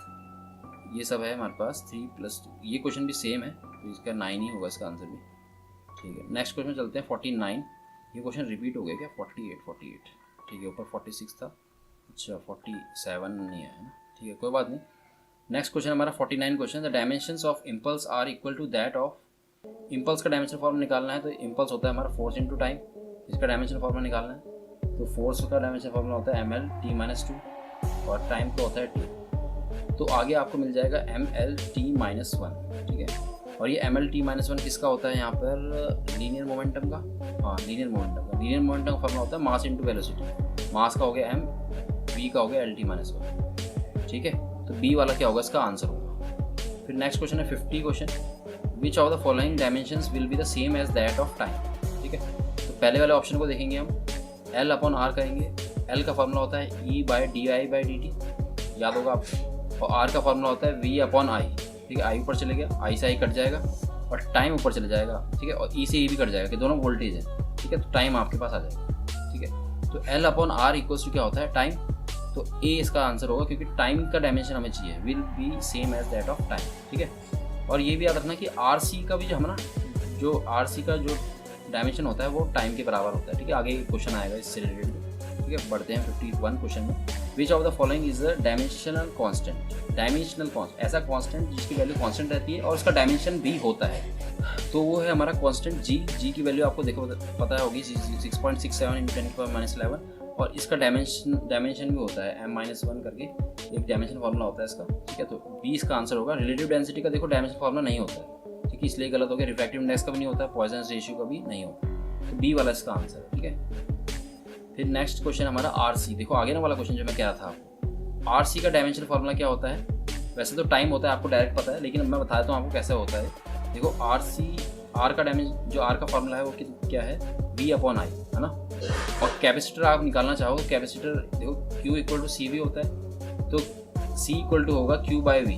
ये सब है हमारे पास 3 + 2, ये क्वेश्चन भी सेम है, तो इसका 9 ही होगा इसका आंसर भी। ठीक है, नेक्स्ट क्वेश्चन चलते हैं 49। ये क्वेश्चन रिपीट हो गया क्या? 48। ठीक है, ऊपर 46 था, अच्छा 47 नहीं आया ना, ठीक है कोई बात नहीं। नेक्स्ट क्वेश्चन हमारा 49 question, the dimensions of impulse are equal to that of. Impulse का डायमेंशन फॉर्म निकालना है, तो इम्पल्स होता है हमारा फोर्स इंटू टाइम, इसका डायमेंशन फॉर्मूला निकालना है। तो फोर्स का डायमेंशन फॉर्मूला होता है ml/t-2 और टाइम का होता है t। तो आगे आपको मिल जाएगा ml/t-1, ठीक है। और ये ml/t-1 किसका होता है यहाँ पर? लीनियर मोमेंटम का, हाँ लीनियर मोमेंटम का। लीनियर मोमेंटम का फॉर्मूला होता है मास इंटू वेलोसिटी। मास का हो गया m, v का हो गया L/t-1, ठीक है। तो b वाला क्या होगा? इसका आंसर होगा। फिर नेक्स्ट क्वेश्चन है 50 question, which of the following dimensions will be the same as that of time, ठीक है। तो पहले वाले ऑप्शन को देखेंगे हम, L/R करेंगे। L का फॉर्मूला होता है E/di/dt, याद होगा आपको। और R का फॉर्मूला होता है V/I, ठीक है। I ऊपर चले गया, I से I कट जाएगा और टाइम ऊपर चले जाएगा, ठीक है। और E से E भी कट जाएगा, कि दोनों वोल्टेज है, ठीक है। तो टाइम आपके पास आ जाएगा, ठीक है। तो L/R इक्वल्स टू क्या होता है? टाइम। तो A इसका आंसर होगा, क्योंकि टाइम का डायमेंशन हमें चाहिए, will be same as that of time, ठीक है। और ये भी याद रखना कि RC का भी जो है ना, जो RC का जो डायमेंशन होता है वो टाइम के बराबर होता है, ठीक है। आगे क्वेश्चन आएगा इससे रिलेटेड, ठीक है। बढ़ते हैं 51 क्वेश्चन में, विच of the following is the dimensional constant. Dimensional constant, ऐसा कांस्टेंट जिसकी वैल्यू कांस्टेंट रहती है और उसका डायमेंशन भी होता है, तो वो है हमारा कांस्टेंट जी की वैल्यू आपको देखो पता होगी 6.67 × 10⁻11। और इसका डायमेंशन भी होता है m-1 करके एक डायमेंशन फार्मूला होता है इसका, ठीक है। तो बी इसका आंसर होगा। रिलेटिव डेंसिटी का देखो डायमेंशन फार्मूला नहीं होता है, ठीक है, इसलिए गलत हो गया। रिफ्रैक्टिव इंडेक्स का भी नहीं होता है, पॉइजन रेशियो का भी नहीं होता, तो बी वाला इसका आंसर है, ठीक है। फिर नेक्स्ट क्वेश्चन हमारा आरसी, देखो आगे ना वाला क्वेश्चन जो मैं कह रहा था आपको, आरसी का डायमेंशन फार्मूला क्या होता है? वैसे तो टाइम होता है, आपको डायरेक्ट पता है, लेकिन मैं बता देता हूँ आपको कैसे होता है। देखो आर का डायमेंशन, जो आर का फार्मूला है वो क्या है? V/I, है ना। और कैपेसिटर आप निकालना चाहो तो कैपेसिटर देखो Q = CV होता है, तो C = होगा Q/V,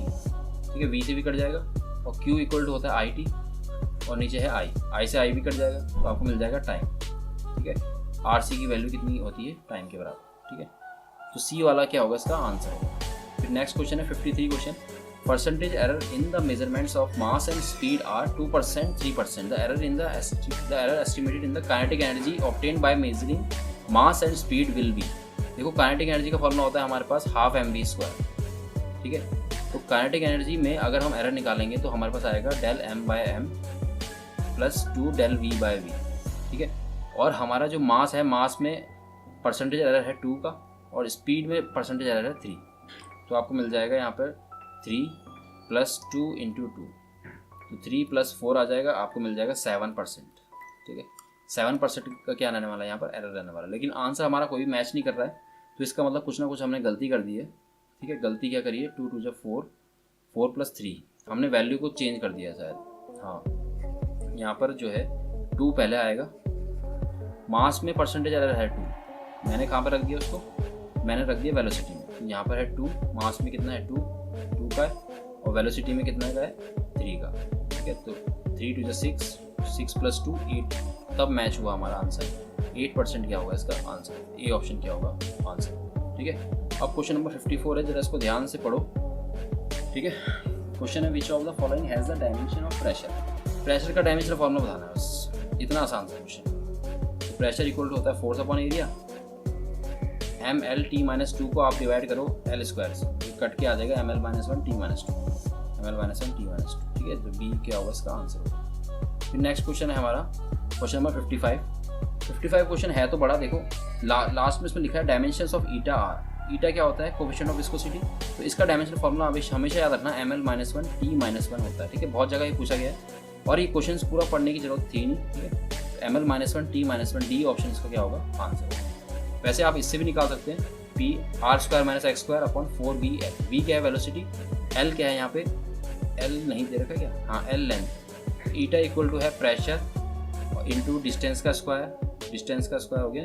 ठीक है। V से भी कट जाएगा और Q = होता है IT और नीचे है I से I भी कट जाएगा, तो आपको मिल जाएगा टाइम, ठीक है। RC की वैल्यू कितनी होती है? टाइम के बराबर, ठीक है। तो C वाला क्या होगा? इसका आंसर होगा। फिर नेक्स्ट क्वेश्चन है 53 question, percentage error in the measurements of mass and speed are 2%, 3%. The error estimated in the kinetic energy obtained by measuring mass and speed will be। देखो kinetic energy का formula होता है हमारे पास ½ mv², ठीक है। तो kinetic energy में अगर हम एरर निकालेंगे तो हमारे पास आएगा del m/m + 2 del/v/v, ठीक है। और हमारा जो मास है, मास में परसेंटेज एरर है 2 का और स्पीड में परसेंटेज एरर है 3, तो आपको मिल जाएगा यहाँ पर 3 + 2 × 2, तो 3 + 4 आ जाएगा, आपको मिल जाएगा 7%, ठीक है। 7% का क्या रहने वाला है? यहाँ पर एरर रहने वाला है, लेकिन आंसर हमारा कोई भी मैच नहीं कर रहा है, तो इसका मतलब कुछ ना कुछ हमने गलती कर दी है, ठीक है। गलती क्या करी है? 2 × 2 = 4, 4 + 3 हमने वैल्यू को चेंज कर दिया शायद, हाँ। यहाँ पर जो है 2 पहले आएगा, मास में परसेंटेज एरर है 2, मैंने कहाँ पर रख दिया उसको? मैंने रख दिया वेलोसिटी में। तो यहाँ पर है 2, मास में कितना है? 2 का है, और वेलोसिटी में कितना का है? 3 का, ठीक है। तो 3 × 2 = 6, 6 + 2 = 8, तब मैच हुआ हमारा आंसर। 8% क्या होगा इसका आंसर? ए ऑप्शन क्या होगा आंसर, ठीक है। अब क्वेश्चन नंबर 54 है, जरा इसको ध्यान से पढ़ो, ठीक है। क्वेश्चन है विच of the following has the dimension of pressure. Pressure का डायमेंशन फॉर्मूला बताना है बस, इतना आसान सा क्वेश्चन। तो प्रेशर इक्वल टू होता है फोर्स/एरिया, ml/t-2 को आप डिवाइड करो L² से, कट के आ जाएगा ml-1t-2, ml-1t-2, ठीक है। तो B क्या होगा इसका आंसर होगा। फिर नेक्स्ट क्वेश्चन है हमारा क्वेश्चन नंबर 55 क्वेश्चन है तो बड़ा, देखो लास्ट में इसमें लिखा है डायमेंशंस ऑफ ηr। ईटा क्या होता है? Coefficient of viscosity. तो इसका डायमेंशन फॉर्मूला हमेशा याद रखना ml-1t-1 होता है, ठीक है। बहुत जगह ये पूछा गया है और ये क्वेश्चन पूरा पढ़ने की जरूरत थी नहीं, ठीक है। ml-1t-1 D ऑप्शन इसका क्या होगा आंसर होगा। वैसे आप इससे भी निकाल सकते हैं, r² - x²/4bl। v क्या है? वेलोसिटी। l क्या है यहाँ पे? l नहीं दे रखा क्या? हाँ, l length. Eta equal to है प्रेशर इंटू डिस्टेंस का स्क्वायर, डिस्टेंस का स्क्वायर हो गया,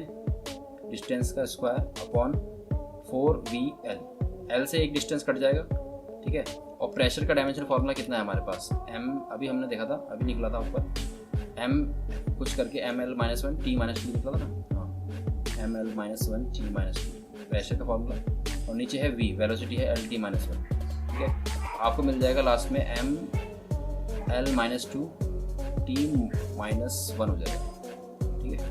डिस्टेंस का स्क्वायर अपॉन 4bl। l से एक डिस्टेंस कट जाएगा, ठीक है। और प्रेशर का डायमेंशन फॉर्मूला कितना है हमारे पास? m अभी हमने देखा था, अभी निकला था ऊपर, m कुछ करके ml-1t-2 निकला था ना, ml-1t-2 प्रेशर का फॉर्मूला, और नीचे है v, वेलोसिटी है L/t-1, ठीक है। आपको मिल जाएगा लास्ट में m L minus 2 T minus 1 हो जाएगा, ठीक है।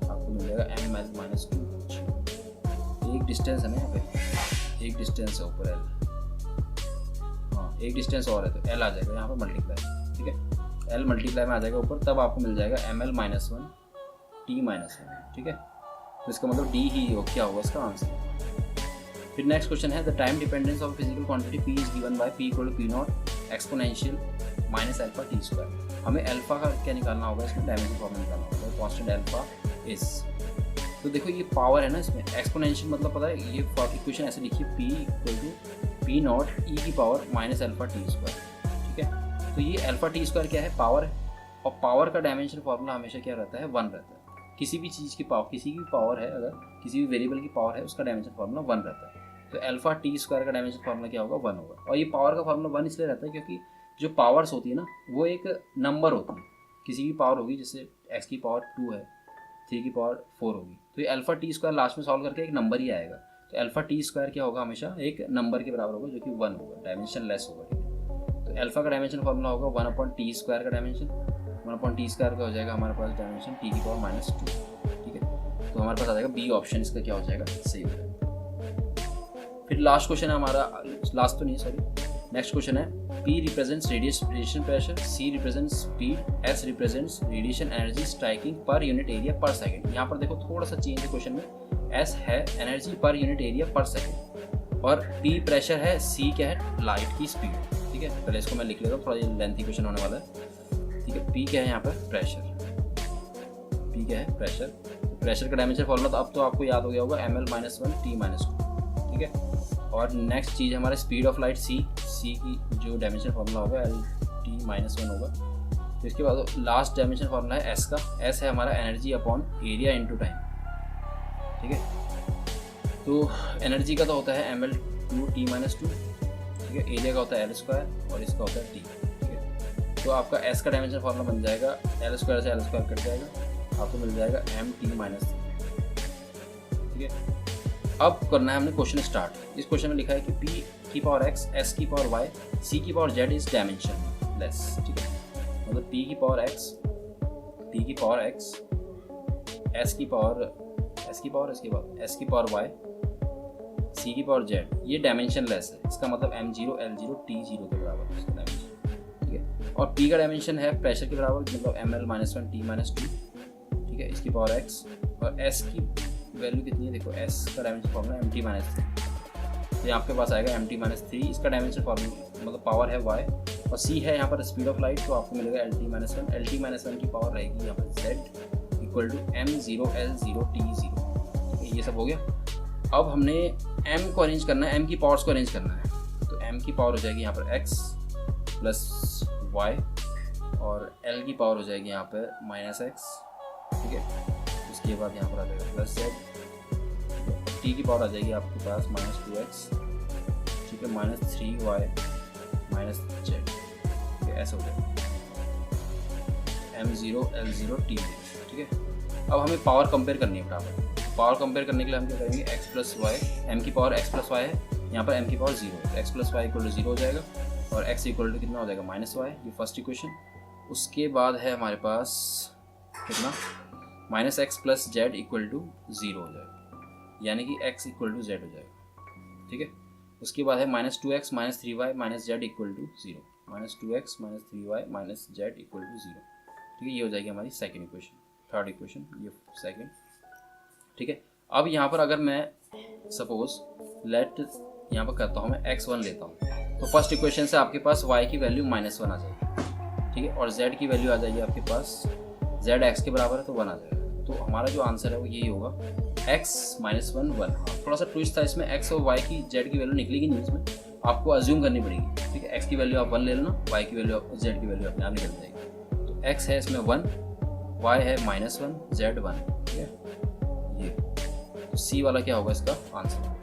आपको मिल जाएगा ML माइनस 2 एक डिस्टेंस है ना यहाँ पे, एक डिस्टेंस है ऊपर L, हाँ एक डिस्टेंस और है तो L आ जाएगा यहाँ पर मल्टीप्लाई, ठीक है। L मल्टीप्लाई में आ जाएगा ऊपर, तब आपको मिल जाएगा ML माइनस 1 T माइनस 1, ठीक है। तो इसका मतलब D ही हो, क्या होगा इसका आंसर। फिर नेक्स्ट क्वेश्चन है the time dependence of physical quantity P is given by P equal to P naught exponential minus alpha T square. हमें अल्फा का क्या निकालना होगा, इसमें डायमेंशन फॉर्मूला निकालना होगा, कांस्टेंट अल्फा इज। तो देखो ये पावर है ना इसमें, एक्सपोनेंशियल मतलब पता है, ये इक्वेशन ऐसे लिखिए P equal to P naught E की power minus alpha T square, ठीक है। तो ये अल्फा T स्क्वायर क्या है, पावर है, और पावर का डायमेंशन फॉर्मूला हमेशा क्या रहता है, 1 रहता है। किसी भी चीज़ की पावर, किसी की भी पावर है, अगर किसी भी वेरिएबल की पावर है उसका डायमेंशन फार्मूला 1 रहता है। तो अल्फा T स्क्वायर का डायमेंशन फार्मूला क्या होगा, 1 होगा। और ये पावर का फार्मूला 1 इसलिए रहता है क्योंकि जो पावर्स होती है ना वो एक नंबर होती है। किसी की पावर होगी, जैसे x की पावर 2 है, 3 की पावर 4 होगी, तो ये अल्फा T स्क्वायर लास्ट में सॉल्व करके एक नंबर ही आएगा। तो अल्फा T स्क्वायर क्या होगा, हमेशा एक नंबर के बराबर होगा जो कि 1 होगा, डायमेंशन लेस होगा, ठीक है। तो अल्फा का डायमेंशन फार्मूला होगा 1/T स्क्वायर का डायमेंशन, 1/T स्क्वायर का हो जाएगा हमारे पास डायमेंशन T की पावर माइनस 2, ठीक है। तो हमारे पास आ जाएगा बी ऑप्शन, इसका क्या हो जाएगा, सही हो जाएगा। फिर लास्ट क्वेश्चन है हमारा, लास्ट तो नहीं सॉरी, नेक्स्ट क्वेश्चन है P represents radiation pressure, C represents speed, S represents radiation energy striking per unit area पर सेकंड। यहाँ पर देखो थोड़ा सा चेंज है क्वेश्चन में, S है एनर्जी पर यूनिट एरिया पर सेकंड, और P प्रेशर है, C क्या है, लाइट की स्पीड, ठीक है। पहले इसको मैं लिख लेता हूँ, थोड़ा ये लेंथी क्वेश्चन होने वाला है, ठीक है। P क्या है यहाँ पर, प्रेशर, P क्या है, प्रेशर। प्रेशर का डायमेंशन फॉर्मूला तो अब तो आपको याद हो गया होगा, ML माइनस 1 T माइनस 2, ठीक है। और नेक्स्ट चीज़ हमारा स्पीड ऑफ लाइट C की जो डायमेंशन फार्मूला होगा LT माइनस 1 होगा। तो इसके बाद लास्ट डायमेंशन फार्मूला है S का, S है हमारा energy upon area into time, ठीक है। तो एनर्जी का तो होता है ML2T माइनस 2, ठीक है। एरिया का होता है L स्क्वायर और इसका होता है T, ठीक है। तो आपका S का डायमेंशन फार्मूला बन जाएगा, L स्क्वायर से L स्क्वायर कट जाएगा, आपको मिल जाएगा MT माइनस 3, ठीक है। अब करना है हमने क्वेश्चन स्टार्ट। इस क्वेश्चन में लिखा है कि P की पावर x, S की पावर y, C की power z is dimension less, ठीक है। मतलब P की पावर x, P की पावर x, S की पावर S की पावर y, C की पावर z, ये डायमेंशन लेस है। इसका मतलब M0 L0 T0 के बराबर है इसका डायमेंशन, ठीक है। और P का डायमेंशन है प्रेशर के बराबर, मतलब ML माइनस 1 T माइनस 2, ठीक है, इसकी पावर x। और S की वैल्यू कितनी है, देखो S का डायमेंशन फॉर्मूला MT माइनस 3, तो आपके पास आएगा MT माइनस 3, इसका डायमेंशन फॉर्मूला मतलब पावर है y, और C है यहाँ पर स्पीड ऑफ लाइट, तो आपको मिलेगा LT माइनस 1, LT माइनस 1 की पावर रहेगी यहाँ पर Z equal to M0 L0 T0, ठीक है। ये सब हो गया। अब हमने M को अरेंज करना है, M की पावर्स को अरेंज करना है। तो M की पावर हो जाएगी यहाँ पर x प्लस y, और L की पावर हो जाएगी यहाँ पर माइनस x, ठीक है। उसके बाद यहाँ पर आ जाएगा प्लस z, T की पावर आ जाएगी आपके पास माइनस 2x, ठीक है, माइनस 3y माइनस z, ठीक है, ऐसा हो जाएगा M0 L0 T0, ठीक है। अब हमें पावर कंपेयर करनी है फटाफट। पावर कंपेयर करने के लिए हम क्या करेंगे, x प्लस वाई, M की पावर x प्लस वाई है, यहाँ पर M की पावर 0 है, x plus Y equal to 0 हो जाएगा, और x इक्वल टू कितना हो जाएगा, माइनस वाई, ये फर्स्ट इक्वेशन। उसके बाद है हमारे पास कितना, minus X plus Z equal to 0 हो जाएगा, यानी कि x इक्वल टू जेड हो जाएगा, ठीक है। उसके बाद है minus 2x minus 3y minus Z equal to 0, minus 2x minus 3y minus Z equal to 0, ठीक है। ये हो जाएगी हमारी सेकंड इक्वेशन, थर्ड इक्वेशन, ये सेकंड, ठीक है। अब यहाँ पर अगर मैं सपोज लेट यहाँ पर करता हूँ, मैं x1 लेता हूँ, तो फर्स्ट इक्वेशन से आपके पास y की वैल्यू -1 आ जाएगी, ठीक है, और z की वैल्यू आ जाएगी आपके पास, z x के बराबर है तो 1 आ जाएगा। तो हमारा जो आंसर है वो यही होगा, x -1 1। थोड़ा सा ट्विस्ट था इसमें, x और y की z की वैल्यू निकलेगी नहीं, इसमें आपको अज्यूम करनी पड़ेगी, ठीक है। x की वैल्यू आप 1 ले लेना, y की वैल्यू z की वैल्यू अपने आप निकल जाएगी। तो x है इसमें 1, y है -1, z 1, ठीक है। ये तो c वाला क्या होगा इसका आंसर।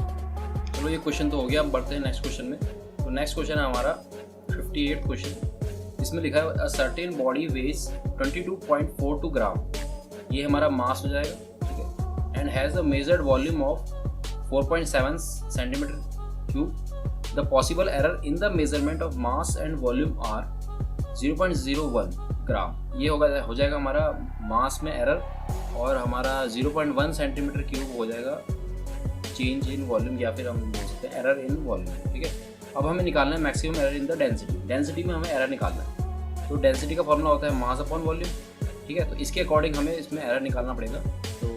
चलो ये क्वेश्चन तो हो गया, अब बढ़ते हैं नेक्स्ट क्वेश्चन में। तो नेक्स्ट क्वेश्चन है हमारा 58 क्वेश्चन। इसमें लिखा है a certain body weighs 22.42 gram, ये हमारा मास हो जाएगा, ठीक है, and has a measured volume of 4.7 centimetre cube. The possible error in the measurement of mass and volume are 0.01 gram. ये हो जाएगा हमारा मास में एरर, और हमारा 0.1 सेंटीमीटर क्यूब हो जाएगा चेंज इन वॉल्यूम, या फिर हम बोल सकते हैं एरर इन वॉल्यूम। ठीक है, अब हमें निकालना है maximum error in the density. Density में हमें एरर निकालना है, तो डेंसिटी का फॉर्मूला होता है मास अपॉन वॉल्यूम। ठीक है, तो इसके अकॉर्डिंग हमें इसमें एरर निकालना पड़ेगा। तो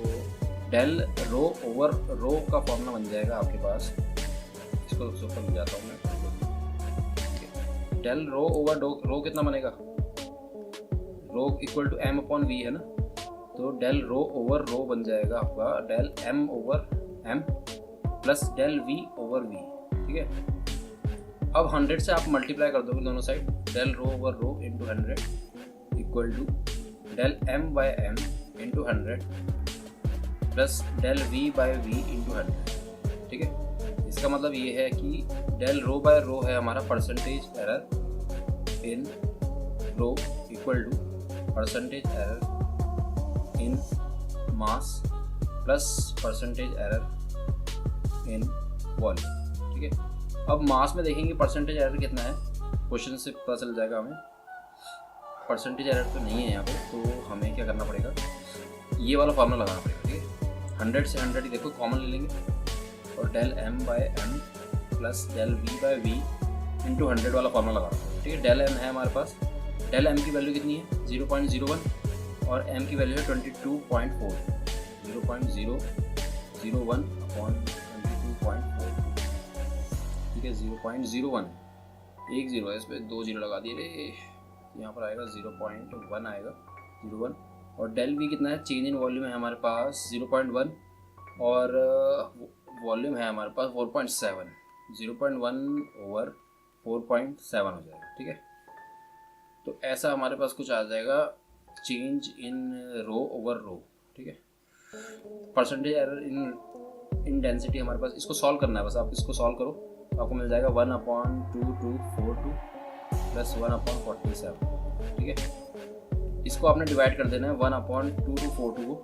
डेल रो ओवर रो का फॉर्मूला बन जाएगा आपके पास, इसको ऊपर ले जाता हूँ मैं। डेल रो ओवर रो कितना बनेगा, rho equal to M upon V है ना, तो डेल रो ओवर रो बन जाएगा आपका del M over M plus del V over V. ठीक है, अब 100 से आप मल्टीप्लाई कर दोगे दोनों side, del rho over rho into 100 equal to del M by M into 100 plus del V by V into 100। ठीक है, इसका मतलब ये है कि डेल रो बाय रो है हमारा percentage error in rho equal to percentage error in mass plus percentage error in volume. ठीक है, अब मास में देखेंगे परसेंटेज एरर कितना है, क्वेश्चन से पता चल जाएगा हमें। परसेंटेज एरर तो नहीं है यहाँ पे, तो हमें क्या करना पड़ेगा, ये वाला फॉर्मूला लगाना पड़ेगा। ठीक है, 100 से 100 ही देखो कॉमन ले लेंगे, और del M by M plus del V by V into 100 वाला फॉर्मूला लगाना। ठीक है, डेल एम है हमारे पास, डेल एम की वैल्यू कितनी है 0.01 और एम की वैल्यू है 22.4, 0.001 अपॉन 22.4। ठीक है, 0.01 एक जीरो है, इस पर 2 जीरो लगा दिए रे, यहाँ पर आएगा 0.1 आएगा 01, और डेल वी कितना है, चेंज इन वॉल्यूम है हमारे पास 0.1 और वॉल्यूम है हमारे पास 4.7, 0.1 ओवर 4.7 हो जाएगा। ठीक है, तो ऐसा हमारे पास कुछ आ जाएगा चेंज इन रो ओवर रो। ठीक है, परसेंटेज एरर इन डेंसिटी हमारे पास, इसको सॉल्व करना है बस, आप इसको सॉल्व करो तो आपको मिल जाएगा 1/2242 प्लस 1/47। ठीक है, इसको आपने डिवाइड कर देना है 1/2242 को,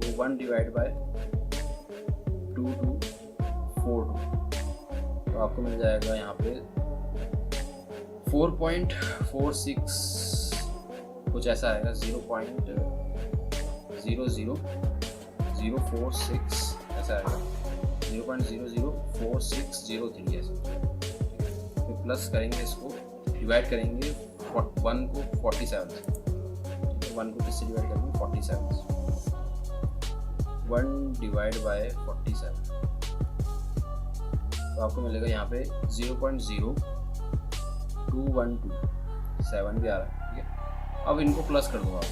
तो 1 डिवाइड बाय 2242, तो आपको मिल जाएगा यहाँ पे 4.46 कुछ ऐसा आएगा, 0.00046 ऐसा आएगा, 0.004603 ऐसे। फिर प्लस करेंगे, इसको डिवाइड करेंगे 1 को 47 से, 1 को किससे डिवाइड करेंगे 47 से, 1 डिवाइड बाय 47, तो आपको मिलेगा यहाँ पे 0.02127 भी आ रहा है। ठीक है, अब इनको प्लस कर दो आप,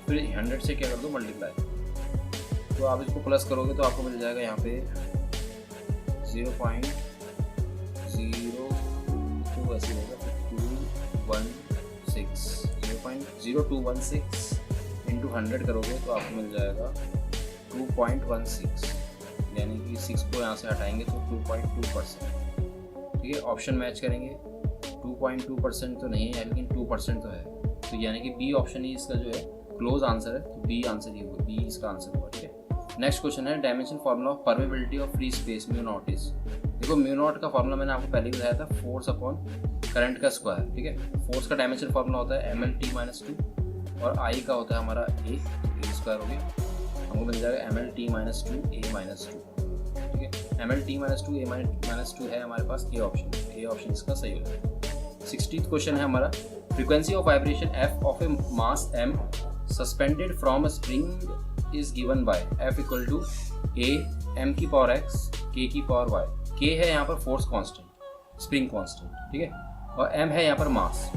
फिर 100 से क्या कर दो मल्टीप्लाई, तो आप इसको प्लस करोगे तो आपको मिल जाएगा यहाँ पे 0.02 ऐसे होगा, 0.0216 इंटू 100 करोगे तो आपको मिल जाएगा 2.16, यानी कि 6 को यहाँ से हटाएंगे तो 2.2%। ठीक है, ऑप्शन मैच करेंगे, 2.2% तो नहीं है लेकिन 2% तो है, तो यानी कि बी ऑप्शन ही इसका जो है क्लोज आंसर है, तो बी आंसर ही होगा, बी इसका आंसर होगा। ठीक है, नेक्स्ट क्वेश्चन है dimension formula of permeability of free space mu naught is. देखो म्यू नॉट का फार्मूला मैंने आपको पहले बताया था, फोर्स अपॉन करंट का स्क्वायर। ठीक है, फोर्स का डायमेंशन फार्मूला होता है mlt-2 और आई का होता है हमारा ए, ए स्क्वायर हो गया, हमको मिल जाएगा mlt-2 a-2। ठीक है, mlt-2 a-2 है हमारे पास ए ऑप्शन, ए ऑप्शन इसका सही हो जाएगा। 60th क्वेश्चन है हमारा, frequency of vibration f of a mass m suspended from a spring is given by f equal to a m की पावर x k की पावर y। k है यहाँ पर फोर्स कांस्टेंट, स्प्रिंग कांस्टेंट। ठीक है, और m है यहाँ पर मास।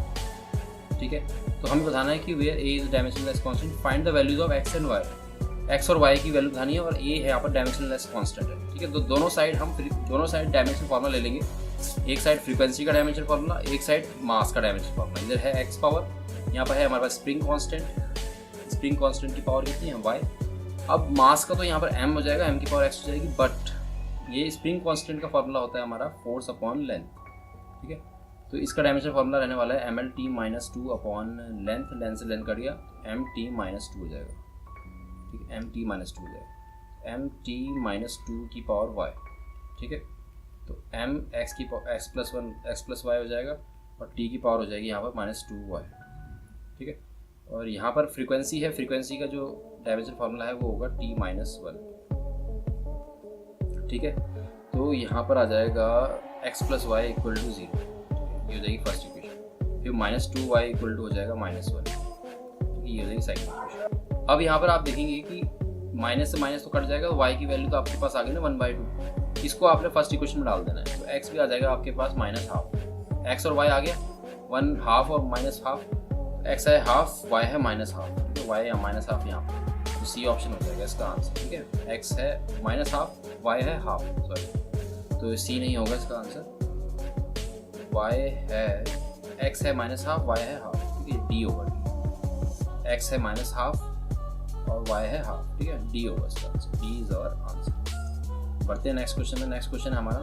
ठीक है, तो हमें बताना है कि where a is dimensionless constant, find the values of x and y। x और y की वैल्यू बतानी है, और a है यहाँ पर डायमेंशनलेस कांस्टेंट है। ठीक है, तो दोनों साइड डायमेंशन फार्मूला ले लेंगे, एक साइड फ्रीक्वेंसी का डायमेंशन फार्मूला, एक साइड मास का डायमेंशन फार्मूला। इधर है x पावर, यहाँ पर है हमारे पास स्प्रिंग कांस्टेंट, स्प्रिंग कांस्टेंट की पावर कितनी है y। अब मास का तो यहाँ पर m हो जाएगा, m की पावर x हो जाएगी, बट ये स्प्रिंग कांस्टेंट का फार्मूला होता है हमारा फोर्स अपॉन लेंथ। ठीक है, तो इसका डायमेंशन फार्मूला रहने वाला है mlt-2 अपॉन लेंथ, लेंथ से लेंथ कट गया, mt-2 हो जाएगा। ठीक है, mt-2 हो जाएगा, mt-2 की पावर y। ठीक है, तो m x प्लस y हो जाएगा, और टी की पावर हो जाएगी यहाँ पर -2y, ठीक है। और यहाँ पर फ्रीक्वेंसी है, फ्रीक्वेंसी का जो डायमेंशन फार्मूला है वो होगा t-1, ठीक है। तो यहाँ पर आ जाएगा x + y = 0, ये हो जाएगी फर्स्ट इक्वेशन। फिर -2y = हो जाएगा -1, ये हो जाएगी सेकंड इक्वेशन। अब यहाँ पर आप देखेंगे कि माइनस से माइनस तो कट जाएगा, y की वैल्यू तो आपके पास आ गई ना 1/2, इसको आपने फर्स्ट इक्वेशन में डाल देना है। तो x भी आ जाएगा आपके पास -½ x और y आ गया 1/2 और -½ x है हाफ, y है -½ ठीक है, y या -½ यहाँ पर, तो सी ऑप्शन हो जाएगा इसका आंसर, ठीक है। x है -½ y है हाफ, सॉरी, तो सी नहीं होगा इसका आंसर। y है x है -½ y है हाफ, ठीक है, डी होगा, x है -½ और y है हाफ, ठीक है, डी होगा इसका answer, D is our answer. बढ़ते हैं नेक्स्ट क्वेश्चन में। नेक्स्ट क्वेश्चन है हमारा,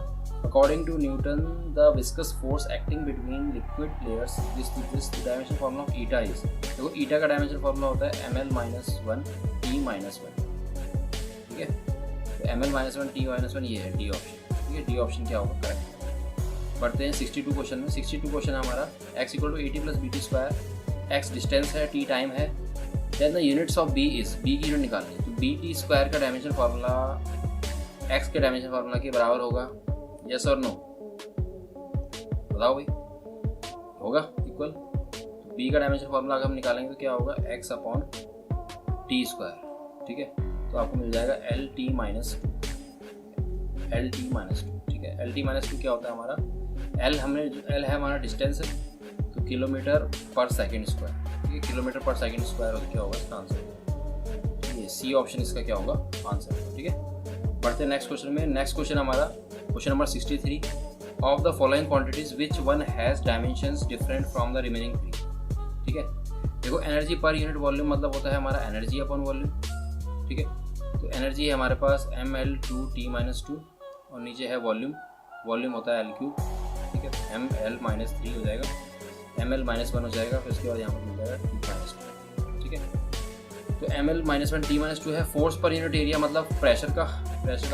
according to Newton the viscous force acting between liquid layers this dimension formula of eta is. देखो ईटा का डायमेंशन फार्मूला होता है ml-1 t-1, ठीक है। तो ml-1 t-1 ये है डी ऑप्शन, ठीक है। डी ऑप्शन क्या होगा, करेक्ट। बढ़ते हैं 62 क्वेश्चन में। 62 क्वेश्चन है हमारा, x = 80 + bt², x डिस्टेंस है, t टाइम है, then the units of b is, b की यूनिट निकालनी है। तो bt² का डायमेंशन फार्मूला x के डायमेंशन फार्मूला के बराबर होगा, यस और नो, बताओ भाई, होगा इक्वल। तो b का डायमेंशन फार्मूला अगर हम निकालेंगे तो क्या होगा, x/t², ठीक है। तो आपको मिल जाएगा LT-2, ठीक है। LT-2 क्या होता है हमारा, L है हमारा डिस्टेंस है, तो km/s², ठीक है, km/s² और क्या होगा इसका आंसर, ये सी ऑप्शन इसका क्या होगा आंसर, ठीक है। बढ़ते हैं नेक्स्ट क्वेश्चन में। नेक्स्ट क्वेश्चन हमारा question number 63, of the following quantities which one has dimensions different from the remaining 3, ठीक है। देखो एनर्जी पर यूनिट वॉल्यूम मतलब होता है हमारा एनर्जी अपॉन वॉल्यूम, ठीक है। तो एनर्जी है हमारे पास ml2t-2 और नीचे है वॉल्यूम, वॉल्यूम होता है L3, ठीक है, ml-3 हो जाएगा, ml-1 हो जाएगा, फिर उसके बाद यहाँ पर मिल जाएगा t-2, ठीक है। तो ml-1 t-2 है, फोर्स पर यूनिट एरिया मतलब प्रेशर का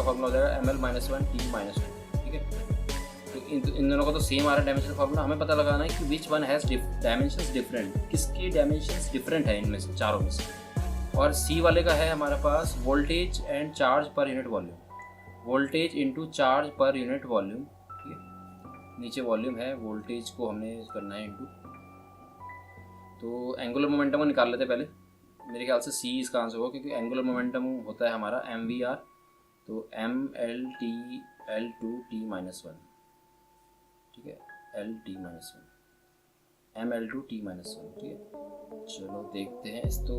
फार्मूला हो जाएगा ml-1 t-2, ठीक है। तो इन दोनों का तो सेम आ रहा है डायमेंशन फार्मूला, हमें पता लगाना है कि which one has dimensions different, किसके डायमेंशंस डिफरेंट है इनमें से, चारों में से। और सी वाले का है हमारे पास voltage and charge per unit volume, voltage into charge per unit volume, ठीक है। नीचे वॉल्यूम है, वोल्टेज को हमने करना है इंटू, तो एंगुलर मोमेंटम को निकाल लेते पहले, मेरे ख्याल से सी इसका आंसर होगा, क्योंकि एंगुलर मोमेंटम होता है हमारा mvr, तो ml2t-1, ठीक है, lt-1 ml2t-1, ठीक है। चलो देखते हैं इस, तो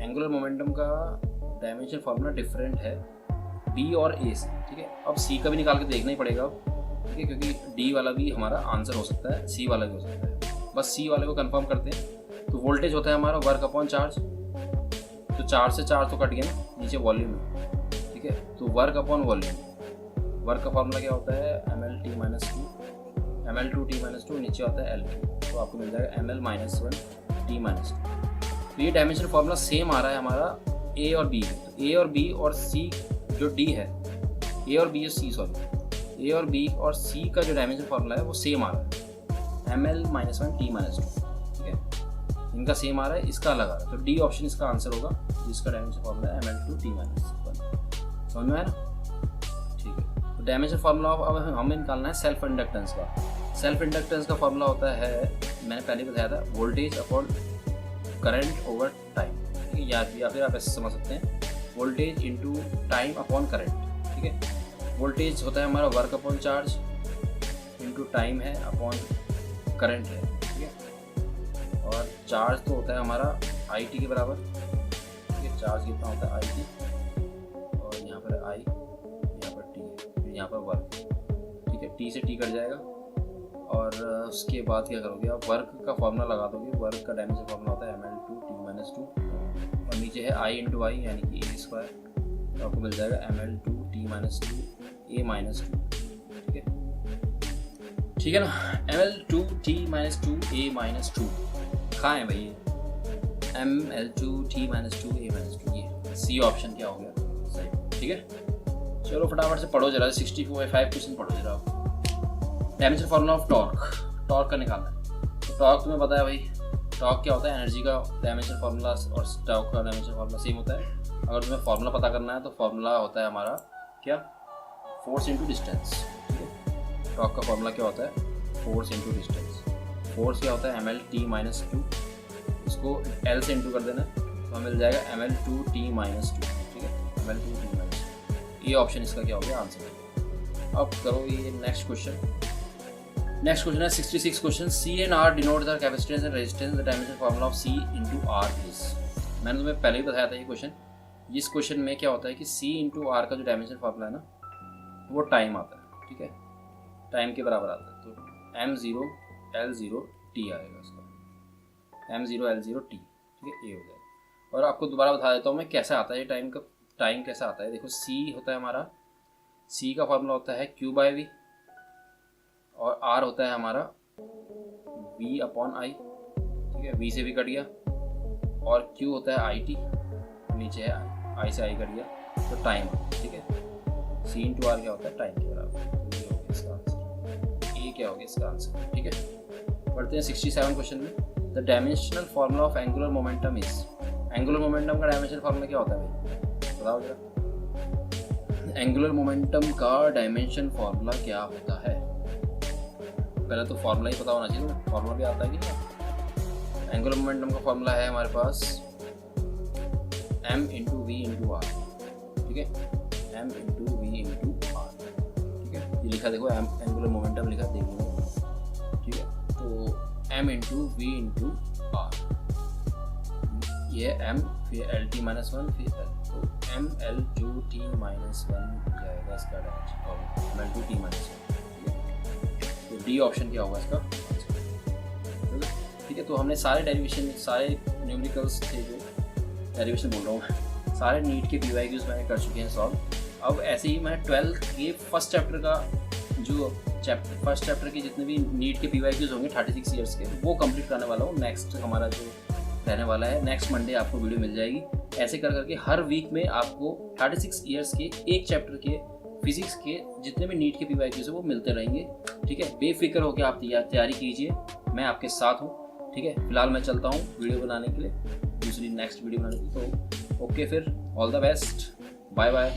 एंगुलर मोमेंटम का डायमेंशन फार्मूला डिफरेंट है b और a से, ठीक है। अब c का भी निकाल के देखना ही पड़ेगा, ठीक है, क्योंकि d वाला भी हमारा आंसर हो सकता है, c वाला भी हो सकता है, बस c वाले को कंफर्म करते हैं। तो वोल्टेज होता है हमारा वर्क अपॉन चार्ज, तो चार्ज से चार्ज तो कट गया ना, नीचे वॉल्यूम है, ठीक है। तो वर्क अपॉन वॉल्यूम, वर्क का फार्मूला क्या होता है ml2t-2, नीचे होता है L3, तो आपको मिल जाएगा ml-1 t-2। तो ये डायमेंशन फार्मूला सेम आ रहा है हमारा A और B, तो A और B और C जो D है, A और B और C, सॉरी, A और B और C का जो डायमेंशन फार्मूला है वो सेम आ रहा है ml-1 t-2, ठीक है। इनका सेम आ रहा है, इसका अलग आ रहा है, तो D ऑप्शन इसका आंसर होगा, जिसका डायमेंशन फार्मूला है ml2 t-1, समझ में आया ना, ठीक है। तो डायमेंशन फार्मूला अब हमें निकालना है सेल्फ इंडक्टेंस का। सेल्फ इंडक्टेंस का फार्मूला होता है, मैंने पहले बताया था, voltage upon current over time, ठीक है, या फिर आप ऐसे समझ सकते हैं, voltage into time upon current, ठीक है। वोल्टेज होता है हमारा work upon charge, into time है अपॉन करंट है, ठीक है। और चार्ज तो होता है हमारा IT के बराबर, ठीक है, चार्ज कितना होता है IT, और यहाँ पर I, यहाँ पर T, फिर यहाँ पर वर्क, ठीक है, T से T कट जाएगा, और उसके बाद क्या करोगे आप, वर्क का फार्मूला लगा दोगे, वर्क का डायमेंशन फार्मूला होता है ml2t-2, और नीचे है I इंटू I यानी कि a², तो आपको मिल जाएगा ml2t-2 a-2, ठीक है, ठीक है ना। ml2t-2 a-2 कहाँ है भाई, ml2t-2 a-2, ये सी ऑप्शन क्या हो गया सही, ठीक है। चलो फटाफट से पढ़ो जरा, 65 क्वेश्चन पढ़ो जरा। Dimension formula of torque, torque का निकालना है, टॉर्क तुम्हें पता है भाई, टॉर्क क्या होता है, एनर्जी का डायमेंशन फार्मूला और टॉर्क का डायमेंशन फार्मूला सेम होता है। अगर तुम्हें फार्मूला पता करना है तो फार्मूला होता है हमारा क्या, फोर्स इंटू डिस्टेंस। ठीक है, टॉर्क का फार्मूला क्या होता है, फोर्स इंटू डिस्टेंस। फोर्स क्या होता है, ml/t-2, इसको L से इंटू कर देना तो हमें मिल जाएगा ml/2t-2। ठीक है, ml/2t-2, ये ऑप्शन इसका क्या हो गया, आंसर। अब करो ये नेक्स्ट क्वेश्चन। नेक्स्ट क्वेश्चन है 66 question. C and R denote the capacitance and resistance, the dimension formula of C into R is. मैंने तुम्हें पहले ही बताया था ये क्वेश्चन। इस क्वेश्चन में क्या होता है कि C इंटू R का जो डायमेंशन फार्मूला है ना, वो टाइम आता है। ठीक है, टाइम के बराबर आता है, तो m0L0t आएगा इसका, m0L0t। ठीक है, ये हो गया। और आपको दोबारा बता देता हूँ मैं कैसे आता है ये टाइम का, टाइम कैसे आता है। देखो C होता है हमारा, C का फार्मूला होता है Q/V, और R होता है हमारा V/I। ठीक है, V से V कट गया, और Q होता है IT, नीचे है I से I कट गया, तो टाइम। ठीक है, C इंटू R क्या होता है, टाइम के बराबर। ये हो गया इसका आंसर, ये क्या हो गया इसका आंसर। ठीक है, पढ़ते हैं 67 क्वेश्चन में। The dimensional formula of angular momentum is. Angular momentum का डायमेंशनल फार्मूला क्या होता है भाई, बताओ जरा। एंगुलर मोमेंटम का डायमेंशन फार्मूला क्या होता है, पहले तो फार्मूला ही पता होना चाहिए ना, फार्मूला भी आता है कि नहीं। एंगुलर मोमेंटम का फार्मूला है हमारे पास m into V into R. ठीक है, m into V into R. ठीक है, ये लिखा देखो, एंगुलर मोमेंटम लिखा देख लो। ठीक है, तो m into V into R, ये m फिर LT-1 फिर L, तो ml/t-1 जाएगा इसका डायमेंशन, ml/t-1। तो डी ऑप्शन क्या होगा इसका। ठीक है, तो हमने सारे डेरिवेशन, सारे न्यूमेरिकल्स थे जो, डेरिवेशन बोल रहा हूँ मैं, सारे नीट के PYQs मैंने कर चुके हैं सॉल्व। अब ऐसे ही मैं 12th के फर्स्ट चैप्टर का जो फर्स्ट चैप्टर के जितने भी नीट के PYQs होंगे 36 ईयर्स के, वो कंप्लीट करने वाला हूँ। नेक्स्ट हमारा जो रहने वाला है, नेक्स्ट मंडे आपको वीडियो मिल जाएगी। ऐसे कर करके हर वीक में आपको 36 ईयर्स के एक चैप्टर के फिजिक्स के जितने भी नीट के PYQs है वो मिलते रहेंगे। ठीक है, बेफिक्र होकर आप तैयारी कीजिए, मैं आपके साथ हूँ। ठीक है, फिलहाल मैं चलता हूँ वीडियो बनाने के लिए, दूसरी नेक्स्ट वीडियो बनाने के लिए। तो ओके, फिर all the best, bye bye.